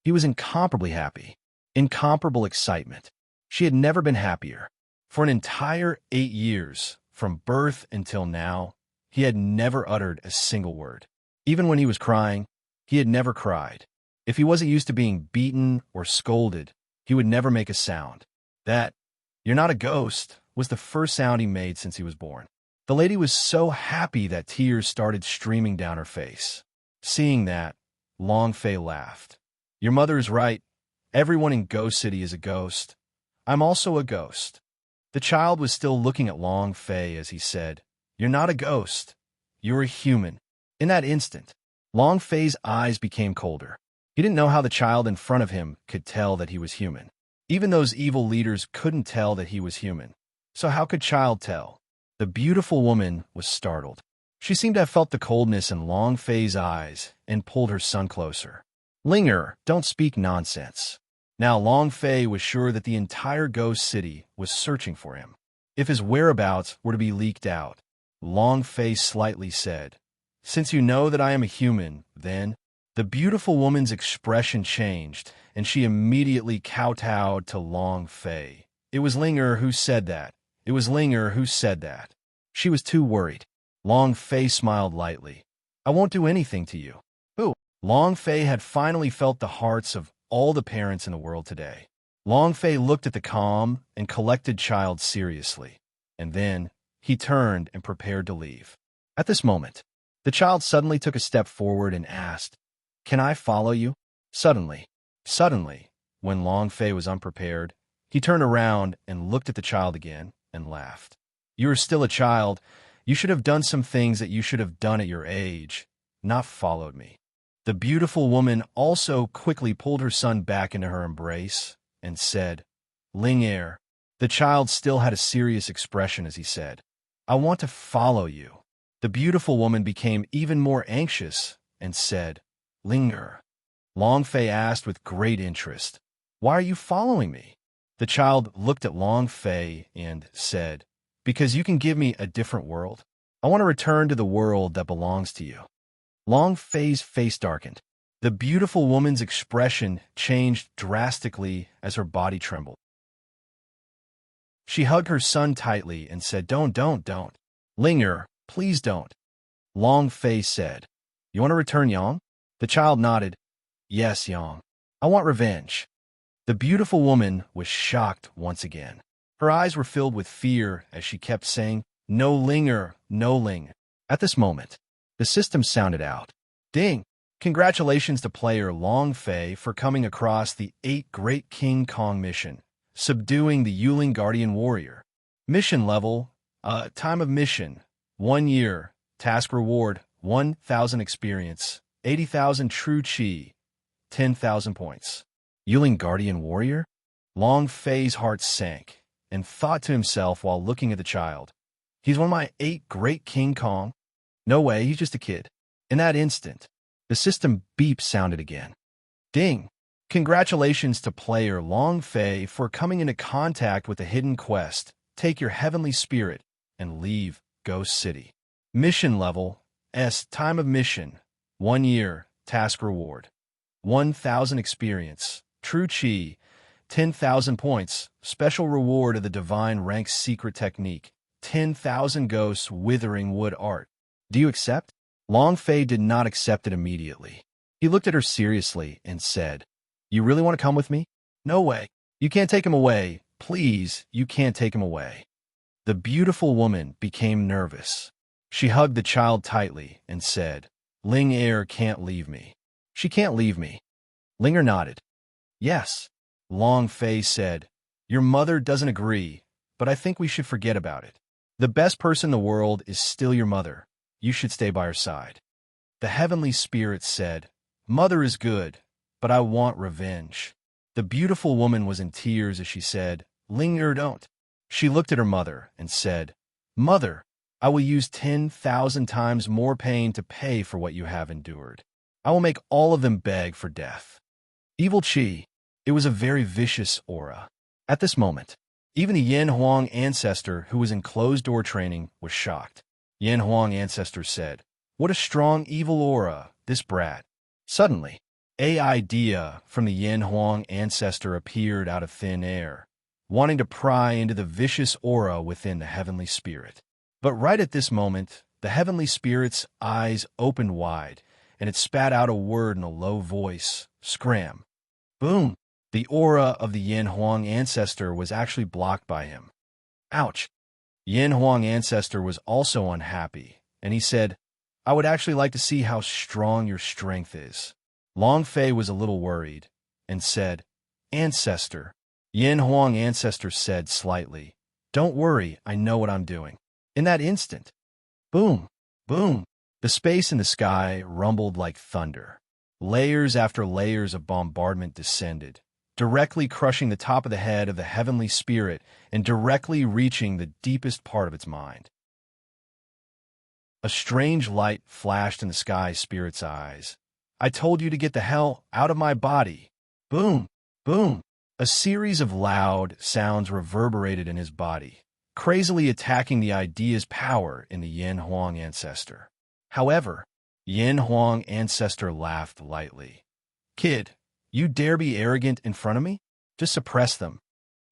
He was incomparably happy. Incomparable excitement. She had never been happier. For an entire 8 years, from birth until now, he had never uttered a single word. Even when he was crying, he had never cried. If he wasn't used to being beaten or scolded, he would never make a sound. That, "You're not a ghost," was the first sound he made since he was born. The lady was so happy that tears started streaming down her face. Seeing that, Long Fei laughed. "Your mother is right. Everyone in Ghost City is a ghost. I'm also a ghost." The child was still looking at Long Fei as he said, "You're not a ghost. You're a human." In that instant, Long Fei's eyes became colder. He didn't know how the child in front of him could tell that he was human. Even those evil leaders couldn't tell that he was human. So how could child tell? The beautiful woman was startled. She seemed to have felt the coldness in Long Fei's eyes and pulled her son closer. "Linger, don't speak nonsense." Now Long Fei was sure that the entire Ghost City was searching for him. If his whereabouts were to be leaked out, Long Fei slightly said, "Since you know that I am a human, then—" The beautiful woman's expression changed, and she immediately kowtowed to Long Fei. It was Linger who said that. It was Linger who said that. She was too worried. Long Fei smiled lightly. "I won't do anything to you." Who? Long Fei had finally felt the hearts of all the parents in the world today. Long Fei looked at the calm and collected child seriously, and then he turned and prepared to leave. At this moment, the child suddenly took a step forward and asked, "Can I follow you?" Suddenly, when Long Fei was unprepared, he turned around and looked at the child again and laughed. "You are still a child. You should have done some things that you should have done at your age, not followed me." The beautiful woman also quickly pulled her son back into her embrace and said, "Linger." The child still had a serious expression as he said, "I want to follow you." The beautiful woman became even more anxious and said, "Linger." Long Fei asked with great interest, "Why are you following me?" The child looked at Long Fei and said, "Because you can give me a different world. I want to return to the world that belongs to you." Long Fei's face darkened. The beautiful woman's expression changed drastically as her body trembled. She hugged her son tightly and said, Don't. Linger, please don't." Long Fei said, "You want to return, Yang?" The child nodded. "Yes, Yang. I want revenge." The beautiful woman was shocked once again. Her eyes were filled with fear as she kept saying, "No Linger, no Ling." At this moment, the system sounded out. Ding! Congratulations to player Long Fei for coming across the 8 Great King Kong mission, subduing the Yuling Guardian Warrior. Mission level, time of mission, 1 year. Task reward, 1,000 experience, 80,000 true chi, 10,000 points. Yuling Guardian Warrior? Long Fei's heart sank, and thought to himself while looking at the child, he's one of my 8 great King Kong? No way, he's just a kid. In that instant, the system beep sounded again. Ding! Congratulations to player Long Fei for coming into contact with a hidden quest. Take your heavenly spirit and leave Ghost City. Mission level, S. Time of mission, 1 year. Task reward, 1,000 experience, true chi, 10,000 points. Special reward of the divine rank secret technique, 10,000 ghosts withering wood art. Do you accept? Long Fei did not accept it immediately. He looked at her seriously and said, You really want to come with me? No way. You can't take him away. Please, you can't take him away. The beautiful woman became nervous. She hugged the child tightly and said, Ling Er can't leave me. She can't leave me. Linger nodded. Yes. Long Fei said, Your mother doesn't agree, but I think we should forget about it. The best person in the world is still your mother. You should stay by her side. The heavenly spirit said, Mother is good, but I want revenge. The beautiful woman was in tears as she said, Ling Er don't. She looked at her mother and said, Mother, I will use 10,000 times more pain to pay for what you have endured. I will make all of them beg for death. Evil Chi. It was a very vicious aura. At this moment, even the Yin Huang ancestor who was in closed-door training was shocked. Yin Huang ancestor said, What a strong evil aura, this brat. Suddenly, an idea from the Yin Huang ancestor appeared out of thin air, wanting to pry into the vicious aura within the heavenly spirit. But right at this moment, the heavenly spirit's eyes opened wide, and it spat out a word in a low voice, Scram. Boom! The aura of the Yin Huang ancestor was actually blocked by him. Ouch! Yin Huang ancestor was also unhappy, and he said, I would actually like to see how strong your strength is. Long Fei was a little worried, and said, Ancestor. Yin Huang ancestor said slightly, Don't worry, I know what I'm doing. In that instant, boom, boom, the space in the sky rumbled like thunder. Layers after layers of bombardment descended, directly crushing the top of the head of the heavenly spirit and directly reaching the deepest part of its mind. A strange light flashed in the sky spirit's eyes. I told you to get the hell out of my body. Boom, boom. A series of loud sounds reverberated in his body, crazily attacking the idea's power in the Yin Huang ancestor. However, Yin Huang ancestor laughed lightly. Kid, you dare be arrogant in front of me? Just suppress them.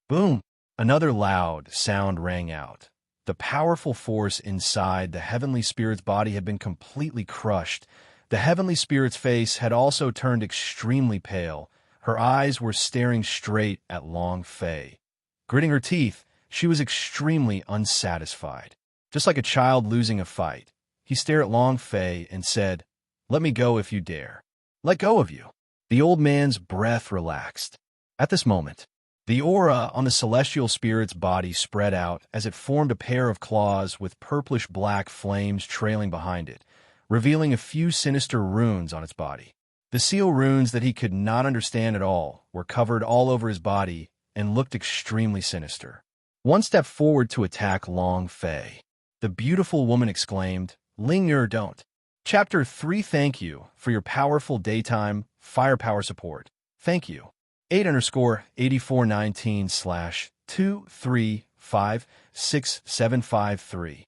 Boom! Another loud sound rang out. The powerful force inside the heavenly spirit's body had been completely crushed. The heavenly spirit's face had also turned extremely pale. Her eyes were staring straight at Long Fei. Gritting her teeth, she was extremely unsatisfied. Just like a child losing a fight, he stared at Long Fei and said, Let me go if you dare. Let go of you. The old man's breath relaxed. At this moment, the aura on the celestial spirit's body spread out as it formed a pair of claws with purplish-black flames trailing behind it, revealing a few sinister runes on its body. The seal runes that he could not understand at all were covered all over his body and looked extremely sinister. One stepped forward to attack Long Fei. The beautiful woman exclaimed, Ling Er don't. Chapter 3. Thank you for your powerful daytime firepower support. Thank you. 8_8419/2356753.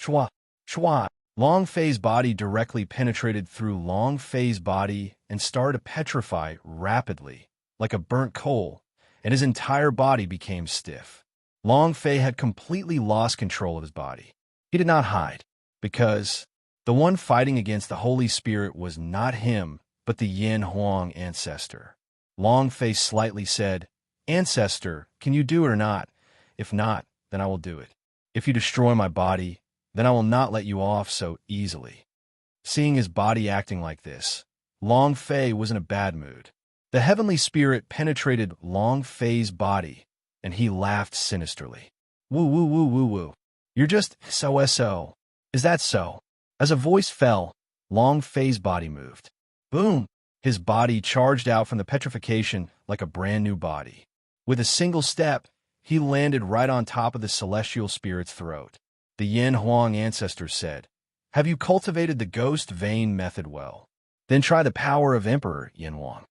Shwa. Shwa. Long Fei's body directly penetrated through Long Fei's body and started to petrify rapidly, like a burnt coal, and his entire body became stiff. Long Fei had completely lost control of his body. He did not hide, because the one fighting against the Holy Spirit was not him, but the Yin Huang ancestor. Long Fei slightly said, Ancestor, can you do it or not? If not, then I will do it. If you destroy my body, then I will not let you off so easily. Seeing his body acting like this, Long Fei was in a bad mood. The heavenly spirit penetrated Long Fei's body, and he laughed sinisterly. Woo woo woo woo woo. You're just so. Is that so? As a voice fell, Long Fei's body moved. Boom! His body charged out from the petrification like a brand new body. With a single step, he landed right on top of the celestial spirit's throat. The Yin Huang ancestor said, "Have you cultivated the ghost vein method well? Then try the power of Emperor Yin Huang."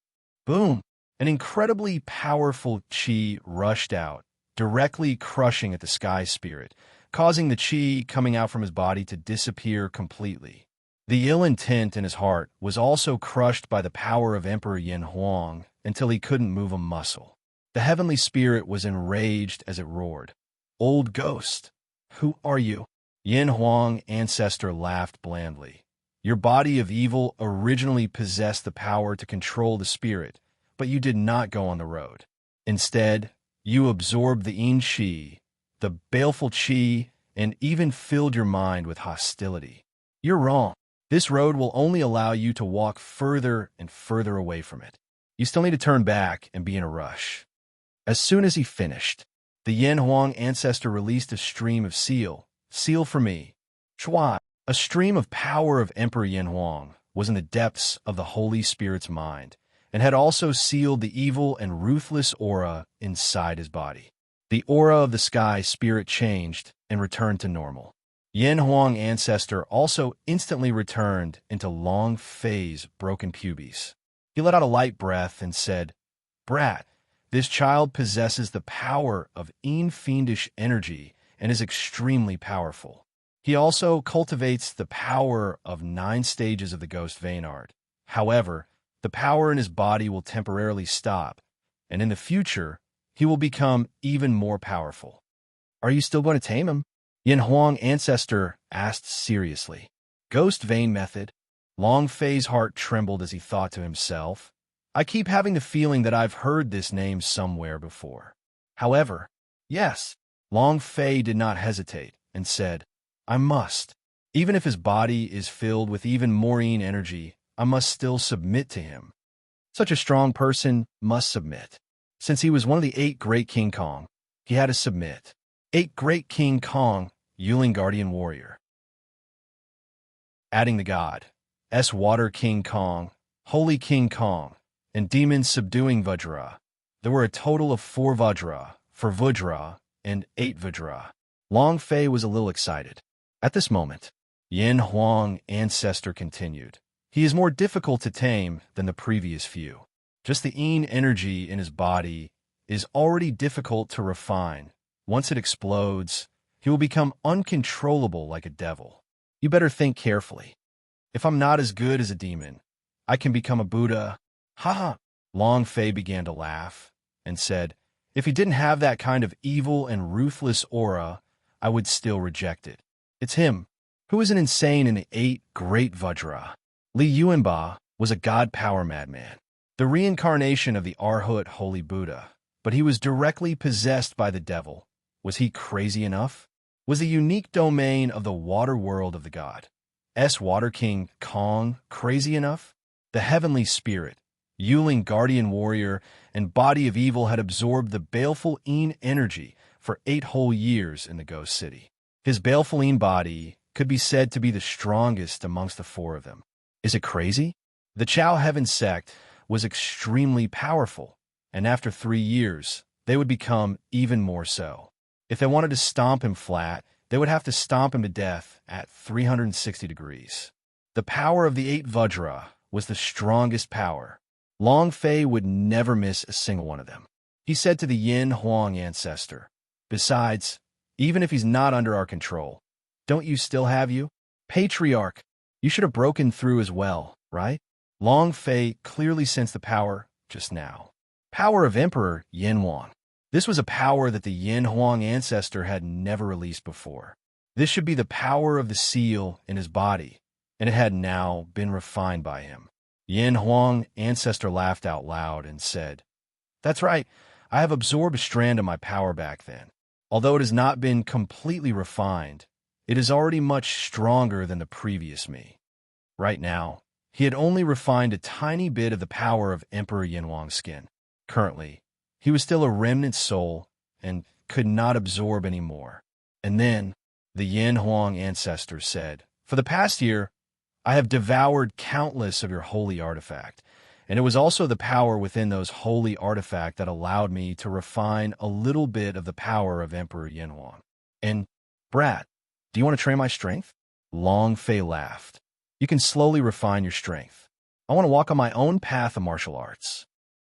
Boom! An incredibly powerful qi rushed out, directly crushing at the sky spirit, causing the qi coming out from his body to disappear completely. The ill intent in his heart was also crushed by the power of Emperor Yin Huang until he couldn't move a muscle. The heavenly spirit was enraged as it roared. "Old ghost, who are you?" Yin Huang ancestor laughed blandly. "Your body of evil originally possessed the power to control the spirit, but you did not go on the road. Instead, you absorbed the Yin Qi, the baleful Qi, and even filled your mind with hostility. You're wrong. This road will only allow you to walk further and further away from it. You still need to turn back and be in a rush." As soon as he finished, the Yin Huang ancestor released a stream of seal for me. Chua, a stream of power of Emperor Yin Huang, was in the depths of the Holy Spirit's mind, and had also sealed the evil and ruthless aura inside his body. The aura of the sky spirit changed and returned to normal. Yin Huang ancestor also instantly returned into Long Fei's broken pubes. He let out a light breath and said, "Brat, this child possesses the power of fiendish energy and is extremely powerful. He also cultivates the power of 9 stages of the ghost vein art. However, the power in his body will temporarily stop, and in the future, he will become even more powerful." "Are you still going to tame him?" Yin Huang ancestor asked seriously. "Ghost vein method." Long Fei's heart trembled as he thought to himself, "I keep having the feeling that I've heard this name somewhere before." However, yes, Long Fei did not hesitate and said, "I must. Even if his body is filled with even more Yin energy, I must still submit to him." Such a strong person must submit. Since he was one of the 8 great King Kong, he had to submit. 8 great King Kong, Yuling Guardian Warrior. Adding the god, Water King Kong, Holy King Kong, and demons subduing Vajra. There were a total of 4 Vajra for Vajra and 8 Vajra. Long Fei was a little excited. At this moment, Yin Huang ancestor continued. "He is more difficult to tame than the previous few. Just the Yin energy in his body is already difficult to refine. Once it explodes, he will become uncontrollable like a devil. You better think carefully. If I'm not as good as a demon, I can become a Buddha." "Ha ha!" Long Fei began to laugh and said, "If he didn't have that kind of evil and ruthless aura, I would still reject it. It's him. Who isn't insane in the 8 great Vajra?" Li Yuanba was a god power madman, the reincarnation of the Arhat Holy Buddha, but he was directly possessed by the devil. Was he crazy enough? Was the unique domain of the water world of the god, Water King Kong, crazy enough? The heavenly spirit, Yuling Guardian Warrior, and body of evil had absorbed the baleful Yin energy for 8 whole years in the Ghost City. His baleful Yin body could be said to be the strongest amongst the 4 of them. Is it crazy? The Chao Heaven sect was extremely powerful, and after 3 years, they would become even more so. If they wanted to stomp him flat, they would have to stomp him to death at 360 degrees. The power of the 8 Vajra was the strongest power. Long Fei would never miss a single one of them. He said to the Yin Huang ancestor, "Besides, even if he's not under our control, don't you still have you? Patriarch, you should have broken through as well, right?" Long Fei clearly sensed the power just now. Power of Emperor Yin Huang. This was a power that the Yin Huang ancestor had never released before. This should be the power of the seal in his body, and it had now been refined by him. Yin Huang ancestor laughed out loud and said, "That's right, I have absorbed a strand of my power back then. Although it has not been completely refined, it is already much stronger than the previous me. Right now, He had only refined a tiny bit of the power of Emperor Yanhuang's skin. Currently, he was still a remnant soul and could not absorb any more. And then, the Yanhuang ancestor said, "For the past year, I have devoured countless of your holy artifact, and it was also the power within those holy artifact that allowed me to refine a little bit of the power of Emperor Yanhuang. And, brat, do you want to train my strength?" Long Fei laughed. "You can slowly refine your strength. I want to walk on my own path of martial arts."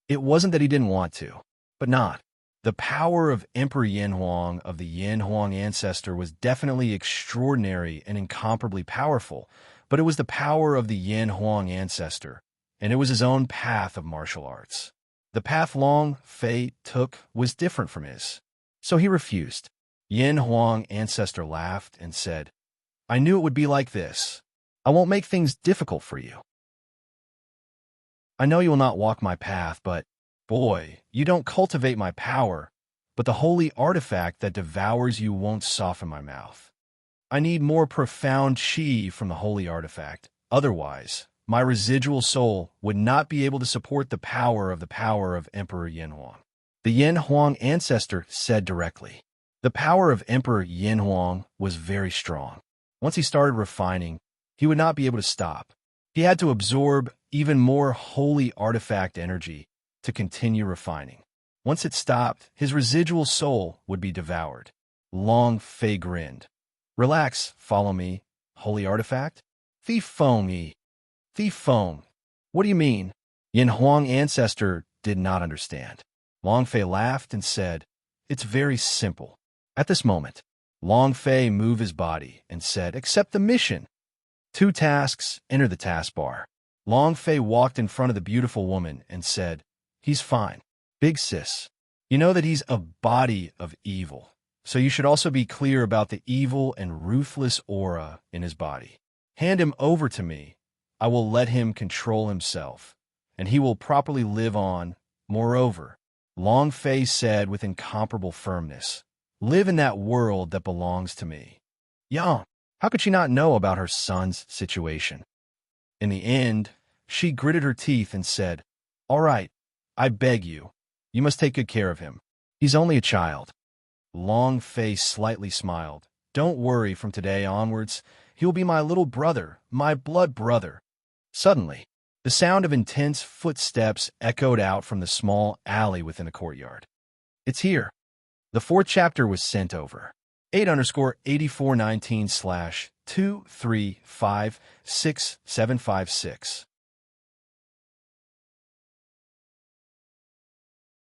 It wasn't that he didn't want to, but not. The power of Emperor Yanhuang of the Yanhuang ancestor was definitely extraordinary and incomparably powerful, but it was the power of the Yanhuang ancestor, and it was his own path of martial arts. The path Long Fei took was different from his, so he refused. Yanhuang ancestor laughed and said, "I knew it would be like this. I won't make things difficult for you. I know you will not walk my path, but, boy, you don't cultivate my power, but the holy artifact that devours you won't soften my mouth. I need more profound qi from the holy artifact. Otherwise, my residual soul would not be able to support the power of Emperor Yanhuang." The Yanhuang ancestor said directly. The power of Emperor Yanhuang was very strong. Once he started refining, he would not be able to stop. He had to absorb even more holy artifact energy to continue refining. Once it stopped, his residual soul would be devoured. Long Fei grinned. "Relax, follow me, holy artifact." "Thief Feng yi. Thief Feng. What do you mean?" Yanhuang ancestor did not understand. Long Fei laughed and said, "It's very simple." At this moment, Long Fei moved his body and said, "Accept the mission." 2 tasks, enter the taskbar. Long Fei walked in front of the beautiful woman and said, "He's fine. Big sis. You know that he's a body of evil, so you should also be clear about the evil and ruthless aura in his body. Hand him over to me. I will let him control himself, and he will properly live on. Moreover," Long Fei said with incomparable firmness, "live in that world that belongs to me." Yang, how could she not know about her son's situation? In the end, she gritted her teeth and said, "All right, I beg you. You must take good care of him. He's only a child." Long Fei slightly smiled. "Don't worry, from today onwards, he'll be my little brother, my blood brother." Suddenly, the sound of intense footsteps echoed out from the small alley within the courtyard. "It's here." The 4th chapter was sent over. 8_8419/2356756.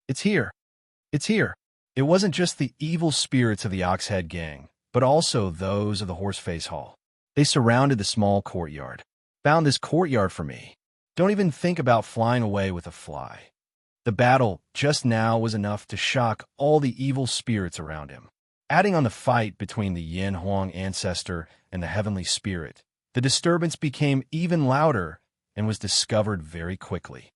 It's here. It's here. It wasn't just the evil spirits of the Oxhead gang, but also those of the Horseface Hall. They surrounded the small courtyard. "Found this courtyard for me. Don't even think about flying away with a fly." The battle just now was enough to shock all the evil spirits around him. Adding on the fight between the Yanhuang ancestor and the heavenly spirit, the disturbance became even louder and was discovered very quickly.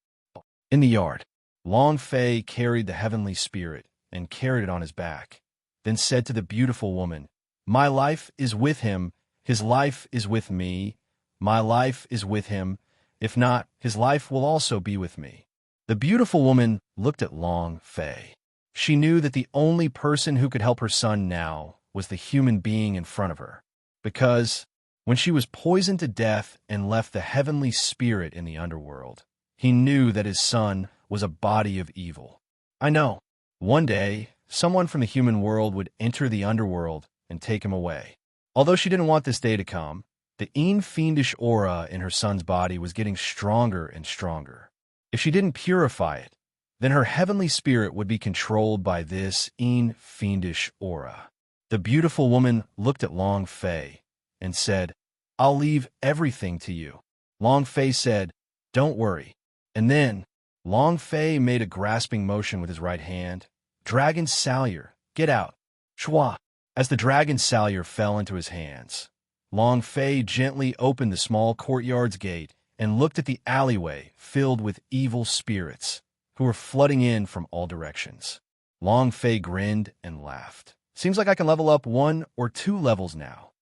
In the yard, Long Fei carried the heavenly spirit and carried it on his back, then said to the beautiful woman, "My life is with him, his life is with me, my life is with him, if not, his life will also be with me." The beautiful woman looked at Long Fei. She knew that the only person who could help her son now was the human being in front of her, because when she was poisoned to death and left the heavenly spirit in the underworld, he knew that his son was a body of evil. I know, one day, someone from the human world would enter the underworld and take him away. Although she didn't want this day to come, the fiendish aura in her son's body was getting stronger and stronger. If she didn't purify it, then her heavenly spirit would be controlled by this fiendish aura. The beautiful woman looked at Long Fei and said, "I'll leave everything to you." Long Fei said, "Don't worry." And then, Long Fei made a grasping motion with his right hand. "Dragon Salyer, get out." Shwa. As the dragon Salyer fell into his hands, Long Fei gently opened the small courtyard's gate and looked at the alleyway filled with evil spirits who were flooding in from all directions. Long Fei grinned and laughed. "Seems like I can level up 1 or 2 levels now."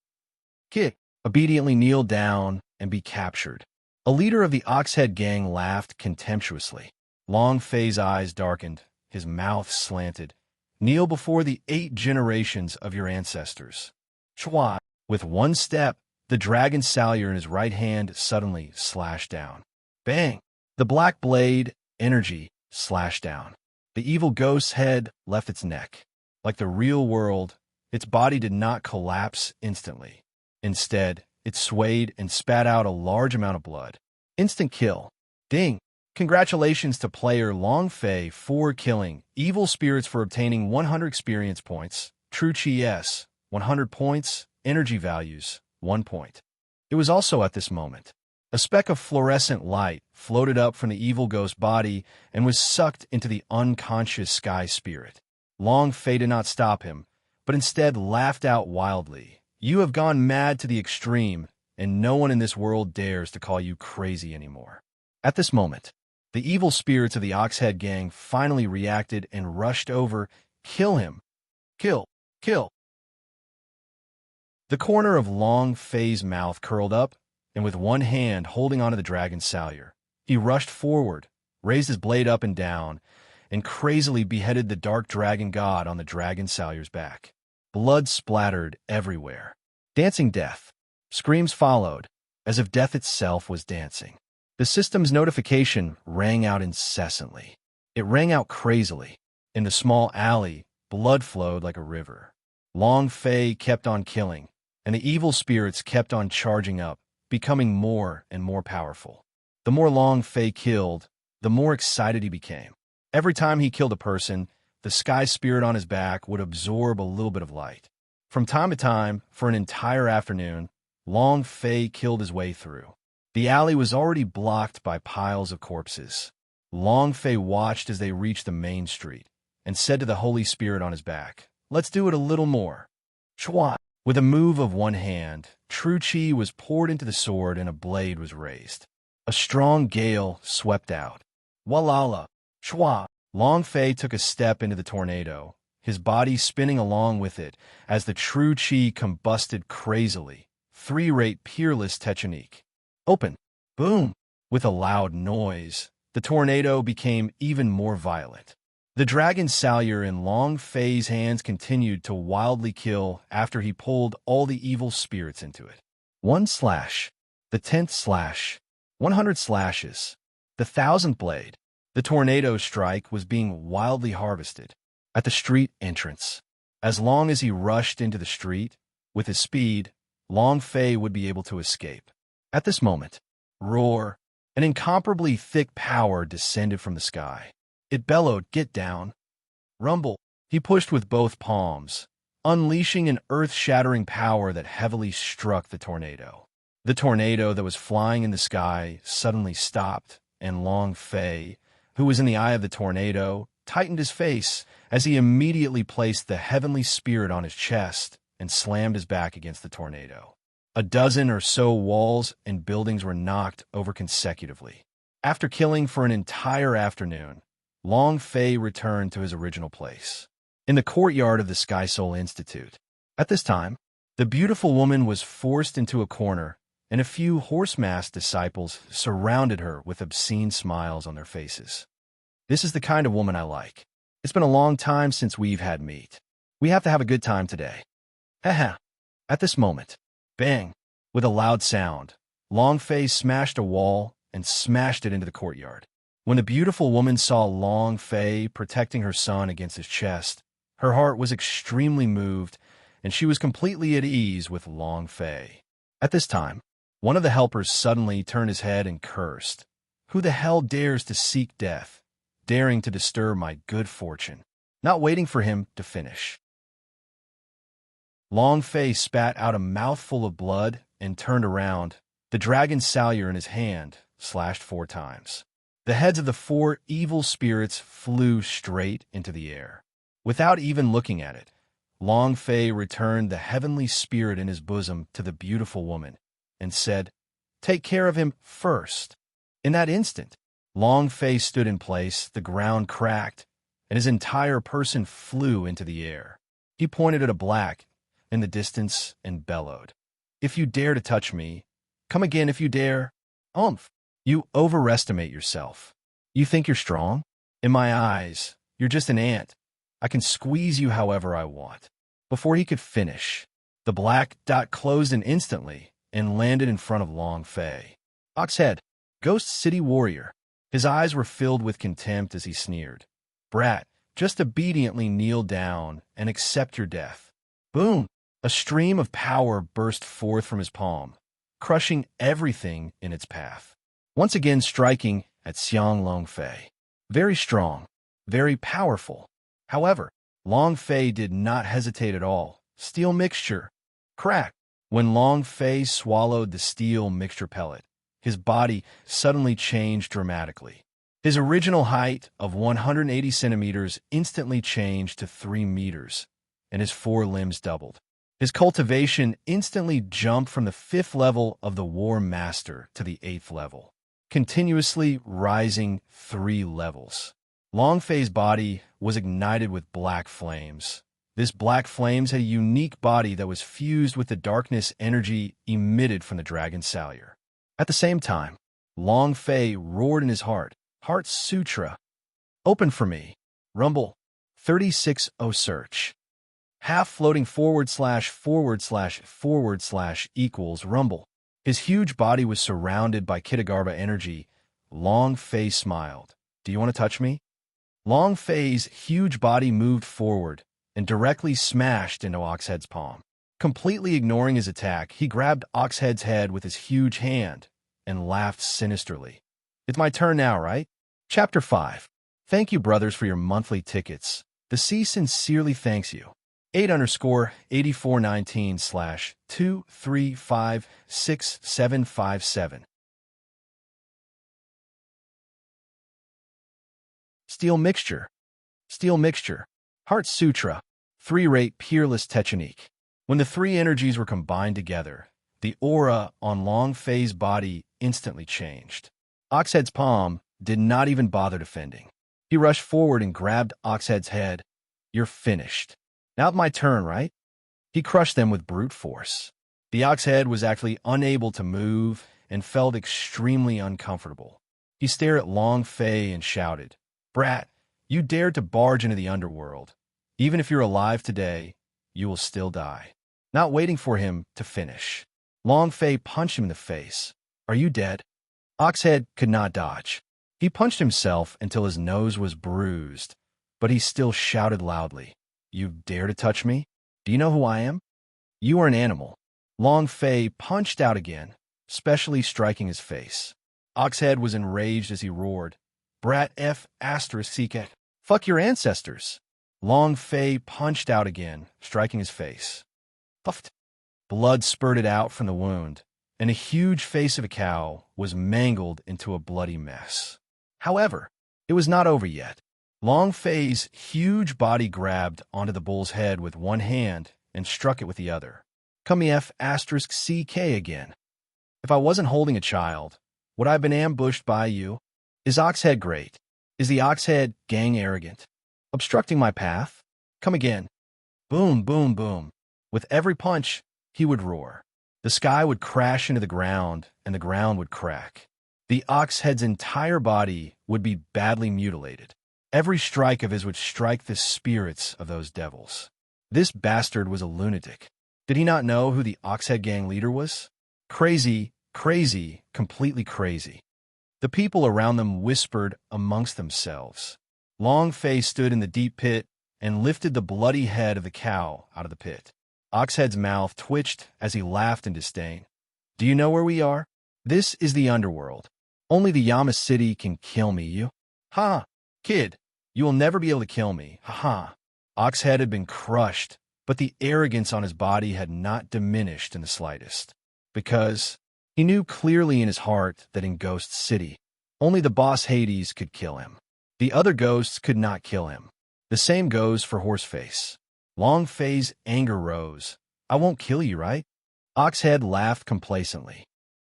Kick. Obediently kneel down and be captured. A leader of the Oxhead gang laughed contemptuously. Long Fei's eyes darkened, his mouth slanted. Kneel before the 8 generations of your ancestors. Chua. With one step, the dragon salyer in his right hand suddenly slashed down. Bang! The black blade, energy, slashed down. The evil ghost's head left its neck. Like the real world, its body did not collapse instantly. Instead, it swayed and spat out a large amount of blood. Instant kill. Ding! Congratulations to player Long Fei for killing evil spirits for obtaining 100 experience points. True Chi S, 100 points. Energy values, 1 point. It was also at this moment. A speck of fluorescent light floated up from the evil ghost body and was sucked into the unconscious sky spirit. Long Fei did not stop him, but instead laughed out wildly. You have gone mad to the extreme, and no one in this world dares to call you crazy anymore. At this moment, the evil spirits of the Oxhead gang finally reacted and rushed over. Kill him. Kill. Kill. The corner of Long Fei's mouth curled up, and with one hand holding onto the dragon salyer, he rushed forward, raised his blade up and down, and crazily beheaded the dark dragon god on the dragon salyer's back. Blood splattered everywhere. Dancing death. Screams followed, as if death itself was dancing. The system's notification rang out incessantly. It rang out crazily. In the small alley, blood flowed like a river. Long Fei kept on killing, and the evil spirits kept on charging up, becoming more and more powerful. The more Long Fei killed, the more excited he became. Every time he killed a person, the sky spirit on his back would absorb a little bit of light. From time to time, for an entire afternoon, Long Fei killed his way through. The alley was already blocked by piles of corpses. Long Fei watched as they reached the main street, and said to the holy spirit on his back, "Let's do it a little more." Chua! With a move of one hand, true chi was poured into the sword and a blade was raised. A strong gale swept out. Walala! Chua! Long Fei took a step into the tornado, his body spinning along with it as the true chi combusted crazily. 3-rate peerless technique. Open. Boom! With a loud noise, the tornado became even more violent. The dragon salyer in Long Fei's hands continued to wildly kill after he pulled all the evil spirits into it. 1 slash. The 10th slash. 100 slashes. The 1000th blade. The tornado strike was being wildly harvested. At the street entrance. As long as he rushed into the street, with his speed, Long Fei would be able to escape. At this moment, roar, an incomparably thick power descended from the sky. It bellowed, "Get down." Rumble. He pushed with both palms, unleashing an earth-shattering power that heavily struck the tornado. The tornado that was flying in the sky suddenly stopped, and Long Fei, who was in the eye of the tornado, tightened his face as he immediately placed the heavenly spirit on his chest and slammed his back against the tornado. A dozen or so walls and buildings were knocked over consecutively. After killing for an entire afternoon, Long Fei returned to his original place, in the courtyard of the Sky Soul Institute. At this time, the beautiful woman was forced into a corner, and a few horse-masked disciples surrounded her with obscene smiles on their faces. This is the kind of woman I like. It's been a long time since we've had meat. We have to have a good time today. Haha. At this moment, bang! With a loud sound, Long Fei smashed a wall and smashed it into the courtyard. When the beautiful woman saw Long Fei protecting her son against his chest, her heart was extremely moved, and she was completely at ease with Long Fei. At this time, one of the helpers suddenly turned his head and cursed. "Who the hell dares to seek death, daring to disturb my good fortune?" Not waiting for him to finish, Long Fei spat out a mouthful of blood and turned around, the dragon salyer in his hand, slashed 4 times. The heads of the 4 evil spirits flew straight into the air. Without even looking at it, Long Fei returned the heavenly spirit in his bosom to the beautiful woman and said, "Take care of him first." In that instant, Long Fei stood in place, the ground cracked, and his entire person flew into the air. He pointed at a black in the distance and bellowed, "If you dare to touch me, come again if you dare." Umph! You overestimate yourself. You think you're strong? In my eyes, you're just an ant. I can squeeze you however I want. Before he could finish, the black dot closed in instantly and landed in front of Long Fei. Oxhead, Ghost City Warrior. His eyes were filled with contempt as he sneered. Brat, just obediently kneel down and accept your death. Boom! A stream of power burst forth from his palm, crushing everything in its path. Once again striking at Xiang Long Fei. Very strong, very powerful. However, Long Fei did not hesitate at all. Steel mixture. Crack! When Long Fei swallowed the steel mixture pellet, his body suddenly changed dramatically. His original height of 180 centimeters instantly changed to 3 meters, and his 4 limbs doubled. His cultivation instantly jumped from the 5th level of the War Master to the 8th level, continuously rising 3 levels. Long Fei's body was ignited with black flames. This black flames had a unique body that was fused with the darkness energy emitted from the Dragon Salyer. At the same time, Long Fei roared in his heart, Heart Sutra. Open for me. Rumble. 36 search. Half floating / / equals rumble. His huge body was surrounded by Kitagarbha energy. Long Fei smiled. Do you want to touch me? Long Fei's huge body moved forward and directly smashed into Oxhead's palm. Completely ignoring his attack, he grabbed Oxhead's head with his huge hand and laughed sinisterly. It's my turn now, right? Chapter 5. Thank you, brothers, for your monthly tickets. The Sea sincerely thanks you. 8_8419/2356757. Steel mixture. Steel mixture. Heart Sutra. 3-rate peerless technique. When the 3 energies were combined together, the aura on Long Fei's body instantly changed. Oxhead's palm did not even bother defending. He rushed forward and grabbed Oxhead's head. You're finished. Now it's my turn, right? He crushed them with brute force. The Oxhead was actually unable to move and felt extremely uncomfortable. He stared at Long Fei and shouted, Brat, you dared to barge into the underworld. Even if you're alive today, you will still die. Not waiting for him to finish, Long Fei punched him in the face. Are you dead? Oxhead could not dodge. He punched himself until his nose was bruised, but he still shouted loudly, You dare to touch me? Do you know who I am? You are an animal. Long Fei punched out again, specially striking his face. Oxhead was enraged as he roared, Brat F***. Fuck your ancestors. Long Fei punched out again, striking his face. Puffed. Blood spurted out from the wound, and a huge face of a cow was mangled into a bloody mess. However, it was not over yet. Long Fei's huge body grabbed onto the bull's head with one hand and struck it with the other. Come F***CK again. If I wasn't holding a child, would I have been ambushed by you? Is Oxhead great? Is the Oxhead gang arrogant? Obstructing my path? Come again. Boom, boom, boom. With every punch, he would roar. The sky would crash into the ground, and the ground would crack. The Oxhead's entire body would be badly mutilated. Every strike of his would strike the spirits of those devils. This bastard was a lunatic. Did he not know who the Oxhead gang leader was? Crazy, crazy, completely crazy. The people around them whispered amongst themselves. Long Fei stood in the deep pit and lifted the bloody head of the cow out of the pit. Oxhead's mouth twitched as he laughed in disdain. Do you know where we are? This is the underworld. Only the Yama City can kill me, you. Ha! Kid, you will never be able to kill me. Ha ha. Oxhead had been crushed, but the arrogance on his body had not diminished in the slightest. Because he knew clearly in his heart that in Ghost City, only the boss Hades could kill him. The other ghosts could not kill him. The same goes for Horseface. Long Fei's anger rose. I won't kill you, right? Oxhead laughed complacently.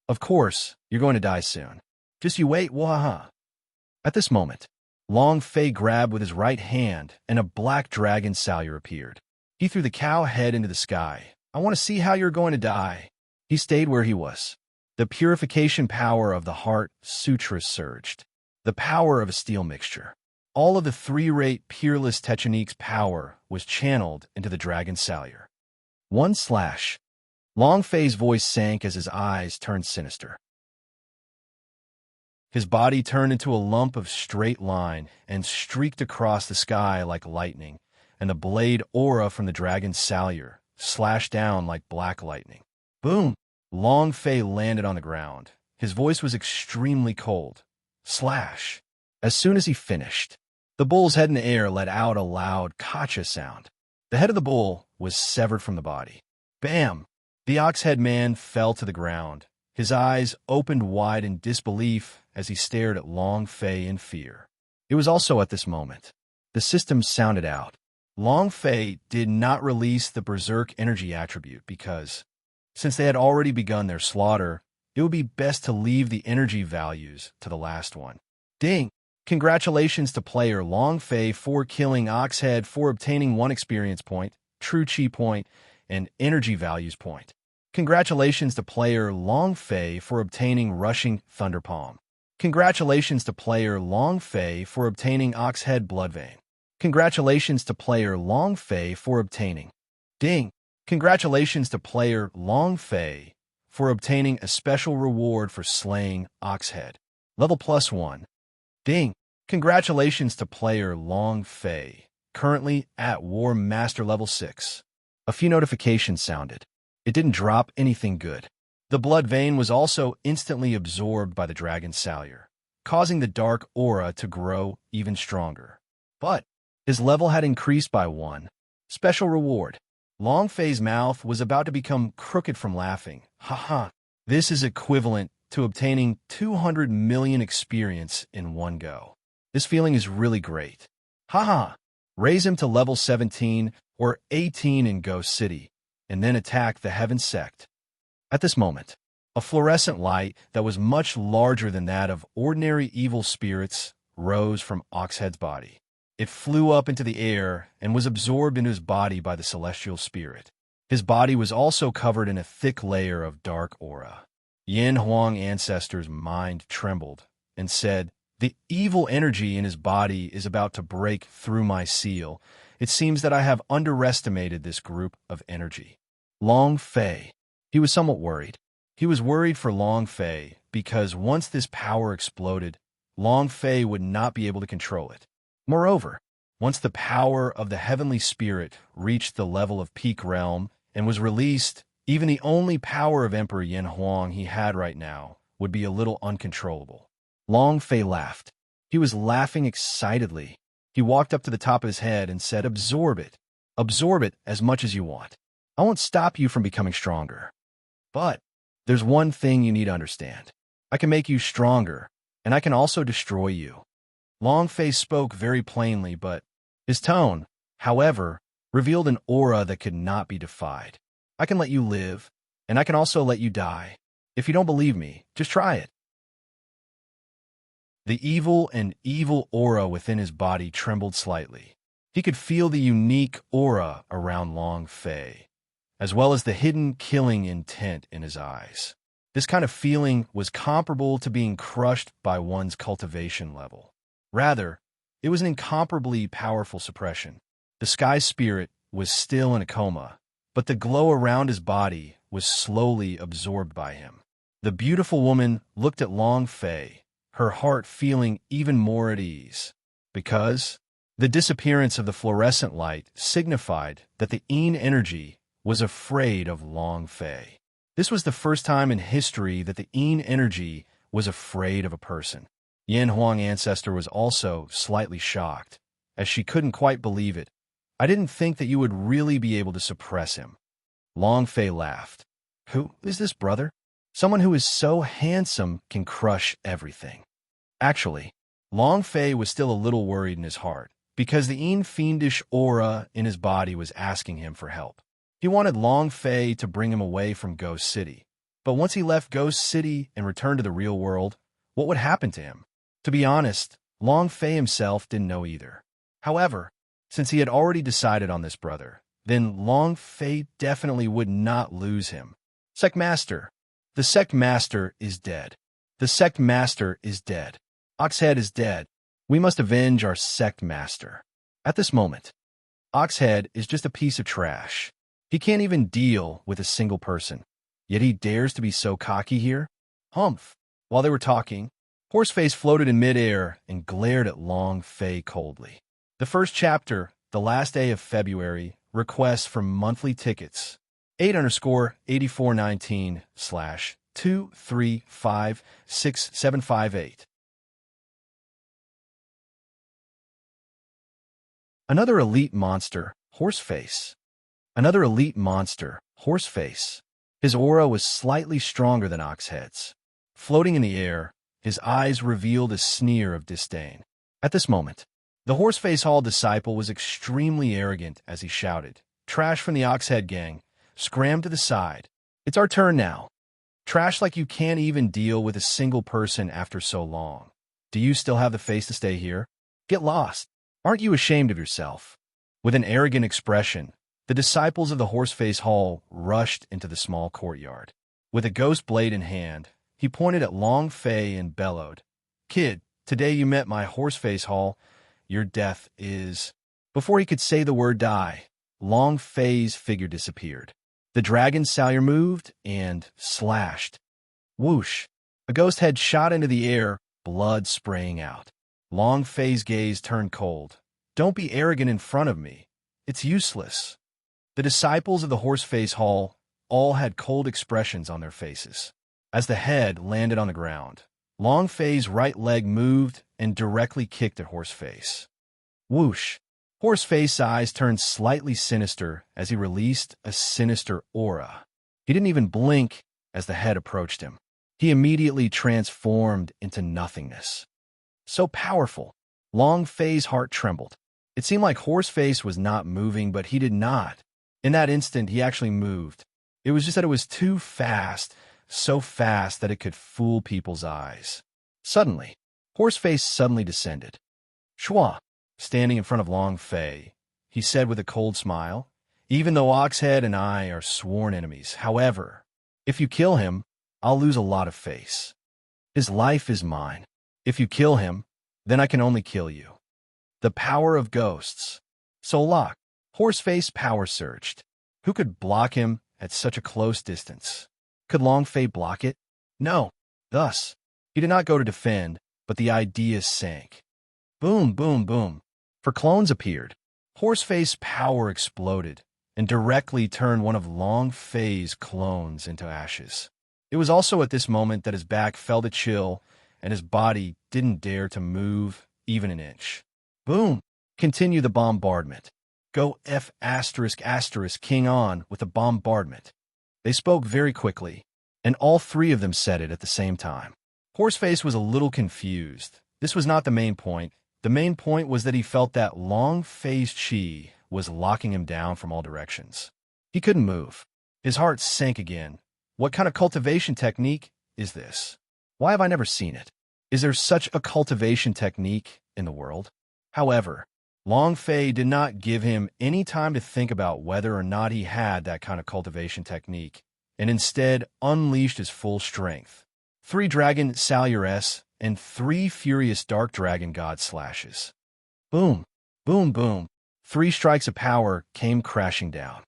Of course, you're going to die soon. Just you wait, waha. At this moment, Long Fei grabbed with his right hand and a black dragon salyer appeared. He threw the cow head into the sky. I want to see how you're going to die. He stayed where he was. The purification power of the heart sutra surged. The power of a steel mixture. All of the three-rate peerless technique's power was channeled into the dragon salure. One slash. Long Fei's voice sank as his eyes turned sinister. His body turned into a lump of straight line and streaked across the sky like lightning, and the blade aura from the dragon's salure slashed down like black lightning. Boom! Long Fei landed on the ground. His voice was extremely cold. Slash! As soon as he finished, the bull's head in the air let out a loud kacha sound. The head of the bull was severed from the body. Bam! The ox-head man fell to the ground. His eyes opened wide in disbelief as he stared at Long Fei in fear. It was also at this moment the system sounded out. Long Fei did not release the berserk energy attribute because, since they had already begun their slaughter, it would be best to leave the energy values to the last one. Ding! Congratulations to player Long Fei for killing Oxhead for obtaining 1 experience point, true chi point, and energy values point. Congratulations to player Long Fei for obtaining Rushing Thunderpalm. Congratulations to player Long Fei for obtaining Oxhead Bloodvein. Congratulations to player Long Fei for obtaining Ding! Congratulations to player Long Fei for obtaining a special reward for slaying Oxhead. Level +1. Ding! Congratulations to player Long Fei, currently at War Master level 6. A few notifications sounded. It didn't drop anything good. The blood vein was also instantly absorbed by the dragon's salure, causing the dark aura to grow even stronger. But his level had increased by 1. Special reward. Long Fei's mouth was about to become crooked from laughing. Haha. This is equivalent to obtaining 200 million experience in one go. This feeling is really great. Haha. Raise him to level 17 or 18 in Ghost City, and then attack the Heaven Sect. At this moment, a fluorescent light that was much larger than that of ordinary evil spirits rose from Oxhead's body. It flew up into the air and was absorbed into his body by the celestial spirit. His body was also covered in a thick layer of dark aura. Yin Huang Ancestor's mind trembled and said, "The evil energy in his body is about to break through my seal. It seems that I have underestimated this group of energy." Long Fei. He was somewhat worried. He was worried for Long Fei because once this power exploded, Long Fei would not be able to control it. Moreover, once the power of the heavenly spirit reached the level of peak realm and was released, even the only power of Emperor Yin Huang he had right now would be a little uncontrollable. Long Fei laughed. He was laughing excitedly. He walked up to the top of his head and said, "Absorb it. Absorb it as much as you want. I won't stop you from becoming stronger. But there's one thing you need to understand. I can make you stronger, and I can also destroy you." Long Fei spoke very plainly, but his tone, however, revealed an aura that could not be defied. "I can let you live, and I can also let you die. If you don't believe me, just try it." The evil aura within his body trembled slightly. He could feel the unique aura around Long Fei, as well as the hidden killing intent in his eyes. This kind of feeling was comparable to being crushed by one's cultivation level. Rather, it was an incomparably powerful suppression. The sky spirit was still in a coma, but the glow around his body was slowly absorbed by him. The beautiful woman looked at Long Fei, her heart feeling even more at ease, because the disappearance of the fluorescent light signified that the Yin energy was afraid of Long Fei. This was the first time in history that the Yin energy was afraid of a person. Yin Huang Ancestor was also slightly shocked, as she couldn't quite believe it. "I didn't think that you would really be able to suppress him." Long Fei laughed. "Who is this brother? Someone who is so handsome can crush everything." Actually, Long Fei was still a little worried in his heart, because the Yin fiendish aura in his body was asking him for help. He wanted Long Fei to bring him away from Ghost City. But once he left Ghost City and returned to the real world, what would happen to him? To be honest, Long Fei himself didn't know either. However, since he had already decided on this brother, then Long Fei definitely would not lose him. Sect Master, The sect master is dead. The sect master is dead. Oxhead is dead. We must avenge our sect master. At this moment, Oxhead is just a piece of trash. He can't even deal with a single person. Yet he dares to be so cocky here? Humph. While they were talking, Horseface floated in midair and glared at Long Fei coldly. The first chapter, the last day of February, requests for monthly tickets. 8_8419/2356758. Another elite monster, Horseface. Another elite monster, Horseface. His aura was slightly stronger than Oxhead's. Floating in the air, his eyes revealed a sneer of disdain. At this moment, the Horseface Hall disciple was extremely arrogant as he shouted, "Trash from the Oxhead gang, scram to the side. It's our turn now. Trash like you can't even deal with a single person after so long. Do you still have the face to stay here? Get lost. Aren't you ashamed of yourself?" With an arrogant expression, the disciples of the Horseface Hall rushed into the small courtyard. With a ghost blade in hand, he pointed at Long Fei and bellowed, "Kid, today you met my Horseface Hall. Your death is—" Before he could say the word die, Long Fei's figure disappeared. The dragon's salure moved and slashed. Whoosh! A ghost head shot into the air, blood spraying out. Long Fei's gaze turned cold. "Don't be arrogant in front of me. It's useless." The disciples of the Horseface Hall all had cold expressions on their faces. As the head landed on the ground, Long Fei's right leg moved and directly kicked at Horseface. Whoosh! Horseface's eyes turned slightly sinister as he released a sinister aura. He didn't even blink as the head approached him. He immediately transformed into nothingness. So powerful, Long Fei's heart trembled. It seemed like Horseface was not moving, but he did not. In that instant, he actually moved. It was just that it was too fast, so fast that it could fool people's eyes. Suddenly, Horseface suddenly descended. "Shua!" Standing in front of Long Fei, he said with a cold smile, "Even though Oxhead and I are sworn enemies, however, if you kill him, I'll lose a lot of face. His life is mine. If you kill him, then I can only kill you." The power of ghosts. So lock. Horseface power surged. Who could block him at such a close distance? Could Long Fei block it? No. Thus, he did not go to defend, but the idea sank. Boom, boom, boom. For clones appeared. Horseface power exploded and directly turned one of Long Fei's clones into ashes. It was also at this moment that his back felt a chill and his body didn't dare to move even an inch. Boom! Continue the bombardment. Go F*** king on with the bombardment. They spoke very quickly, and all three of them said it at the same time. Horseface was a little confused. This was not the main point. The main point was that he felt that Long Fei's chi was locking him down from all directions. He couldn't move. His heart sank again. What kind of cultivation technique is this? Why have I never seen it? Is there such a cultivation technique in the world? However, Long Fei did not give him any time to think about whether or not he had that kind of cultivation technique, and instead unleashed his full strength. 3 Dragon Salures and 3 Furious Dark Dragon God Slashes. Boom, boom, boom. 3 strikes of power came crashing down.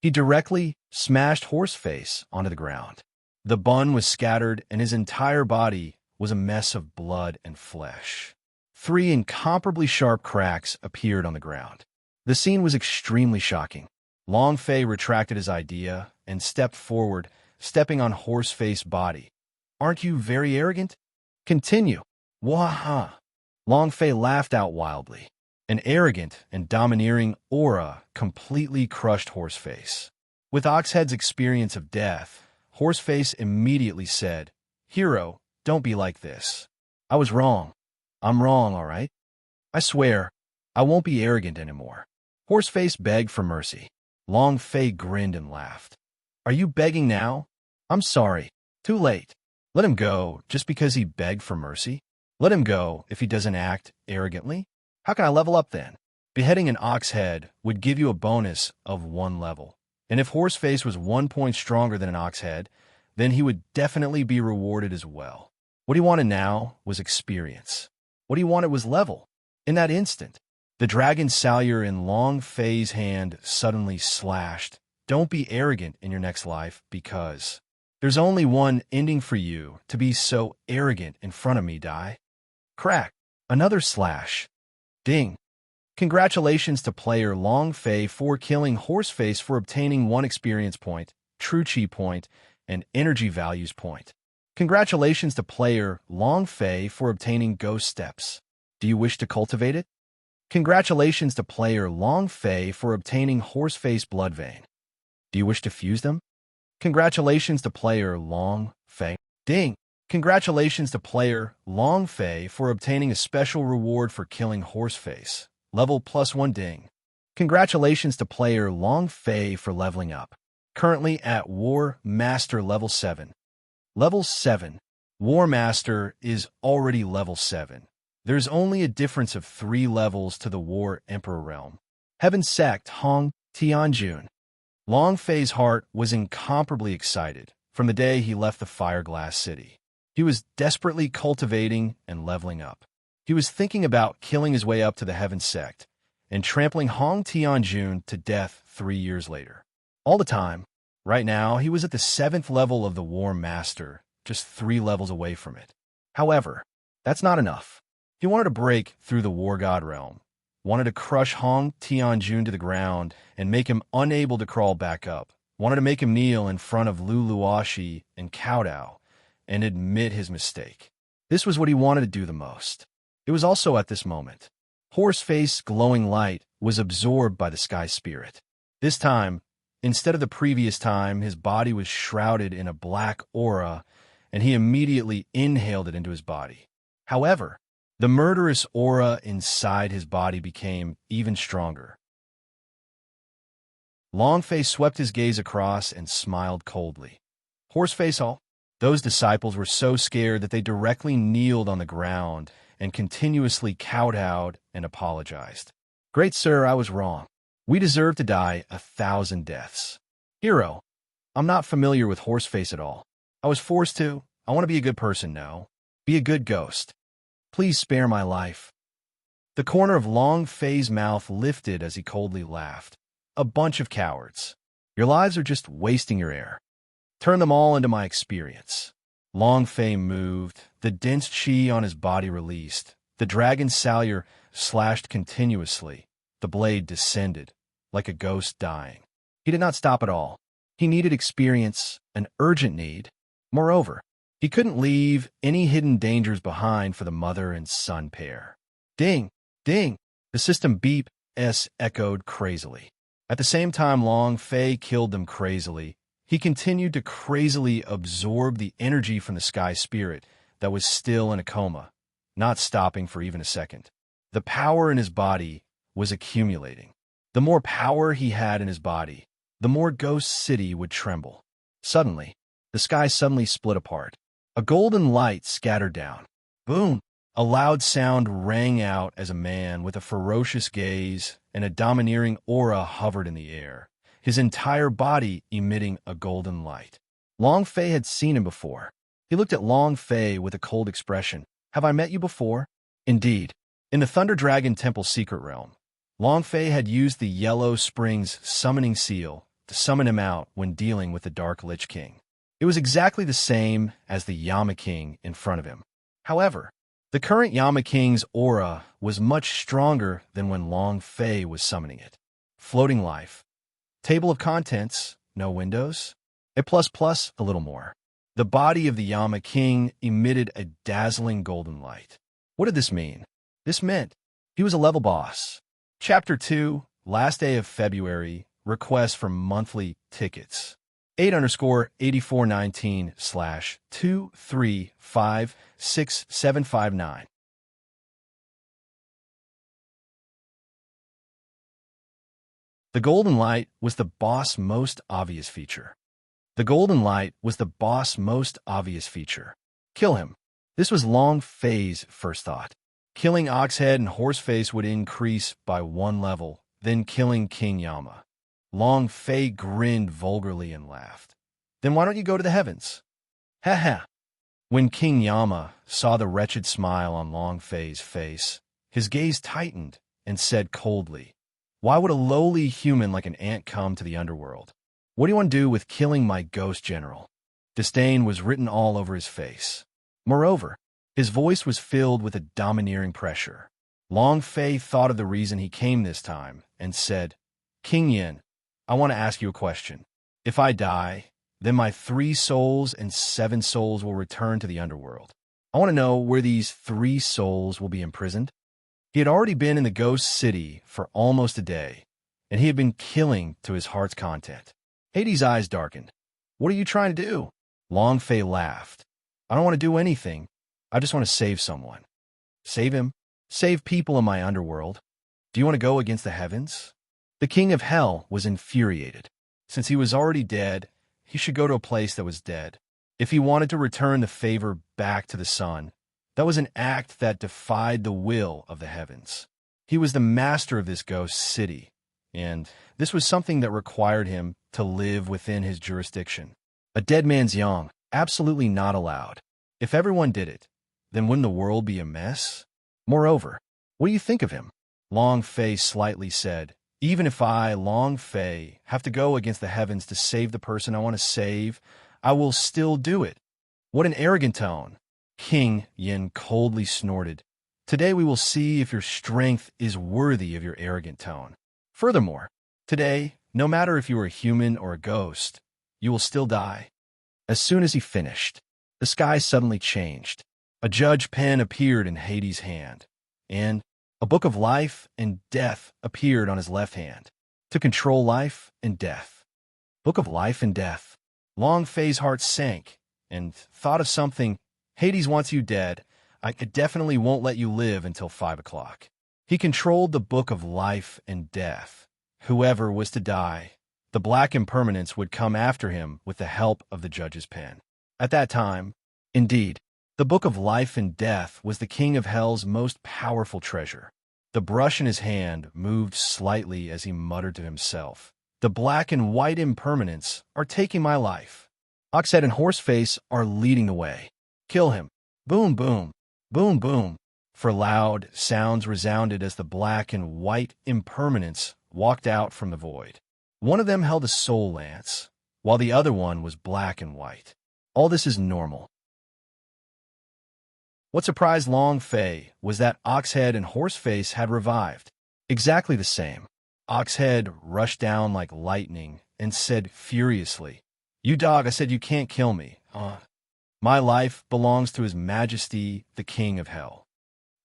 He directly smashed Horseface onto the ground. The bun was scattered, and his entire body was a mess of blood and flesh. 3 incomparably sharp cracks appeared on the ground. The scene was extremely shocking. Long Fei retracted his idea and stepped forward, stepping on Horseface's body. "Aren't you very arrogant? Continue." Waha! Long Fei laughed out wildly. An arrogant and domineering aura completely crushed Horseface. With Oxhead's experience of death, Horseface immediately said, "Hero, don't be like this. I was wrong. I'm wrong, all right? I swear, I won't be arrogant anymore." Horseface begged for mercy. Long Fei grinned and laughed. "Are you begging now? I'm sorry. Too late. Let him go just because he begged for mercy. Let him go if he doesn't act arrogantly. How can I level up then? Beheading an ox head would give you a bonus of 1 level. And if Horseface was 1 point stronger than an Oxhead, then he would definitely be rewarded as well. What he wanted now was experience. What he wanted was level. In that instant, the dragon salure in Long Fei's hand suddenly slashed. Don't be arrogant in your next life, because there's only one ending for you to be so arrogant in front of me, die. Crack. Another slash. Ding. Congratulations to player Long Fei for killing Horseface for obtaining 1 experience point, true chi point, and energy values point. Congratulations to player Long Fei for obtaining Ghost Steps. Do you wish to cultivate it? Congratulations to player Long Fei for obtaining Horseface Blood Vein. Do you wish to fuse them? Congratulations to player Long Fei. Ding! Congratulations to player Long Fei for obtaining a special reward for killing Horseface. Level +1 ding. Congratulations to player Long Fei for leveling up. Currently at War Master level 7. Level 7. War Master is already level 7. There's only a difference of 3 levels to the War Emperor realm. Heaven Sect Hong Tianjun. Long Fei's heart was incomparably excited from the day he left the Fireglass City. He was desperately cultivating and leveling up. He was thinking about killing his way up to the Heaven Sect and trampling Hong Tianjun to death 3 years later. All the time, right now, he was at the 7th level of the War Master, just 3 levels away from it. However, that's not enough. He wanted to break through the War God realm, wanted to crush Hong Tianjun to the ground and make him unable to crawl back up, wanted to make him kneel in front of Lu Luoshi and kowtow and admit his mistake. This was what he wanted to do the most. It was also at this moment. Horseface's glowing light was absorbed by the Sky Spirit. This time, instead of the previous time, his body was shrouded in a black aura, and he immediately inhaled it into his body. However, the murderous aura inside his body became even stronger. Long Fei swept his gaze across and smiled coldly. Horseface all. Those disciples were so scared that they directly kneeled on the ground and continuously kowtowed and apologized. Great sir, I was wrong. We deserve to die 1,000 deaths. Hero, I'm not familiar with Horseface at all. I was forced to. I want to be a good person now. Be a good ghost. Please spare my life. The corner of Long Fei's mouth lifted as he coldly laughed. A bunch of cowards. Your lives are just wasting your air. Turn them all into my experience. Long Fei moved, the dense chi on his body released. The dragon's salure slashed continuously. The blade descended, like a ghost dying. He did not stop at all. He needed experience, an urgent need. Moreover, he couldn't leave any hidden dangers behind for the mother and son pair. Ding! Ding! The system beep-s echoed crazily. At the same time Long Fei killed them crazily, he continued to crazily absorb the energy from the Sky Spirit that was still in a coma, not stopping for even a second. The power in his body was accumulating. The more power he had in his body, the more Ghost City would tremble. Suddenly, the sky suddenly split apart. A golden light scattered down. Boom! A loud sound rang out as a man with a ferocious gaze and a domineering aura hovered in the air, his entire body emitting a golden light. Long Fei had seen him before. He looked at Long Fei with a cold expression. Have I met you before? Indeed. In the Thunder Dragon Temple Secret Realm, Long Fei had used the Yellow Springs summoning seal to summon him out when dealing with the Dark Lich King. It was exactly the same as the Yama King in front of him. However, the current Yama King's aura was much stronger than when Long Fei was summoning it. Floating life. Table of contents, no windows. A ++, a little more. The body of the Yama King emitted a dazzling golden light. What did this mean? This meant he was a level boss. Chapter 2, last day of February, request for monthly tickets. 8_8419/2356759. The golden light was the boss' most obvious feature. The golden light was the boss' most obvious feature. Kill him. This was Long Fei's first thought. Killing Oxhead and Horseface would increase by 1 level, then killing King Yama. Long Fei grinned vulgarly and laughed. Then why don't you go to the heavens? Ha ha. When King Yama saw the wretched smile on Long Fei's face, his gaze tightened and said coldly, "Why would a lowly human like an ant come to the underworld? What do you want to do with killing my ghost general?" Disdain was written all over his face. Moreover, his voice was filled with a domineering pressure. Long Fei thought of the reason he came this time and said, "King Yin, I want to ask you a question. If I die, then my 3 souls and 7 souls will return to the underworld. I want to know where these 3 souls will be imprisoned." He had already been in the ghost city for almost a day, and he had been killing to his heart's content. Hades' eyes darkened. "What are you trying to do?" Long Fei laughed. "I don't want to do anything. I just want to save someone." "Save him? Save people in my underworld? Do you want to go against the heavens?" The king of hell was infuriated. Since he was already dead, he should go to a place that was dead. If he wanted to return the favor back to the sun, that was an act that defied the will of the heavens. He was the master of this ghost city, and this was something that required him to live within his jurisdiction. A dead man's yang, absolutely not allowed. If everyone did it, then wouldn't the world be a mess? Moreover, what do you think of him? Long Fei slightly said, "Even if I, Long Fei, have to go against the heavens to save the person I want to save, I will still do it." What an arrogant tone. King Yin coldly snorted. "Today we will see if your strength is worthy of your arrogant tone. Furthermore, today, no matter if you are a human or a ghost, you will still die." As soon as he finished, the sky suddenly changed. A judge pen appeared in Hades' hand, and a book of life and death appeared on his left hand, to control life and death. Book of life and death. Long Fei's heart sank, and thought of something. "Hades wants you dead. I definitely won't let you live until 5 o'clock. He controlled the book of life and death. Whoever was to die, the black impermanence would come after him with the help of the judge's pen. At that time, indeed, the book of life and death was the king of hell's most powerful treasure. The brush in his hand moved slightly as he muttered to himself, "The black and white impermanents are taking my life. Oxhead and Horseface are leading the way. Kill him." Boom, boom, boom, boom. For loud sounds resounded as the black and white impermanents walked out from the void. One of them held a soul lance, while the other one was black and white. All this is normal. What surprised Long Fei was that Oxhead and Horseface had revived. Exactly the same. Oxhead rushed down like lightning and said furiously, "You dog, I said you can't kill me. My life belongs to His Majesty, the King of Hell."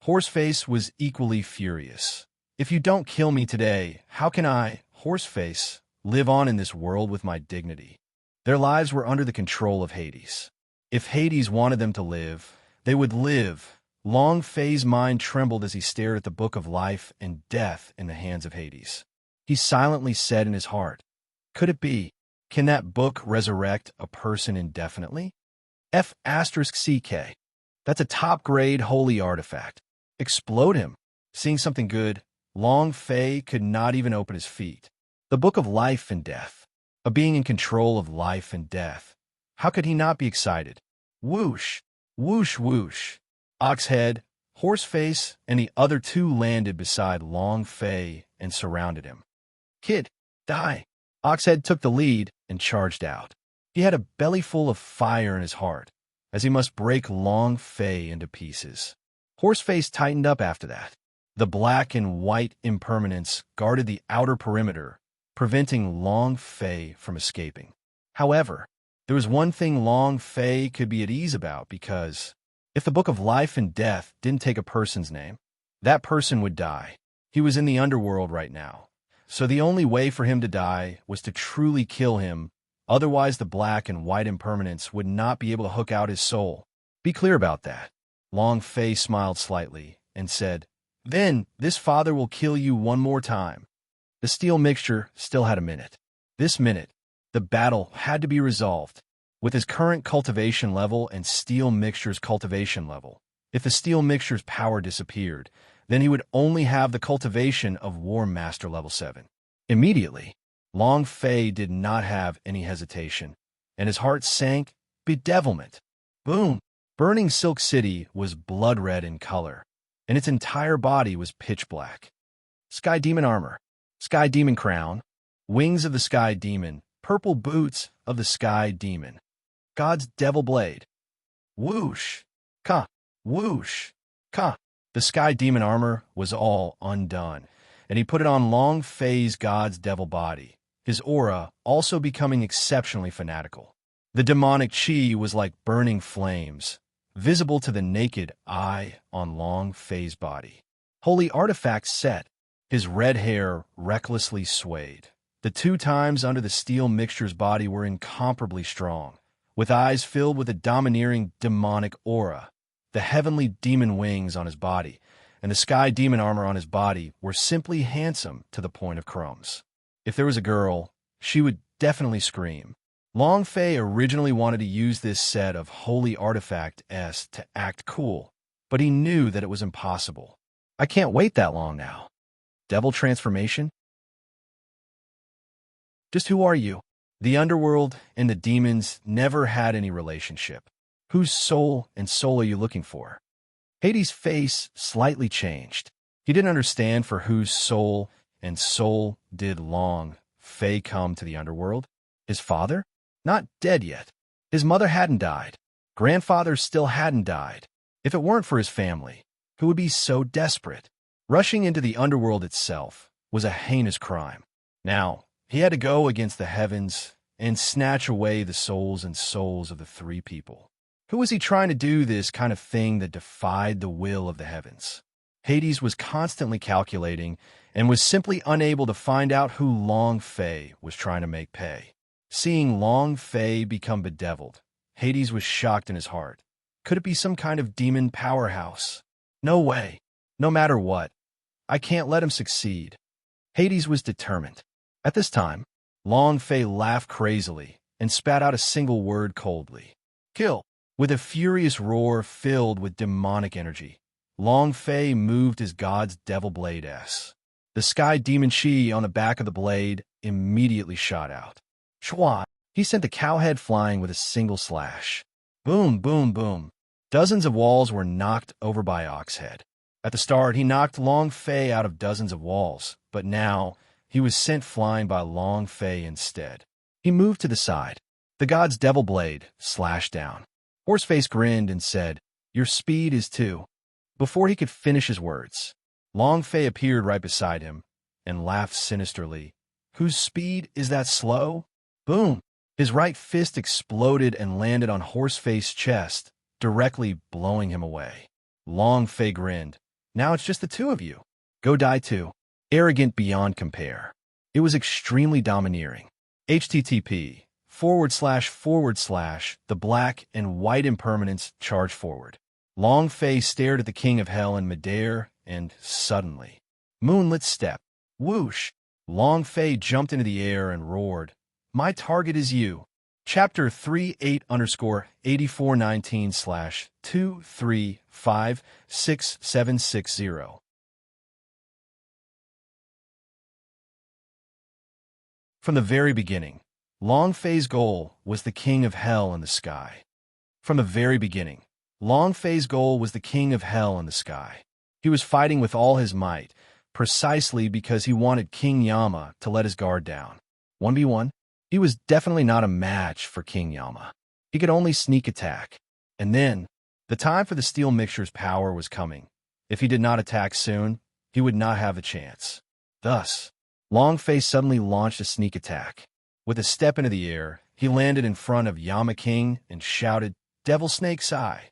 Horseface was equally furious. "If you don't kill me today, how can I, Horseface, live on in this world with my dignity?" Their lives were under the control of Hades. If Hades wanted them to live, they would live. Long Fei's mind trembled as he stared at the book of life and death in the hands of Hades. He silently said in his heart, "Could it be? Can that book resurrect a person indefinitely? F***CK. That's a top-grade holy artifact. Explode him." Seeing something good, Long Fei could not even open his feet. The book of life and death. A being in control of life and death. How could he not be excited? Whoosh! Whoosh, whoosh. Oxhead, Horseface, and the other 2 landed beside Long Fei and surrounded him. "Kid, die." Oxhead took the lead and charged out. He had a belly full of fire in his heart, as he must break Long Fei into pieces. Horseface tightened up after that. The black and white impermanence guarded the outer perimeter, preventing Long Fei from escaping. However, there was one thing Long Fei could be at ease about, because if the book of life and death didn't take a person's name, that person would die. He was in the underworld right now, so the only way for him to die was to truly kill him. Otherwise, the black and white impermanence would not be able to hook out his soul. Be clear about that. Long Fei smiled slightly and said, "Then this father will kill you one more time." The steel mixture still had a minute. This minute, the battle had to be resolved. With his current cultivation level and steel mixture's cultivation level, if the steel mixture's power disappeared, then he would only have the cultivation of War Master level 7. Immediately, Long Fei did not have any hesitation, and his heart sank. Bedevilment. Boom! Burning Silk City was blood red in color, and its entire body was pitch black. Sky Demon armor, Sky Demon crown, wings of the Sky Demon, purple boots of the Sky Demon, God's Devil blade. Whoosh! Ka! Whoosh! Ka! The Sky Demon armor was all undone, and he put it on Long Fei's God's Devil body, his aura also becoming exceptionally fanatical. The demonic chi was like burning flames, visible to the naked eye on Long Fei's body. Holy artifacts set, his red hair recklessly swayed. The 2 times under the steel mixture's body were incomparably strong, with eyes filled with a domineering demonic aura. The heavenly demon wings on his body and the Sky Demon armor on his body were simply handsome to the point of crumbs. If there was a girl, she would definitely scream. Long Fei originally wanted to use this set of holy artifacts to act cool, but he knew that it was impossible. I can't wait that long now. Devil transformation? Just who are you? The underworld and the demons never had any relationship. Whose soul and soul are you looking for? Hades' face slightly changed. He didn't understand for whose soul and soul did Long Fei come to the underworld. His father? Not dead yet. His mother hadn't died. Grandfather still hadn't died. If it weren't for his family, who would be so desperate? Rushing into the underworld itself was a heinous crime. Now, he had to go against the heavens and snatch away the souls and souls of the 3 people. Who was he trying to do this kind of thing that defied the will of the heavens? Hades was constantly calculating and was simply unable to find out who Long Fei was trying to make pay. Seeing Long Fei become bedeviled, Hades was shocked in his heart. Could it be some kind of demon powerhouse? No way. No matter what, I can't let him succeed. Hades was determined. At this time, Long Fei laughed crazily and spat out a single word coldly. Kill! With a furious roar filled with demonic energy, Long Fei moved his God's Devil blade S. The Sky Demon chi on the back of the blade immediately shot out. Schwa! He sent the cowhead flying with a single slash. Boom, boom, boom. Dozens of walls were knocked over by Oxhead. At the start, he knocked Long Fei out of dozens of walls, but now he was sent flying by Long Fei instead. He moved to the side. The God's Devil blade slashed down. Horseface grinned and said, "Your speed is 2." Before he could finish his words, Long Fei appeared right beside him and laughed sinisterly. Whose speed is that slow? Boom! His right fist exploded and landed on Horseface's chest, directly blowing him away. Long Fei grinned. Now it's just the 2 of you. Go die too. Arrogant beyond compare. It was extremely domineering. http:// the black and white impermanence charge forward. Long Fei stared at the King of Hell in midair, and suddenly, moonlit step. Whoosh! Long Fei jumped into the air and roared, "My target is you." Chapter 38_8419/2356760. From the very beginning, Long Fei's goal was the King of Hell in the sky. From the very beginning, Long Fei's goal was the King of Hell in the sky. He was fighting with all his might, precisely because he wanted King Yama to let his guard down. 1v1? He was definitely not a match for King Yama. He could only sneak attack. And then, the time for the steel mixture's power was coming. If he did not attack soon, he would not have a chance. Thus, Long Fei suddenly launched a sneak attack. With a step into the air, he landed in front of Yama King and shouted, "Devil Snake's Eye."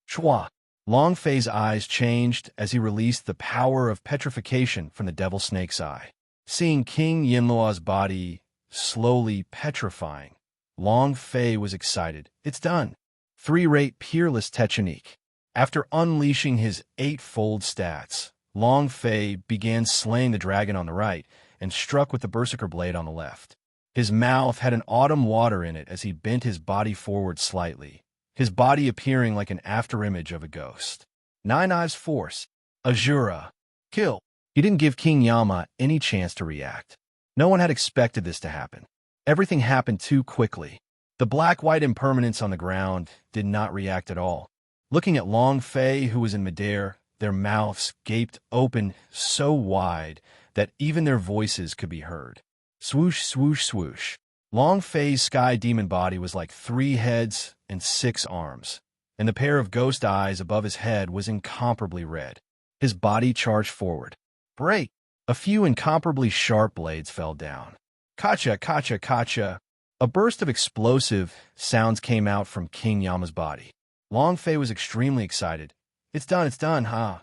Chua! Long Fei's eyes changed as he released the power of petrification from the Devil Snake's Eye. Seeing King Yinluo's body slowly petrifying, Long Fei was excited. It's done. 3-rate peerless technique. After unleashing his 8-fold stats, Long Fei began slaying the dragon on the right and struck with the Berserker blade on the left. His mouth had an autumn water in it as he bent his body forward slightly, his body appearing like an afterimage of a ghost. 9 Eyes Force. Azura. Kill. He didn't give King Yama any chance to react. No one had expected this to happen. Everything happened too quickly. The black-white impermanence on the ground did not react at all. Looking at Long Fei, who was in midair, their mouths gaped open so wide that even their voices could be heard. Swoosh, swoosh, swoosh. Long Fei's sky demon body was like 3 heads and 6 arms, and the pair of ghost eyes above his head was incomparably red. His body charged forward. Break! A few incomparably sharp blades fell down. Kacha, kacha, kacha. A burst of explosive sounds came out from King Yama's body. Long Fei was extremely excited. It's done, huh?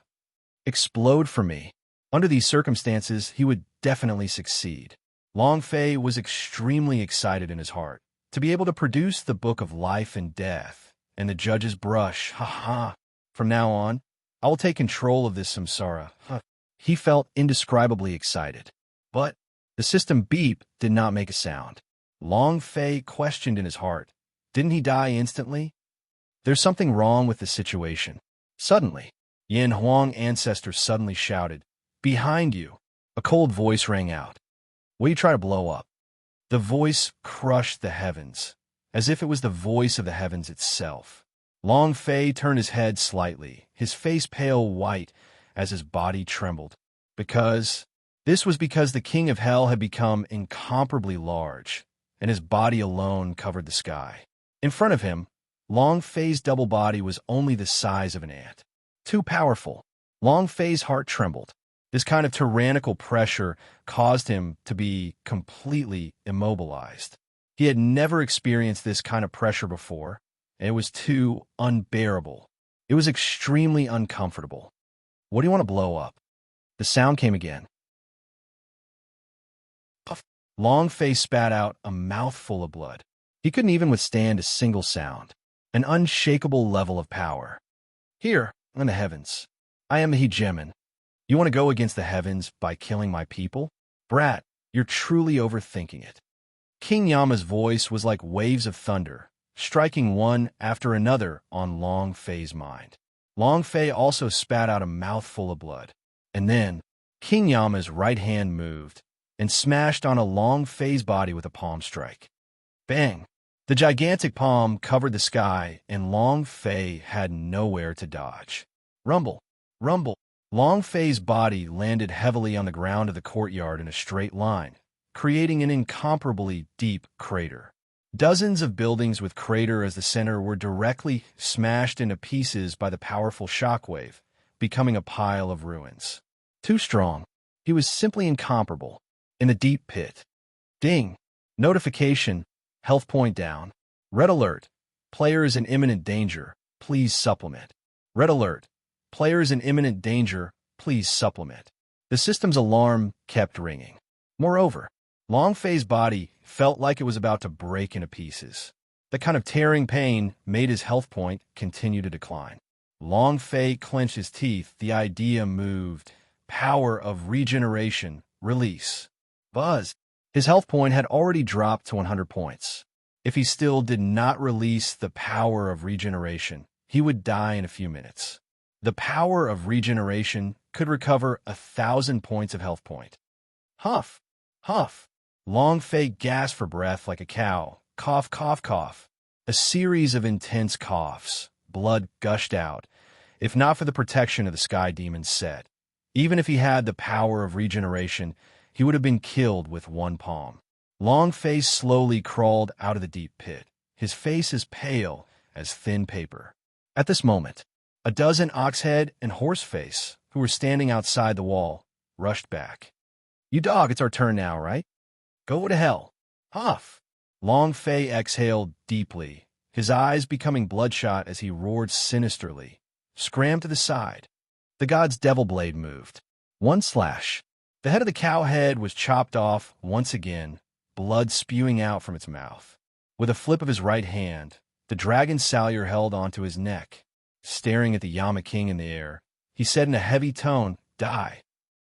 Explode for me. Under these circumstances, he would definitely succeed. Long Fei was extremely excited in his heart to be able to produce the Book of Life and Death, and the judge's brush, ha. From now on, I will take control of this samsara. He felt indescribably excited. But the system beep did not make a sound. Long Fei questioned in his heart, didn't he die instantly? There's something wrong with the situation. Suddenly, Yin Huang ancestor suddenly shouted, "Behind you!" A cold voice rang out. Will you try to blow up? The voice crushed the heavens, as if it was the voice of the heavens itself. Long Fei turned his head slightly, his face pale white as his body trembled. This was because the king of hell had become incomparably large, and his body alone covered the sky. In front of him, Long Fei's double body was only the size of an ant. Too powerful. Long Fei's heart trembled. This kind of tyrannical pressure caused him to be completely immobilized. He had never experienced this kind of pressure before, and it was too unbearable. It was extremely uncomfortable. What do you want to blow up? The sound came again. Puff. Long Fei spat out a mouthful of blood. He couldn't even withstand a single sound. An unshakable level of power. Here, in the heavens, I am the hegemon. You want to go against the heavens by killing my people? Brat, you're truly overthinking it. King Yama's voice was like waves of thunder, striking one after another on Long Fei's mind. Long Fei also spat out a mouthful of blood. And then, King Yama's right hand moved and smashed on a Long Fei's body with a palm strike. Bang! The gigantic palm covered the sky, and Long Fei had nowhere to dodge. Rumble! Rumble! Long Fei's body landed heavily on the ground of the courtyard in a straight line, creating an incomparably deep crater. Dozens of buildings with crater as the center were directly smashed into pieces by the powerful shockwave, becoming a pile of ruins. Too strong. He was simply incomparable. In the deep pit. Ding! Notification. Health point down. Red alert. Player is in imminent danger. Please supplement. Red alert. Player is in imminent danger. Please supplement. The system's alarm kept ringing. Moreover, Long Fei's body felt like it was about to break into pieces. The kind of tearing pain made his health point continue to decline. Long Fei clenched his teeth. The idea moved. Power of regeneration. Release. Buzz. His health point had already dropped to 100 points. If he still did not release the power of regeneration, he would die in a few minutes. The power of regeneration could recover 1,000 points of health point. Huff! Huff! Long Fei gasped for breath like a cow. Cough, cough, cough. A series of intense coughs. Blood gushed out. If not for the protection of the sky demon's set. Even if he had the power of regeneration, he would have been killed with one palm. Long Fei slowly crawled out of the deep pit, his face as pale as thin paper. At this moment, a dozen Oxhead and Horseface, who were standing outside the wall, rushed back. You dog, it's our turn now, right? Go to hell. Huff! Long Fei exhaled deeply, his eyes becoming bloodshot as he roared sinisterly. Scram to the side. The god's devil blade moved. One slash. The head of the cow head was chopped off once again, blood spewing out from its mouth. With a flip of his right hand, the dragon Salyer held onto his neck. Staring at the Yama King in the air, he said in a heavy tone, Die.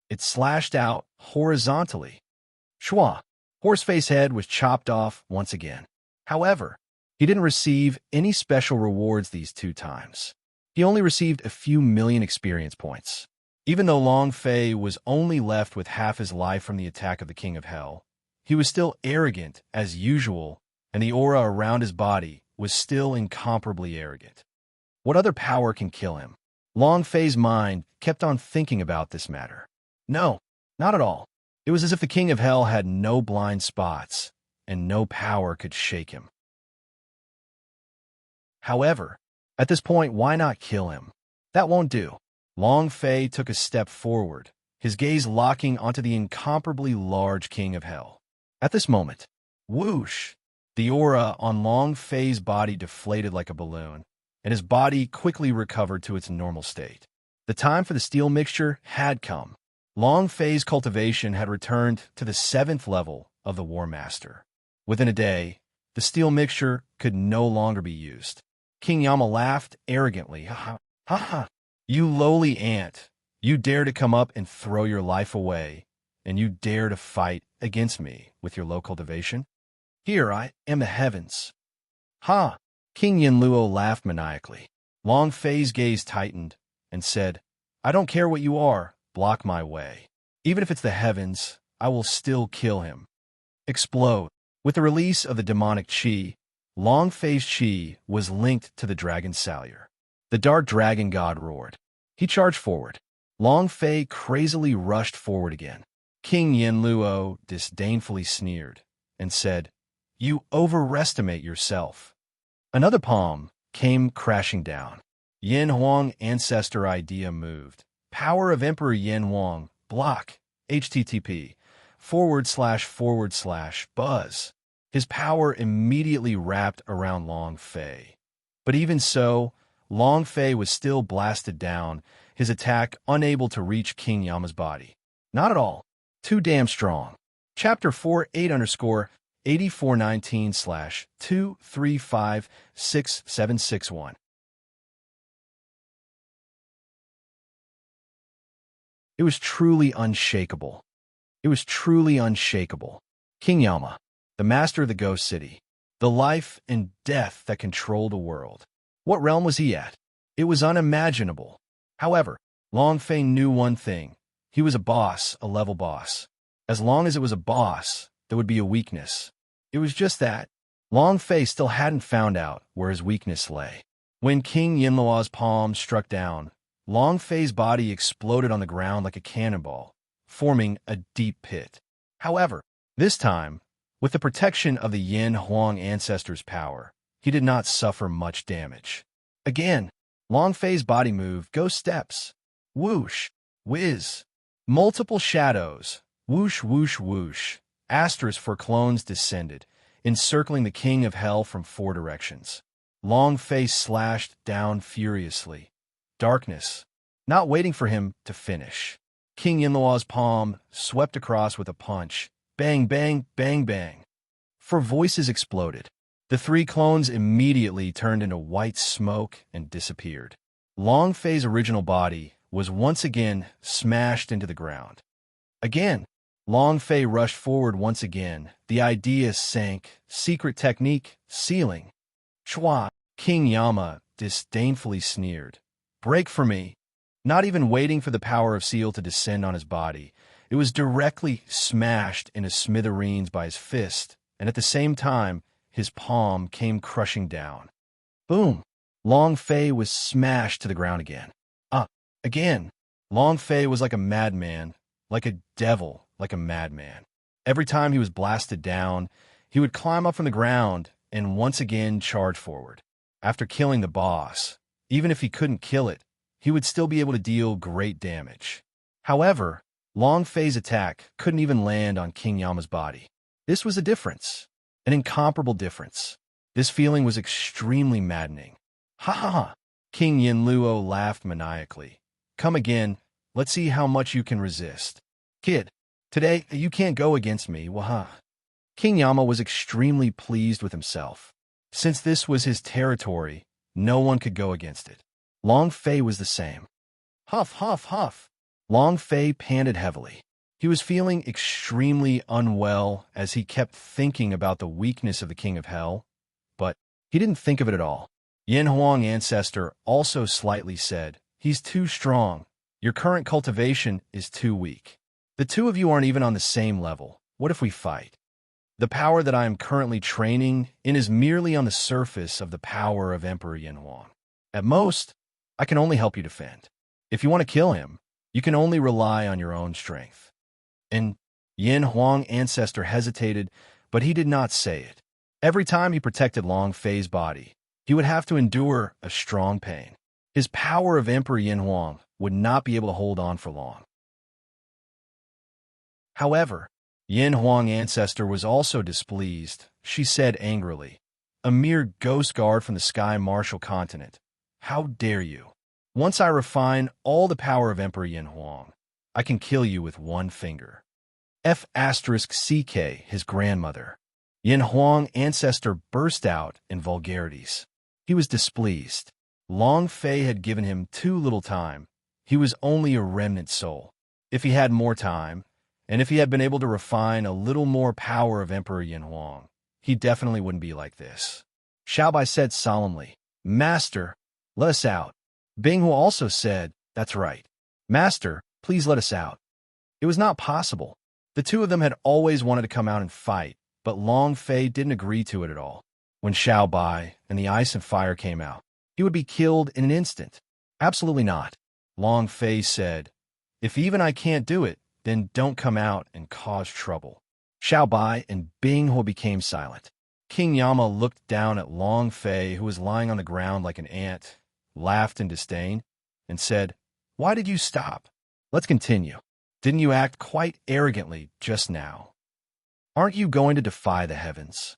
It slashed out horizontally. Shwa. Horseface head was chopped off once again. However, he didn't receive any special rewards these 2 times. He only received a few million experience points. Even though Long Fei was only left with half his life from the attack of the King of Hell, he was still arrogant as usual, and the aura around his body was still incomparably arrogant. What other power can kill him? Long Fei's mind kept on thinking about this matter. No, not at all. It was as if the King of Hell had no blind spots, and no power could shake him. However, at this point, why not kill him? That won't do. Long Fei took a step forward, his gaze locking onto the incomparably large King of Hell. At this moment, whoosh! The aura on Long Fei's body deflated like a balloon, and his body quickly recovered to its normal state. The time for the steel mixture had come. Long Fei's cultivation had returned to the 7th level of the War Master. Within a day, the steel mixture could no longer be used. King Yama laughed arrogantly. Ha ha! You lowly ant! You dare to come up and throw your life away, and you dare to fight against me with your low cultivation? Here I am the heavens. Ha! King Yinluo laughed maniacally. Long Fei's gaze tightened and said, I don't care what you are, block my way. Even if it's the heavens, I will still kill him. Explode. With the release of the demonic chi, Long Fei's chi was linked to the dragon's salure. The dark dragon god roared. He charged forward. Long Fei crazily rushed forward again. King Yinluo disdainfully sneered and said, You overestimate yourself. Another palm came crashing down. Yin Huang ancestor idea moved. Power of Emperor Yin Huang, block, http://buzz. His power immediately wrapped around Long Fei. But even so, Long Fei was still blasted down, his attack unable to reach King Yama's body. Not at all. Too damn strong. Chapter 48_8419/2356761. It was truly unshakable. It was truly unshakable. King Yama, the master of the Ghost City, the life and death that controlled the world. What realm was he at? It was unimaginable. However, Long Fei knew one thing. He was a boss, a level boss. As long as it was a boss, there would be a weakness. It was just that. Long Fei still hadn't found out where his weakness lay. When King Yinluo's palm struck down, Long Fei's body exploded on the ground like a cannonball, forming a deep pit. However, this time, with the protection of the Yin Huang ancestor's power, he did not suffer much damage. Again, Long Fei's body moved, ghost steps. Whoosh, whiz. Multiple shadows. Whoosh, whoosh, whoosh. Asterisk for clones descended, encircling the King of Hell from 4 directions. Long Fei slashed down furiously. Darkness, not waiting for him to finish. King Yinluo's palm swept across with a punch. Bang, bang, bang, bang. 4 voices exploded. The 3 clones immediately turned into white smoke and disappeared. Long Fei's original body was once again smashed into the ground. Again, Long Fei rushed forward once again. The idea sank. Secret technique, sealing. Chua! King Yama disdainfully sneered. Break for me. Not even waiting for the power of seal to descend on his body, it was directly smashed into smithereens by his fist, and at the same time, his palm came crushing down. Boom! Long Fei was smashed to the ground again. Again. Long Fei was like a madman, like a devil, like a madman. Every time he was blasted down, he would climb up from the ground and once again charge forward. After killing the boss, even if he couldn't kill it, he would still be able to deal great damage. However, Long Fei's attack couldn't even land on King Yama's body. This was a difference, an incomparable difference. This feeling was extremely maddening. Ha ha ha! King Yinluo laughed maniacally. Come again, let's see how much you can resist. Kid, today you can't go against me, waha. King Yama was extremely pleased with himself. Since this was his territory, no one could go against it. Long Fei was the same. Huff, huff, huff. Long Fei panted heavily. He was feeling extremely unwell as he kept thinking about the weakness of the King of Hell, but he didn't think of it at all. Yin Huang ancestor also slightly said, He's too strong. Your current cultivation is too weak. The 2 of you aren't even on the same level. What if we fight? The power that I am currently training in is merely on the surface of the power of Emperor Yin Huang. At most, I can only help you defend. If you want to kill him, you can only rely on your own strength." And Yin Huang ancestor hesitated, but he did not say it. Every time he protected Long Fei's body, he would have to endure a strong pain. His power of Emperor Yin Huang would not be able to hold on for long. However, Yin Huang ancestor was also displeased. She said angrily, "A mere ghost guard from the Sky Martial Continent. How dare you? Once I refine all the power of Emperor Yin Huang, I can kill you with one finger." F***CK, his grandmother. Yin Huang ancestor burst out in vulgarities. He was displeased. Long Fei had given him too little time. He was only a remnant soul. If he had more time, and if he had been able to refine a little more power of Emperor Yin Huang, he definitely wouldn't be like this. Xiaobai said solemnly, "Master, let us out." Binghu also said, "That's right. Master, please let us out." It was not possible. The two of them had always wanted to come out and fight, but Long Fei didn't agree to it at all. When Xiaobai and the ice and fire came out, he would be killed in an instant. Absolutely not. Long Fei said, "If even I can't do it, then don't come out and cause trouble." Xiaobai and Binghu became silent. King Yama looked down at Long Fei, who was lying on the ground like an ant, laughed in disdain, and said, "Why did you stop? Let's continue. Didn't you act quite arrogantly just now? Aren't you going to defy the heavens?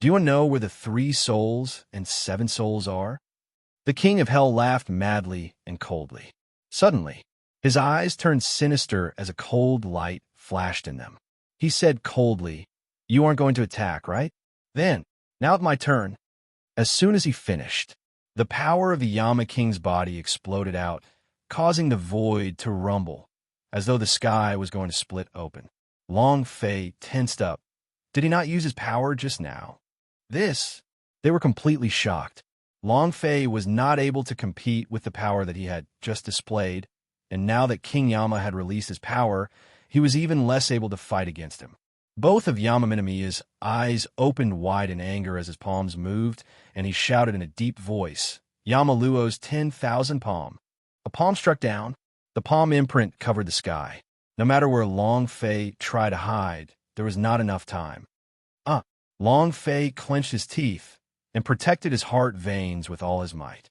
Do you know where the 3 souls and 7 souls are?" The king of hell laughed madly and coldly. Suddenly, his eyes turned sinister as a cold light flashed in them. He said coldly, "You aren't going to attack, right? Then, now it's my turn." As soon as he finished, the power of the Yama King's body exploded out, causing the void to rumble, as though the sky was going to split open. Long Fei tensed up. Did he not use his power just now? They were completely shocked. Long Fei was not able to compete with the power that he had just displayed, and now that King Yama had released his power, he was even less able to fight against him. Both of Yama Minamiya's eyes opened wide in anger as his palms moved, and he shouted in a deep voice, "Yama Luo's 10,000 palm." A palm struck down. The palm imprint covered the sky. No matter where Long Fei tried to hide, there was not enough time. Long Fei clenched his teeth and protected his heart veins with all his might.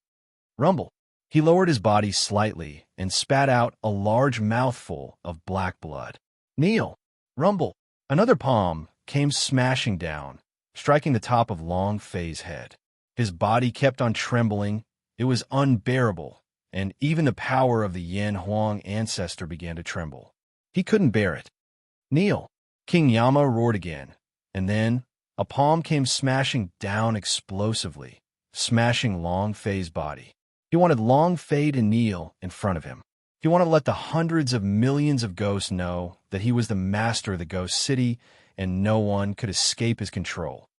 Rumble. He lowered his body slightly and spat out a large mouthful of black blood. Kneel. Rumble. Another palm came smashing down, striking the top of Long Fei's head. His body kept on trembling. It was unbearable, and even the power of the Yin Huang ancestor began to tremble. He couldn't bear it. Kneel. King Yama roared again, and then a palm came smashing down explosively, smashing Long Fei's body. He wanted Long Fei to kneel in front of him. He wanted to let the hundreds of millions of ghosts know that he was the master of the ghost city and no one could escape his control.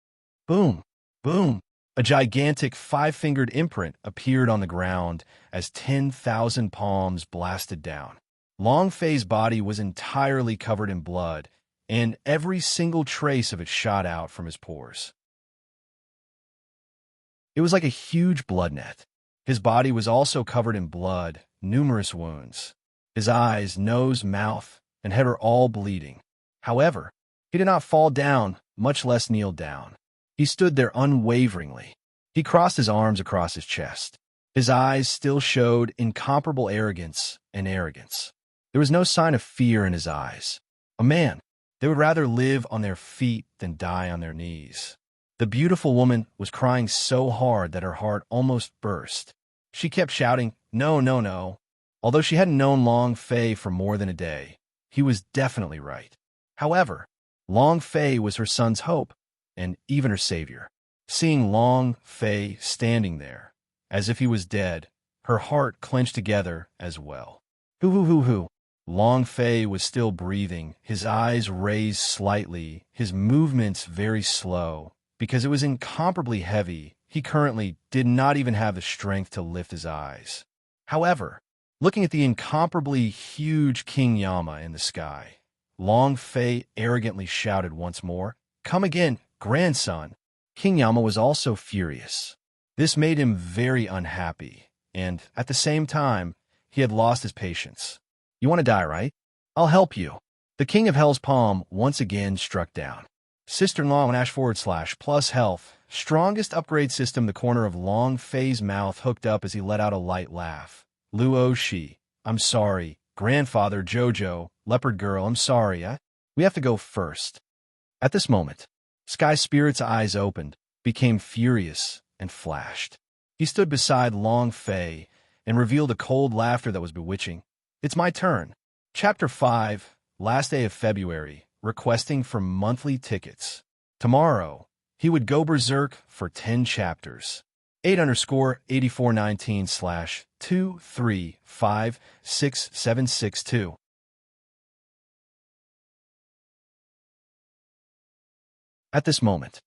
Boom! Boom! A gigantic 5-fingered imprint appeared on the ground as 10,000 palms blasted down. Long Fei's body was entirely covered in blood, and every single trace of it shot out from his pores. It was like a huge blood net. His body was also covered in blood, numerous wounds. His eyes, nose, mouth, and head were all bleeding. However, he did not fall down, much less kneel down. He stood there unwaveringly. He crossed his arms across his chest. His eyes still showed incomparable arrogance and arrogance. There was no sign of fear in his eyes. A man. They would rather live on their feet than die on their knees. The beautiful woman was crying so hard that her heart almost burst. She kept shouting, "No, no, no." Although she hadn't known Long Fei for more than a day, he was definitely right. However, Long Fei was her son's hope, and even her savior. Seeing Long Fei standing there, as if he was dead, her heart clenched together as well. Hoo. Long Fei was still breathing, his eyes raised slightly, his movements very slow. Because it was incomparably heavy, he currently did not even have the strength to lift his eyes. However, looking at the incomparably huge King Yama in the sky, Long Fei arrogantly shouted once more, Come again, grandson. King Yama was also furious. This made him very unhappy, and at the same time, he had lost his patience. You want to die, right? I'll help you. The King of Hell's palm once again struck down. Sister-in-law / plus health. Strongest upgrade system. The corner of Long Fei's mouth hooked up as he let out a light laugh. Luo Shi. I'm sorry. Grandfather Jojo. Leopard girl, I'm sorry. We have to go first. At this moment, Sky Spirit's eyes opened, became furious, and flashed. He stood beside Long Fei and revealed a cold laughter that was bewitching. It's my turn. Chapter 5, last day of February, requesting for monthly tickets. Tomorrow, he would go berserk for 10 chapters. 8_8419/2356762. At this moment,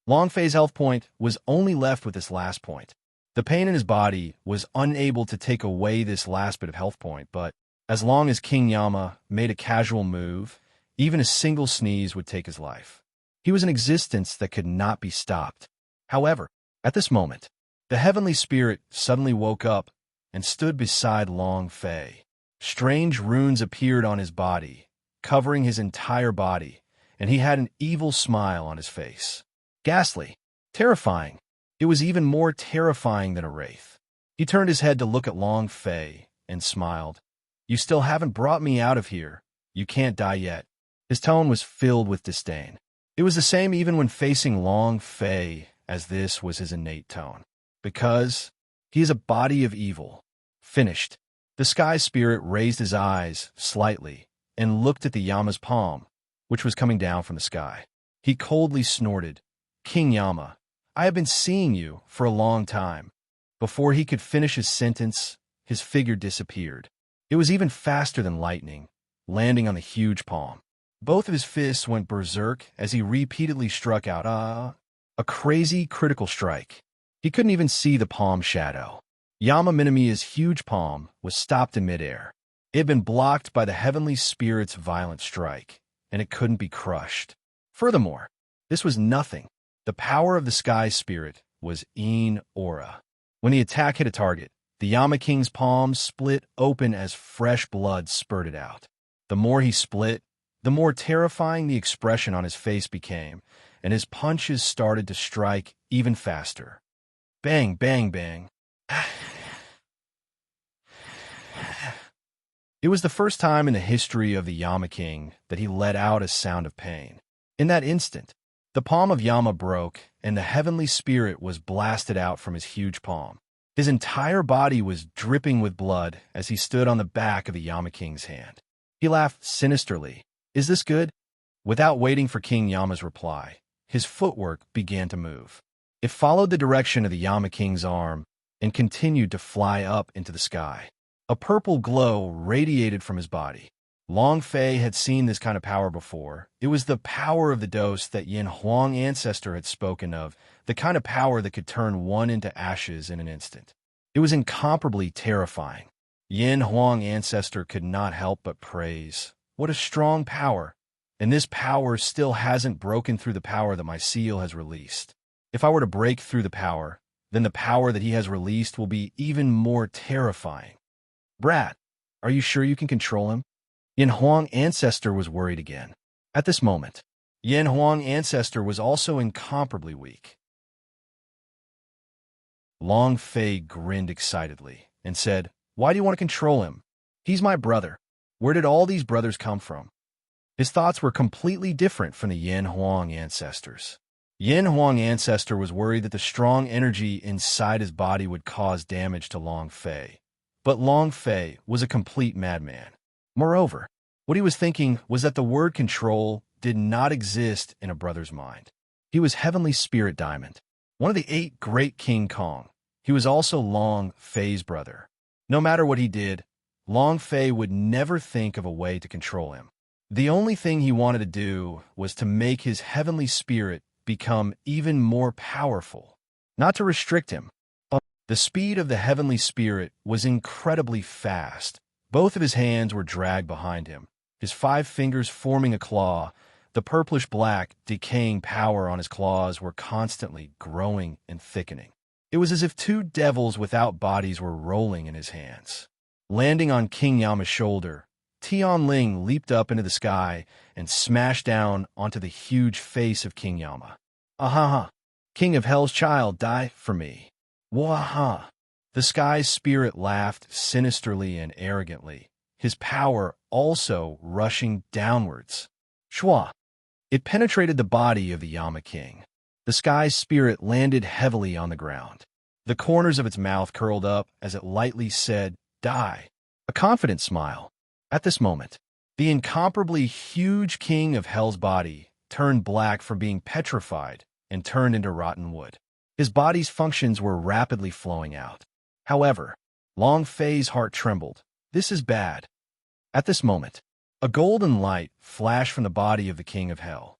Long Fei's health point was only left with this last point. The pain in his body was unable to take away this last bit of health point, but as long as King Yama made a casual move, even a single sneeze would take his life. He was an existence that could not be stopped. However, at this moment, the heavenly spirit suddenly woke up and stood beside Long Fei. Strange runes appeared on his body, covering his entire body, and he had an evil smile on his face. Ghastly, terrifying. It was even more terrifying than a wraith. He turned his head to look at Long Fei and smiled. You still haven't brought me out of here. You can't die yet. His tone was filled with disdain. It was the same even when facing Long Fei, as this was his innate tone. Because he is a body of evil. Finished. The sky spirit raised his eyes slightly and looked at the Yama's palm, which was coming down from the sky. He coldly snorted, King Yama, I have been seeing you for a long time. Before he could finish his sentence, his figure disappeared. It was even faster than lightning, landing on the huge palm. Both of his fists went berserk as he repeatedly struck out a crazy critical strike. He couldn't even see the palm shadow. Yama Minamiya's huge palm was stopped in midair. It had been blocked by the heavenly spirit's violent strike, and it couldn't be crushed. Furthermore, this was nothing. The power of the sky spirit was in aura. When the attack hit a target, the Yama King's palm split open as fresh blood spurted out. The more he split, the more terrifying the expression on his face became, and his punches started to strike even faster. Bang, bang, bang. It was the first time in the history of the Yama King that he let out a sound of pain. In that instant, the palm of Yama broke, and the heavenly spirit was blasted out from his huge palm. His entire body was dripping with blood as he stood on the back of the Yama King's hand. He laughed sinisterly. Is this good? Without waiting for King Yama's reply, his footwork began to move. It followed the direction of the Yama King's arm and continued to fly up into the sky. A purple glow radiated from his body. Long Fei had seen this kind of power before. It was the power of the dose that Yin Huang ancestor had spoken of, the kind of power that could turn one into ashes in an instant. It was incomparably terrifying. Yin Huang ancestor could not help but praise. What a strong power! And this power still hasn't broken through the power that my seal has released. If I were to break through the power, then the power that he has released will be even more terrifying. Brat, are you sure you can control him? Yin Huang ancestor was worried again. At this moment, Yin Huang ancestor was also incomparably weak. Long Fei grinned excitedly and said, Why do you want to control him? He's my brother. Where did all these brothers come from? His thoughts were completely different from the Yin Huang ancestors. Yin Huang ancestor was worried that the strong energy inside his body would cause damage to Long Fei. But Long Fei was a complete madman. Moreover, what he was thinking was that the word control did not exist in a brother's mind. He was Heavenly Spirit Diamond, one of the 8 great King Kong. He was also Long Fei's brother. No matter what he did, Long Fei would never think of a way to control him. The only thing he wanted to do was to make his heavenly spirit become even more powerful, not to restrict him. The speed of the heavenly spirit was incredibly fast. Both of his hands were dragged behind him, his 5 fingers forming a claw, The purplish-black, decaying power on his claws were constantly growing and thickening. It was as if two devils without bodies were rolling in his hands. Landing on King Yama's shoulder, Tianling leaped up into the sky and smashed down onto the huge face of King Yama. Ahaha! King of Hell's child, die for me. Waha! The sky's spirit laughed sinisterly and arrogantly, his power also rushing downwards. Shwa! It penetrated the body of the Yama King. The sky's spirit landed heavily on the ground. The corners of its mouth curled up as it lightly said, "Die." A confident smile. At this moment, the incomparably huge king of Hell's body turned black from being petrified and turned into rotten wood. His body's functions were rapidly flowing out. However, Long Fei's heart trembled. This is bad. At this moment, a golden light flashed from the body of the king of Hell.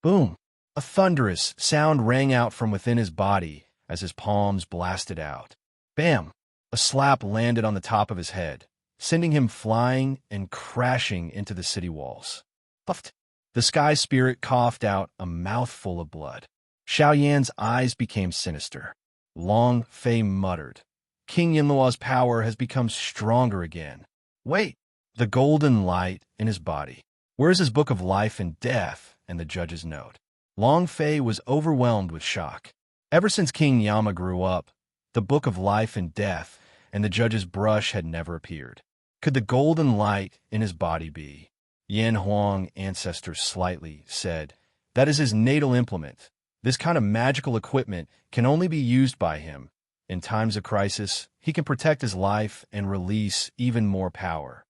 Boom! A thunderous sound rang out from within his body as his palms blasted out. Bam! A slap landed on the top of his head, sending him flying and crashing into the city walls. Puffed! The sky spirit coughed out a mouthful of blood. Xiaoyan's eyes became sinister. Long Fei muttered, King Yinluo's power has become stronger again. Wait! The golden light in his body. Where's his book of life and death and the judge's note? Long Fei was overwhelmed with shock. Ever since King Yama grew up, the book of life and death and the judge's brush had never appeared. Could the golden light in his body be? Yan Huang, ancestor slightly, said, that is his natal implement. This kind of magical equipment can only be used by him. In times of crisis, he can protect his life and release even more power.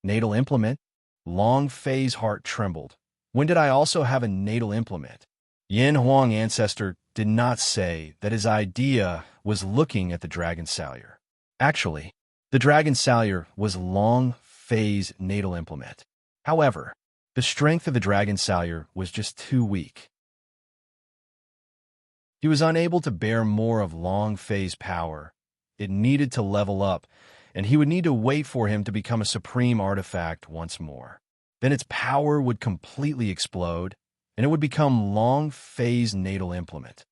Natal implement? Long Fei's heart trembled. When did I also have a natal implement? Yan Huang, ancestor, did not say that his idea was looking at the dragon salyer. Actually, the dragon salyer was Long Fei's natal implement. However, the strength of the dragon salyer was just too weak. He was unable to bear more of Long Fei's power. It needed to level up, and he would need to wait for him to become a supreme artifact once more. Then its power would completely explode, and it would become Long Fei's natal implement.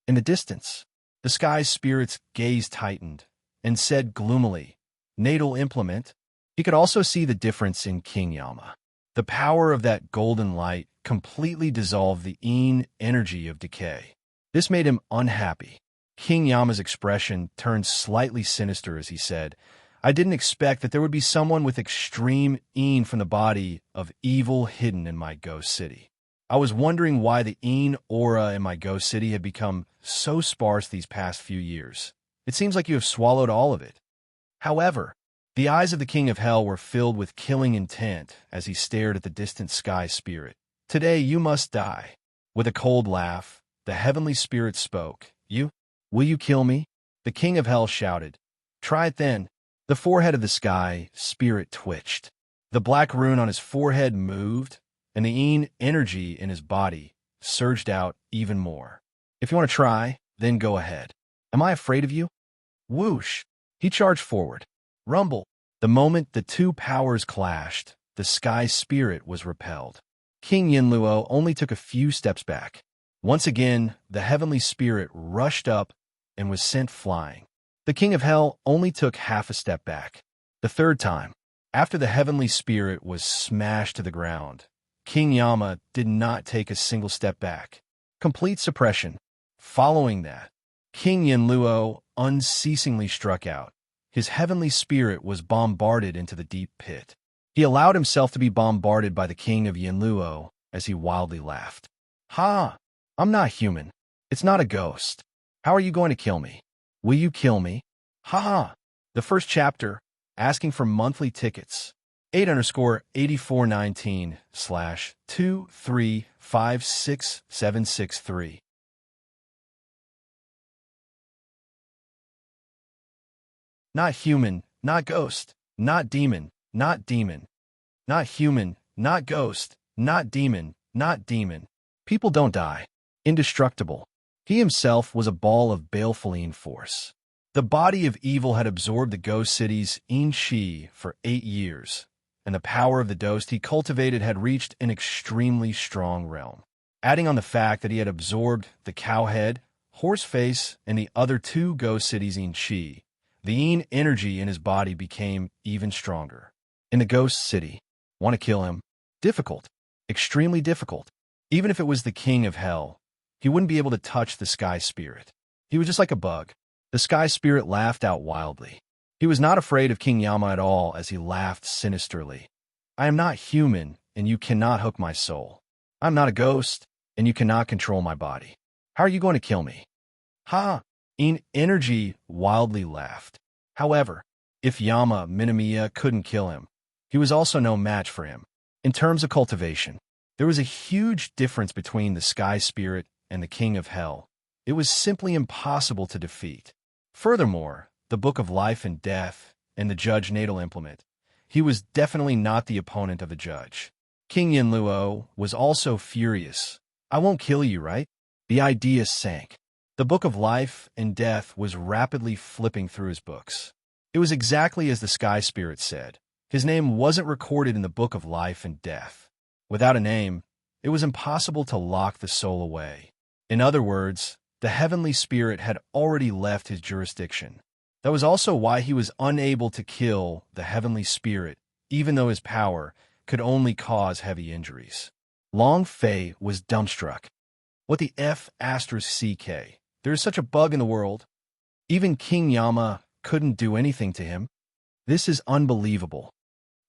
In the distance, the sky's spirit's gaze tightened and said gloomily, natal implement? He could also see the difference in King Yama. The power of that golden light completely dissolved the energy of decay. This made him unhappy. King Yama's expression turned slightly sinister as he said, I didn't expect that there would be someone with extreme from the body of evil hidden in my ghost city. I was wondering why the aura in my ghost city had become so sparse these past few years. It seems like you have swallowed all of it. However, the eyes of the King of Hell were filled with killing intent as he stared at the distant sky spirit. Today you must die. With a cold laugh, the heavenly spirit spoke. Will you kill me? The King of Hell shouted. Try it then. The forehead of the sky spirit twitched. The black rune on his forehead moved, and the energy in his body surged out even more. If you want to try, then go ahead. Am I afraid of you? Whoosh! He charged forward. Rumble! The moment the two powers clashed, the sky spirit was repelled. King Yinluo only took a few steps back. Once again, the heavenly spirit rushed up and was sent flying. The King of Hell only took half a step back. The third time, after the heavenly spirit was smashed to the ground, King Yama did not take a single step back. Complete suppression. Following that, King Yinluo unceasingly struck out. His heavenly spirit was bombarded into the deep pit. He allowed himself to be bombarded by the King of Yinluo as he wildly laughed. Ha! I'm not human. It's not a ghost. How are you going to kill me? Will you kill me? Ha ha! The first chapter, asking for monthly tickets. 8_8419/2356763. Not human, not ghost, not demon, not demon. Not human, not ghost, not demon, not demon. People don't die. Indestructible. He himself was a ball of baleful force. The body of evil had absorbed the ghost city's Shi for 8 years, and the power of the ghost he cultivated had reached an extremely strong realm. Adding on the fact that he had absorbed the cow head, horse face, and the other two ghost cities in Chi, the yin energy in his body became even stronger. In the ghost city, want to kill him? Difficult. Extremely difficult. Even if it was the king of hell, he wouldn't be able to touch the sky spirit. He was just like a bug. The sky spirit laughed out wildly. He was not afraid of King Yama at all as he laughed sinisterly. I am not human, and you cannot hook my soul. I am not a ghost, and you cannot control my body. How are you going to kill me? Ha! In energy wildly laughed. However, if Yama Minamiya couldn't kill him, he was also no match for him. In terms of cultivation, there was a huge difference between the sky spirit and the king of hell. It was simply impossible to defeat. Furthermore, the Book of Life and Death and the Judge Natal Implement, he was definitely not the opponent of the judge. King Yinluo was also furious. I won't kill you, right? The idea sank. The Book of Life and Death was rapidly flipping through his books. It was exactly as the sky spirit said. His name wasn't recorded in the Book of Life and Death. Without a name, it was impossible to lock the soul away. In other words, the heavenly spirit had already left his jurisdiction. That was also why he was unable to kill the heavenly spirit, even though his power could only cause heavy injuries. Long Fei was dumbstruck. What the F***CK? There is such a bug in the world. Even King Yama couldn't do anything to him. This is unbelievable.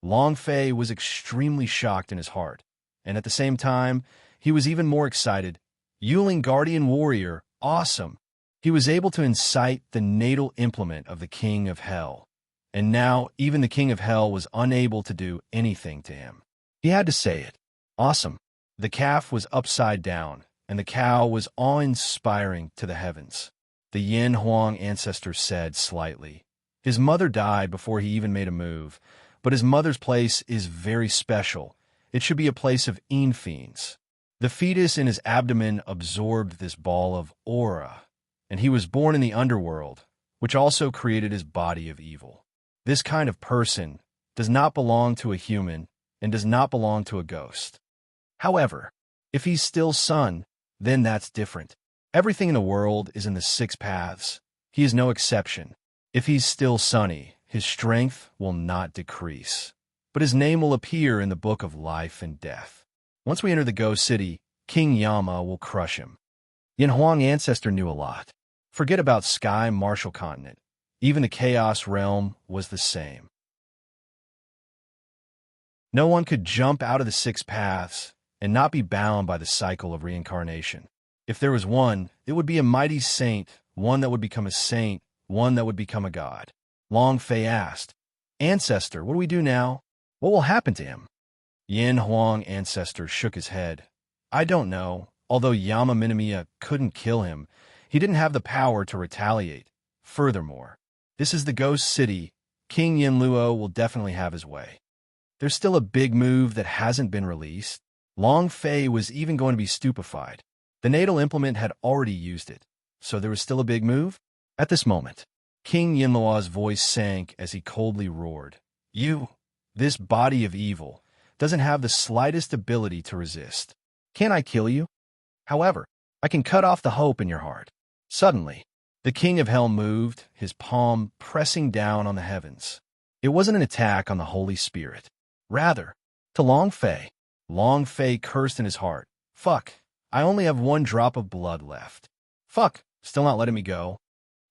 Long Fei was extremely shocked in his heart, and at the same time, he was even more excited. Yuling Guardian Warrior, awesome. He was able to incite the natal implement of the King of Hell, and now even the King of Hell was unable to do anything to him. He had to say it. Awesome. The calf was upside down, and the cow was awe-inspiring to the heavens. The Yin Huang ancestor said slightly. His mother died before he even made a move, but his mother's place is very special. It should be a place of Yin fiends. The fetus in his abdomen absorbed this ball of aura, and he was born in the underworld, which also created his body of evil. This kind of person does not belong to a human and does not belong to a ghost. However, if he's still Sun, then that's different. Everything in the world is in the six paths. He is no exception. If he's still Sunny, his strength will not decrease, but his name will appear in the Book of Life and Death. Once we enter the Ghost City, King Yama will crush him. Yin Huang ancestor knew a lot. Forget about Sky Martial Continent. Even the Chaos Realm was the same. No one could jump out of the six paths and not be bound by the cycle of reincarnation. If there was one, it would be a mighty saint, one that would become a saint, one that would become a god. Long Fei asked, Ancestor, what do we do now? What will happen to him? Yin Huang ancestor shook his head. I don't know. Although Yama Minamiya couldn't kill him, he didn't have the power to retaliate. Furthermore, this is the Ghost City. King Yinluo will definitely have his way. There's still a big move that hasn't been released. Long Fei was even going to be stupefied. The natal implement had already used it, so there was still a big move? At this moment, King Yinluo's voice sank as he coldly roared. You, this body of evil, doesn't have the slightest ability to resist. Can't I kill you? However, I can cut off the hope in your heart. Suddenly, the King of Hell moved, his palm pressing down on the heavens. It wasn't an attack on the Holy Spirit. Rather, to Long Fei. Long Fei cursed in his heart. Fuck, I only have one drop of blood left. Fuck, still not letting me go.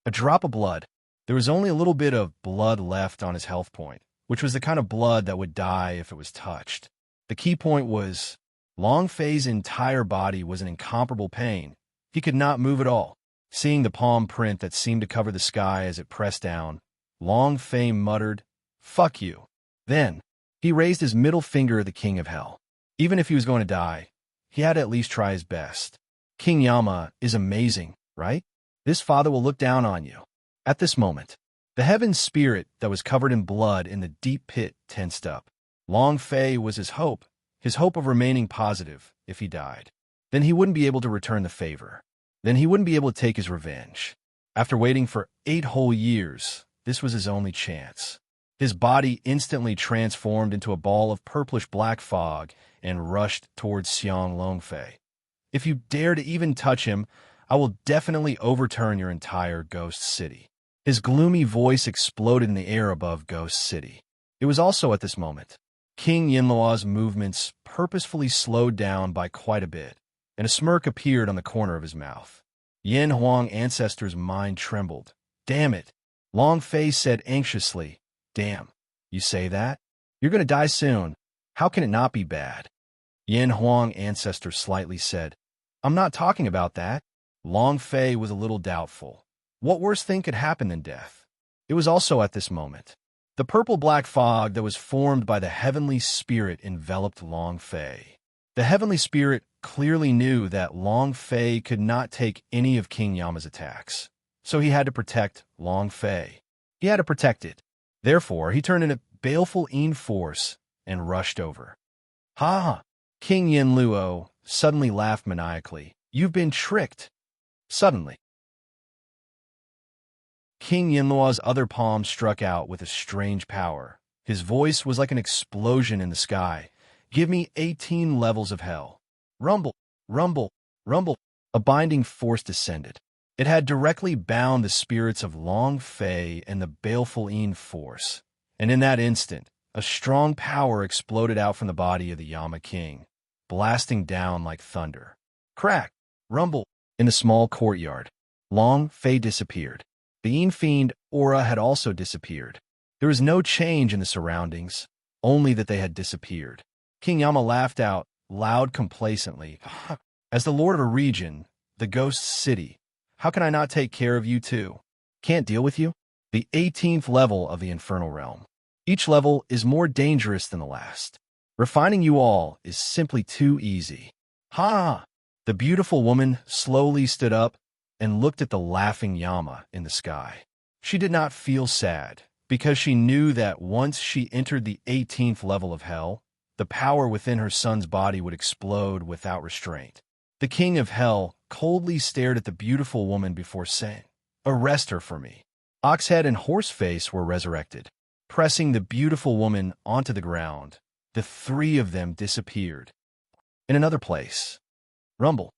A drop of blood. There was only a little bit of blood left on his health point, which was the kind of blood that would die if it was touched. The key point was, Long Fei's entire body was in incomparable pain. He could not move at all. Seeing the palm print that seemed to cover the sky as it pressed down, Long Fei muttered, Fuck you. Then, he raised his middle finger at the King of Hell. Even if he was going to die, he had to at least try his best. King Yama is amazing, right? This father will look down on you. At this moment, the heaven spirit that was covered in blood in the deep pit tensed up. Long Fei was his hope of remaining positive if he died. Then he wouldn't be able to return the favor. Then he wouldn't be able to take his revenge. After waiting for 8 whole years, this was his only chance. His body instantly transformed into a ball of purplish-black fog and rushed towards Xiang Longfei. If you dare to even touch him, I will definitely overturn your entire Ghost City. His gloomy voice exploded in the air above Ghost City. It was also at this moment King Yinluo's movements purposefully slowed down by quite a bit, and a smirk appeared on the corner of his mouth. Yin Huang Ancestor's mind trembled. Damn it, Long Fei said anxiously. Damn, you say that? You're going to die soon. How can it not be bad? Yin Huang Ancestor slightly said, I'm not talking about that. Long Fei was a little doubtful. What worse thing could happen than death? It was also at this moment the purple-black fog that was formed by the heavenly spirit enveloped Long Fei. The heavenly spirit clearly knew that Long Fei could not take any of King Yama's attacks, so he had to protect Long Fei. He had to protect it. Therefore, he turned into baleful force and rushed over. Ha ha! King Yinluo suddenly laughed maniacally. You've been tricked. Suddenly, King Yinluo's other palm struck out with a strange power. His voice was like an explosion in the sky. Give me 18 levels of hell. Rumble, rumble, rumble. A binding force descended. It had directly bound the spirits of Long Fei and the baleful force. And in that instant, a strong power exploded out from the body of the Yama King, blasting down like thunder. Crack, rumble. In the small courtyard, Long Fei disappeared. The Fiend aura had also disappeared. There was no change in the surroundings, only that they had disappeared. King Yama laughed out loud complacently. As the lord of a region, the Ghost City, how can I not take care of you too? Can't deal with you? The 18th level of the Infernal Realm. Each level is more dangerous than the last. Refining you all is simply too easy. Ha! The beautiful woman slowly stood up and looked at the laughing Yama in the sky. She did not feel sad, because she knew that once she entered the 18th level of hell, the power within her son's body would explode without restraint. The king of hell coldly stared at the beautiful woman before saying, Arrest her for me. Oxhead and Horseface were resurrected. Pressing the beautiful woman onto the ground, the three of them disappeared. In another place, rumble.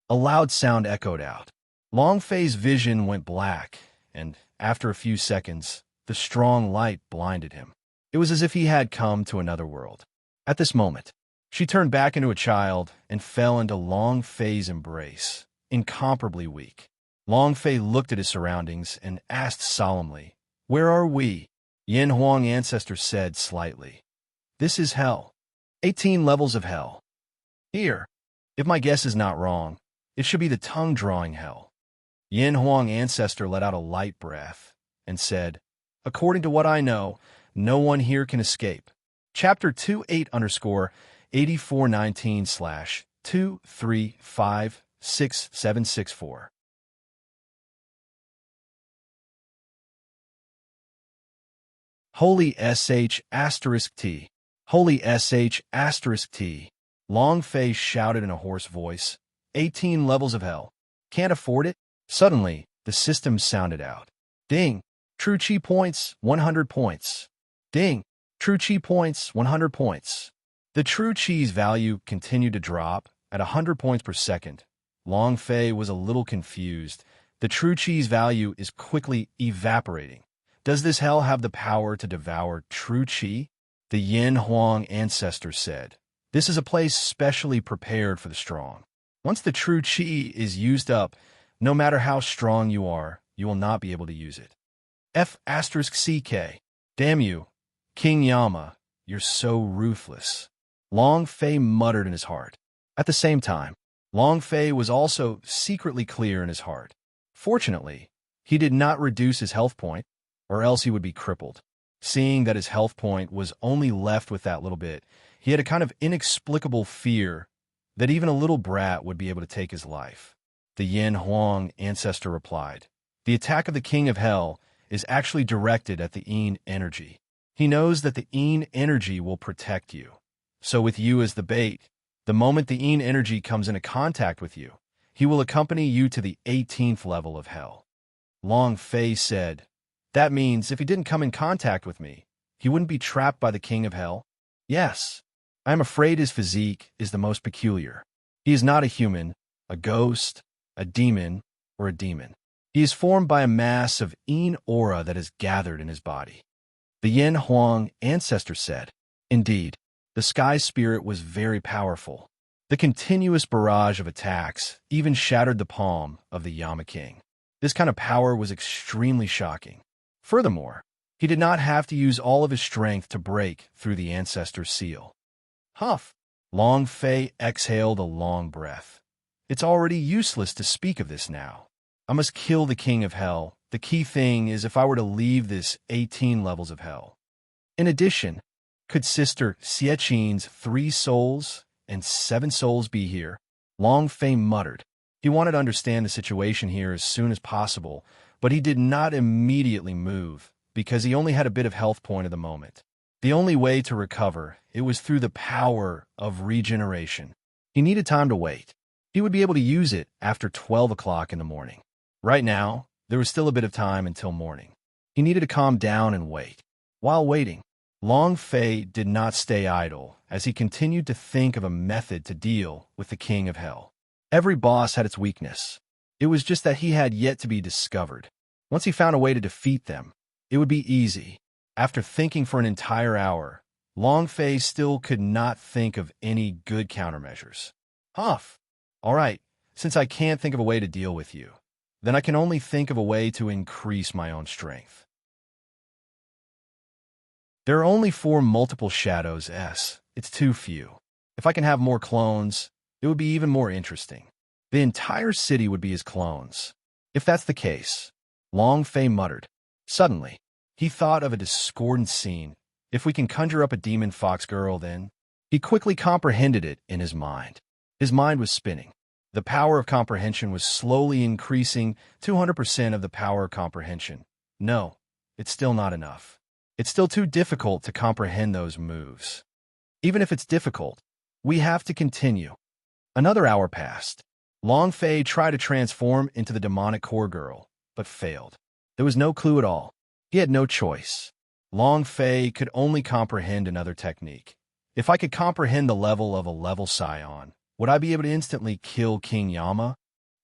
A loud sound echoed out. Long Fei's vision went black, and after a few seconds, the strong light blinded him. It was as if he had come to another world. At this moment, she turned back into a child and fell into Long Fei's embrace, incomparably weak. Long Fei looked at his surroundings and asked solemnly, Where are we? Yin Huang Ancestor said slightly, This is hell. 18 levels of hell. Here, if my guess is not wrong, it should be the tongue-drawing hell. Yin Huang Ancestor let out a light breath and said, According to what I know, no one here can escape. Chapter 28_8419/2356764. Holy sh*T. Holy sh*T. Long Fei shouted in a hoarse voice. 18 levels of hell. Can't afford it? Suddenly, the system sounded out. Ding! True Chi points, 100 points. Ding! True Chi points, 100 points. The True Chi's value continued to drop at 100 points per second. Long Fei was a little confused. The True Chi's value is quickly evaporating. Does this hell have the power to devour True Chi? The Yin Huang Ancestor said. This is a place specially prepared for the strong. Once the True Chi is used up, no matter how strong you are, you will not be able to use it. F***CK. Damn you, King Yama, you're so ruthless. Long Fei muttered in his heart. At the same time, Long Fei was also secretly clear in his heart. Fortunately, he did not reduce his health point, or else he would be crippled. Seeing that his health point was only left with that little bit, he had a kind of inexplicable fear that even a little brat would be able to take his life. The Yin Huang Ancestor replied, The attack of the King of Hell is actually directed at the Yin energy. He knows that the Yin energy will protect you. So with you as the bait, the moment the Yin energy comes into contact with you, he will accompany you to the 18th level of hell. Long Fei said, That means if he didn't come in contact with me, he wouldn't be trapped by the king of hell? Yes. I am afraid his physique is the most peculiar. He is not a human, a ghost, a demon, or a demon. He is formed by a mass of Yin aura that is gathered in his body. The Yin Huang ancestor said. Indeed, the sky spirit was very powerful. The continuous barrage of attacks even shattered the palm of the Yama King. This kind of power was extremely shocking. Furthermore, he did not have to use all of his strength to break through the ancestor's seal. Huff! Long Fei exhaled a long breath. It's already useless to speak of this now. I must kill the king of hell. The key thing is if I were to leave this 18 levels of hell. In addition, could Sister Xieqin's 3 souls and 7 souls be here? Long Fei muttered. He wanted to understand the situation here as soon as possible, but he did not immediately move because he only had a bit of health point at the moment. The only way to recover, it was through the power of regeneration. He needed time to wait. He would be able to use it after 12 o'clock in the morning. Right now, there was still a bit of time until morning. He needed to calm down and wait. While waiting, Long Fei did not stay idle as he continued to think of a method to deal with the king of hell. Every boss had its weakness. It was just that he had yet to be discovered. Once he found a way to defeat them, it would be easy. After thinking for an entire hour, Long Fei still could not think of any good countermeasures. Huff! All right, since I can't think of a way to deal with you, then I can only think of a way to increase my own strength. There are only 4 multiple shadows S. It's too few. If I can have more clones, it would be even more interesting. The entire city would be his clones. If that's the case, Long Fei muttered. Suddenly, he thought of a discordant scene. If we can conjure up a demon fox girl, then... He quickly comprehended it in his mind. His mind was spinning. The power of comprehension was slowly increasing, 200% of the power of comprehension. No, it's still not enough. It's still too difficult to comprehend those moves. Even if it's difficult, we have to continue. Another hour passed. Long Fei tried to transform into the demonic core girl, but failed. There was no clue at all. He had no choice. Long Fei could only comprehend another technique. If I could comprehend the level of a level scion, would I be able to instantly kill King Yama?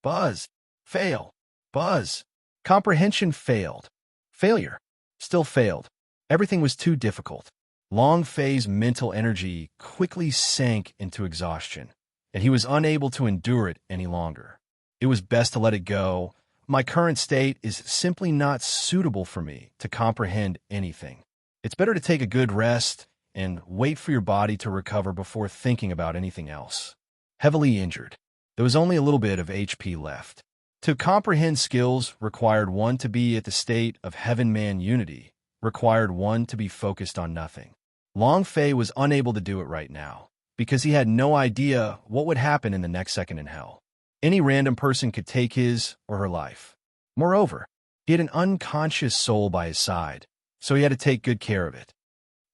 Buzz. Fail. Buzz. Comprehension failed. Failure. Still failed. Everything was too difficult. Long Fei's mental energy quickly sank into exhaustion, and he was unable to endure it any longer. It was best to let it go. My current state is simply not suitable for me to comprehend anything. It's better to take a good rest and wait for your body to recover before thinking about anything else. Heavily injured. There was only a little bit of HP left. To comprehend skills required one to be at the state of heaven-man unity, required one to be focused on nothing. Long Fei was unable to do it right now, because he had no idea what would happen in the next second in hell. Any random person could take his or her life. Moreover, he had an unconscious soul by his side, so he had to take good care of it.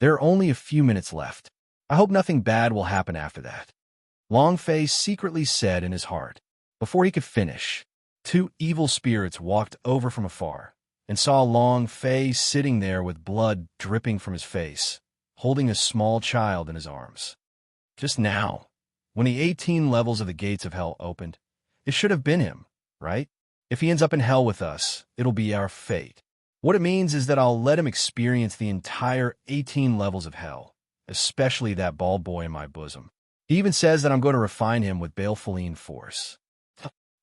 There are only a few minutes left. I hope nothing bad will happen after that. Long Fei secretly said in his heart. Before he could finish, 2 evil spirits walked over from afar and saw Long Fei sitting there with blood dripping from his face, holding a small child in his arms. Just now, when the 18 levels of the gates of hell opened, it should have been him, right? If he ends up in hell with us, it'll be our fate. What it means is that I'll let him experience the entire 18 levels of hell, especially that bald boy in my bosom. He even says that I'm going to refine him with baleful force.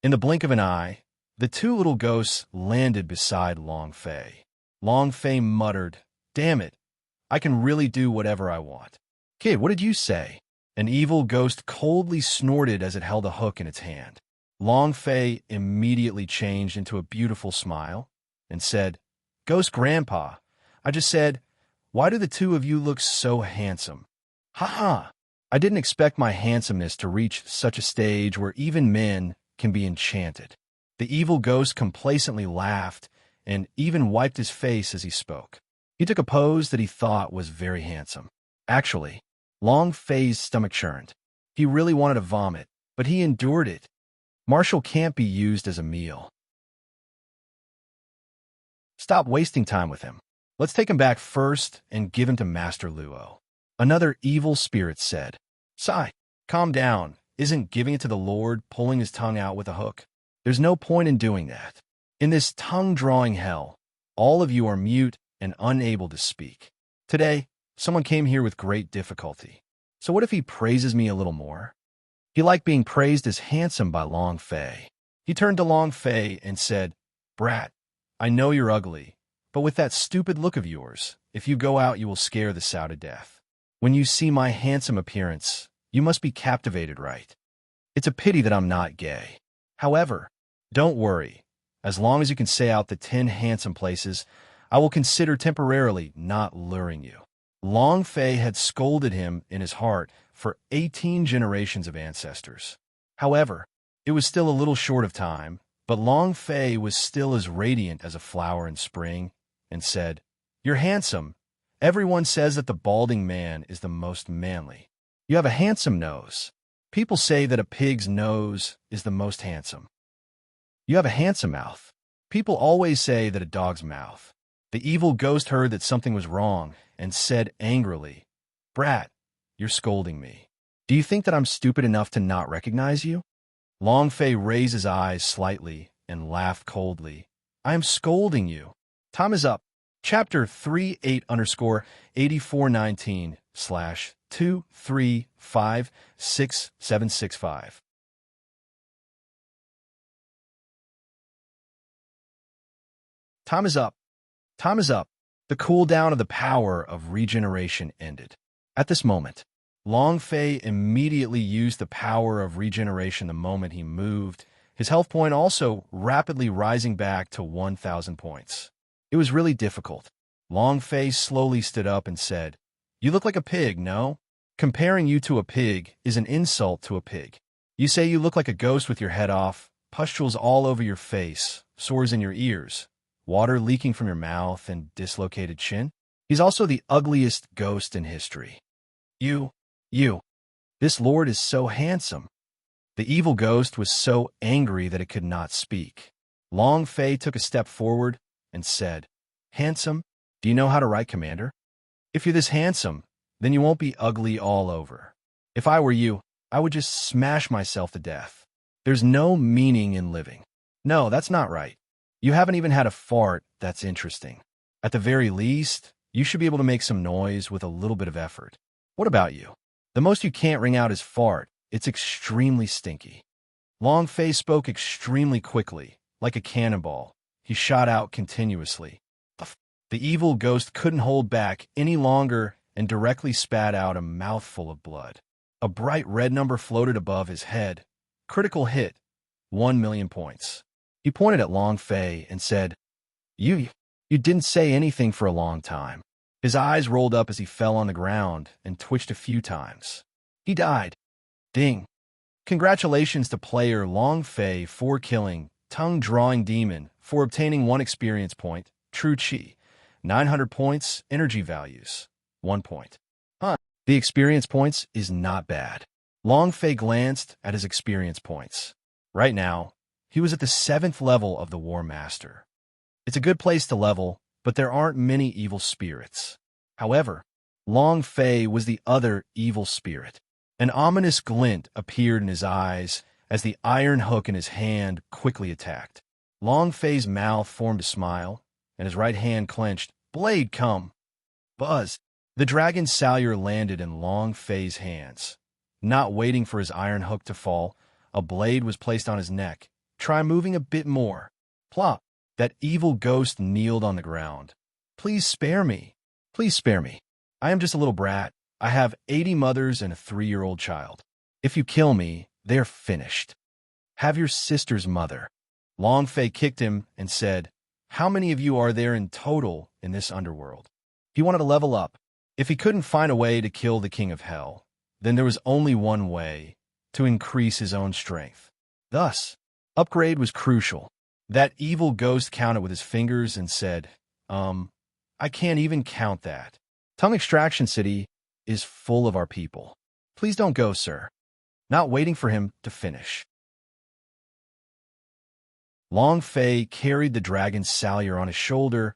In the blink of an eye, the 2 little ghosts landed beside Long Fei. Long Fei muttered, "Damn it, I can really do whatever I want." "Kid, what did you say?" An evil ghost coldly snorted as it held a hook in its hand. Long Fei immediately changed into a beautiful smile and said, "Ghost Grandpa, I just said, why do the 2 of you look so handsome?" "Ha ha! I didn't expect my handsomeness to reach such a stage where even men can be enchanted." The evil ghost complacently laughed and even wiped his face as he spoke. He took a pose that he thought was very handsome. Actually, Long Fei's stomach churned. He really wanted to vomit, but he endured it. Marshall can't be used as a meal. Stop wasting time with him. Let's take him back first and give him to Master Luo. Another evil spirit said. Sigh, calm down. Isn't giving it to the Lord pulling his tongue out with a hook? There's no point in doing that. In this tongue-drawing hell, all of you are mute and unable to speak. Today, someone came here with great difficulty. So what if he praises me a little more? He liked being praised as handsome by Long Fei. He turned to Long Fei and said, Brat, I know you're ugly, but with that stupid look of yours, if you go out you will scare the sow to death. When you see my handsome appearance, you must be captivated, right? It's a pity that I'm not gay. However, don't worry. As long as you can say out the 10 handsome places, I will consider temporarily not luring you. Long Fei had scolded him in his heart for 18 generations of ancestors. However, it was still a little short of time, but Long Fei was still as radiant as a flower in spring and said, You're handsome. Everyone says that the balding man is the most manly. You have a handsome nose. People say that a pig's nose is the most handsome. You have a handsome mouth. People always say that a dog's mouth. The evil ghost heard that something was wrong and said angrily, Brat, you're scolding me. Do you think that I'm stupid enough to not recognize you? Long Fei raised his eyes slightly and laughed coldly. I am scolding you. Time is up. Chapter 38_8419/2356765. Time is up. Time is up. The cooldown of the power of regeneration ended. At this moment, Long Fei immediately used the power of regeneration the moment he moved, his health point also rapidly rising back to 1,000 points. It was really difficult. Long Fei slowly stood up and said, You look like a pig, no? Comparing you to a pig is an insult to a pig. You say you look like a ghost with your head off, pustules all over your face, sores in your ears, water leaking from your mouth, and dislocated chin. He's also the ugliest ghost in history. You. This lord is so handsome. The evil ghost was so angry that it could not speak. Long Fei took a step forward and said, Handsome, do you know how to write commander? If you're this handsome, then you won't be ugly all over. If I were you, I would just smash myself to death. There's no meaning in living. No, that's not right. You haven't even had a fart that's interesting. At the very least, you should be able to make some noise with a little bit of effort. What about you? The most you can't ring out is fart. It's extremely stinky. Long Fei spoke extremely quickly, like a cannonball. He shot out continuously. The evil ghost couldn't hold back any longer and directly spat out a mouthful of blood. A bright red number floated above his head. Critical hit, 1,000,000 points. He pointed at Long Fei and said, You didn't say anything for a long time. His eyes rolled up as he fell on the ground and twitched a few times. He died. Ding. Congratulations to player Long Fei for killing Tongue-Drawing Demon for obtaining 1 experience point, True Chi, 900 points, energy values, 1 point. The experience points is not bad. Long Fei glanced at his experience points. Right now, he was at the 7th level of the War Master. It's a good place to level, but there aren't many evil spirits. However, Long Fei was the other evil spirit. An ominous glint appeared in his eyes as the iron hook in his hand quickly attacked. Long Fei's mouth formed a smile, and his right hand clenched. Blade, come! Buzz! The dragon's salure landed in Long Fei's hands. Not waiting for his iron hook to fall, a blade was placed on his neck. Try moving a bit more. Plop! That evil ghost kneeled on the ground. Please spare me. Please spare me. I am just a little brat. I have 80 mothers and a 3-year-old child. If you kill me, they're finished. Have your sister's mother. Long Fei kicked him and said, How many of you are there in total in this underworld? He wanted to level up. If he couldn't find a way to kill the King of Hell, then there was only one way, to increase his own strength. Thus, upgrade was crucial. That evil ghost counted with his fingers and said, I can't even count that. Tongue Extraction City is full of our people. Please don't go, sir. Not waiting for him to finish. Long Fei carried the dragon's salure on his shoulder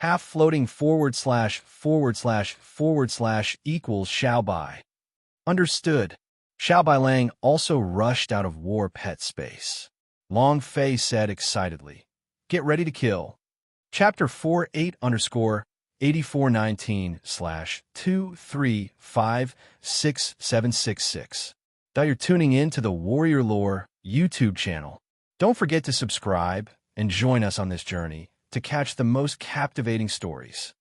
half floating / equals Xiao Bai. Understood. Xiao Bailang also rushed out of war pet space. Long Fei said excitedly, "Get ready to kill." Chapter 48_8419/2356766. You're tuning in to the Warrior Lore YouTube channel. Don't forget to subscribe and join us on this journey to catch the most captivating stories.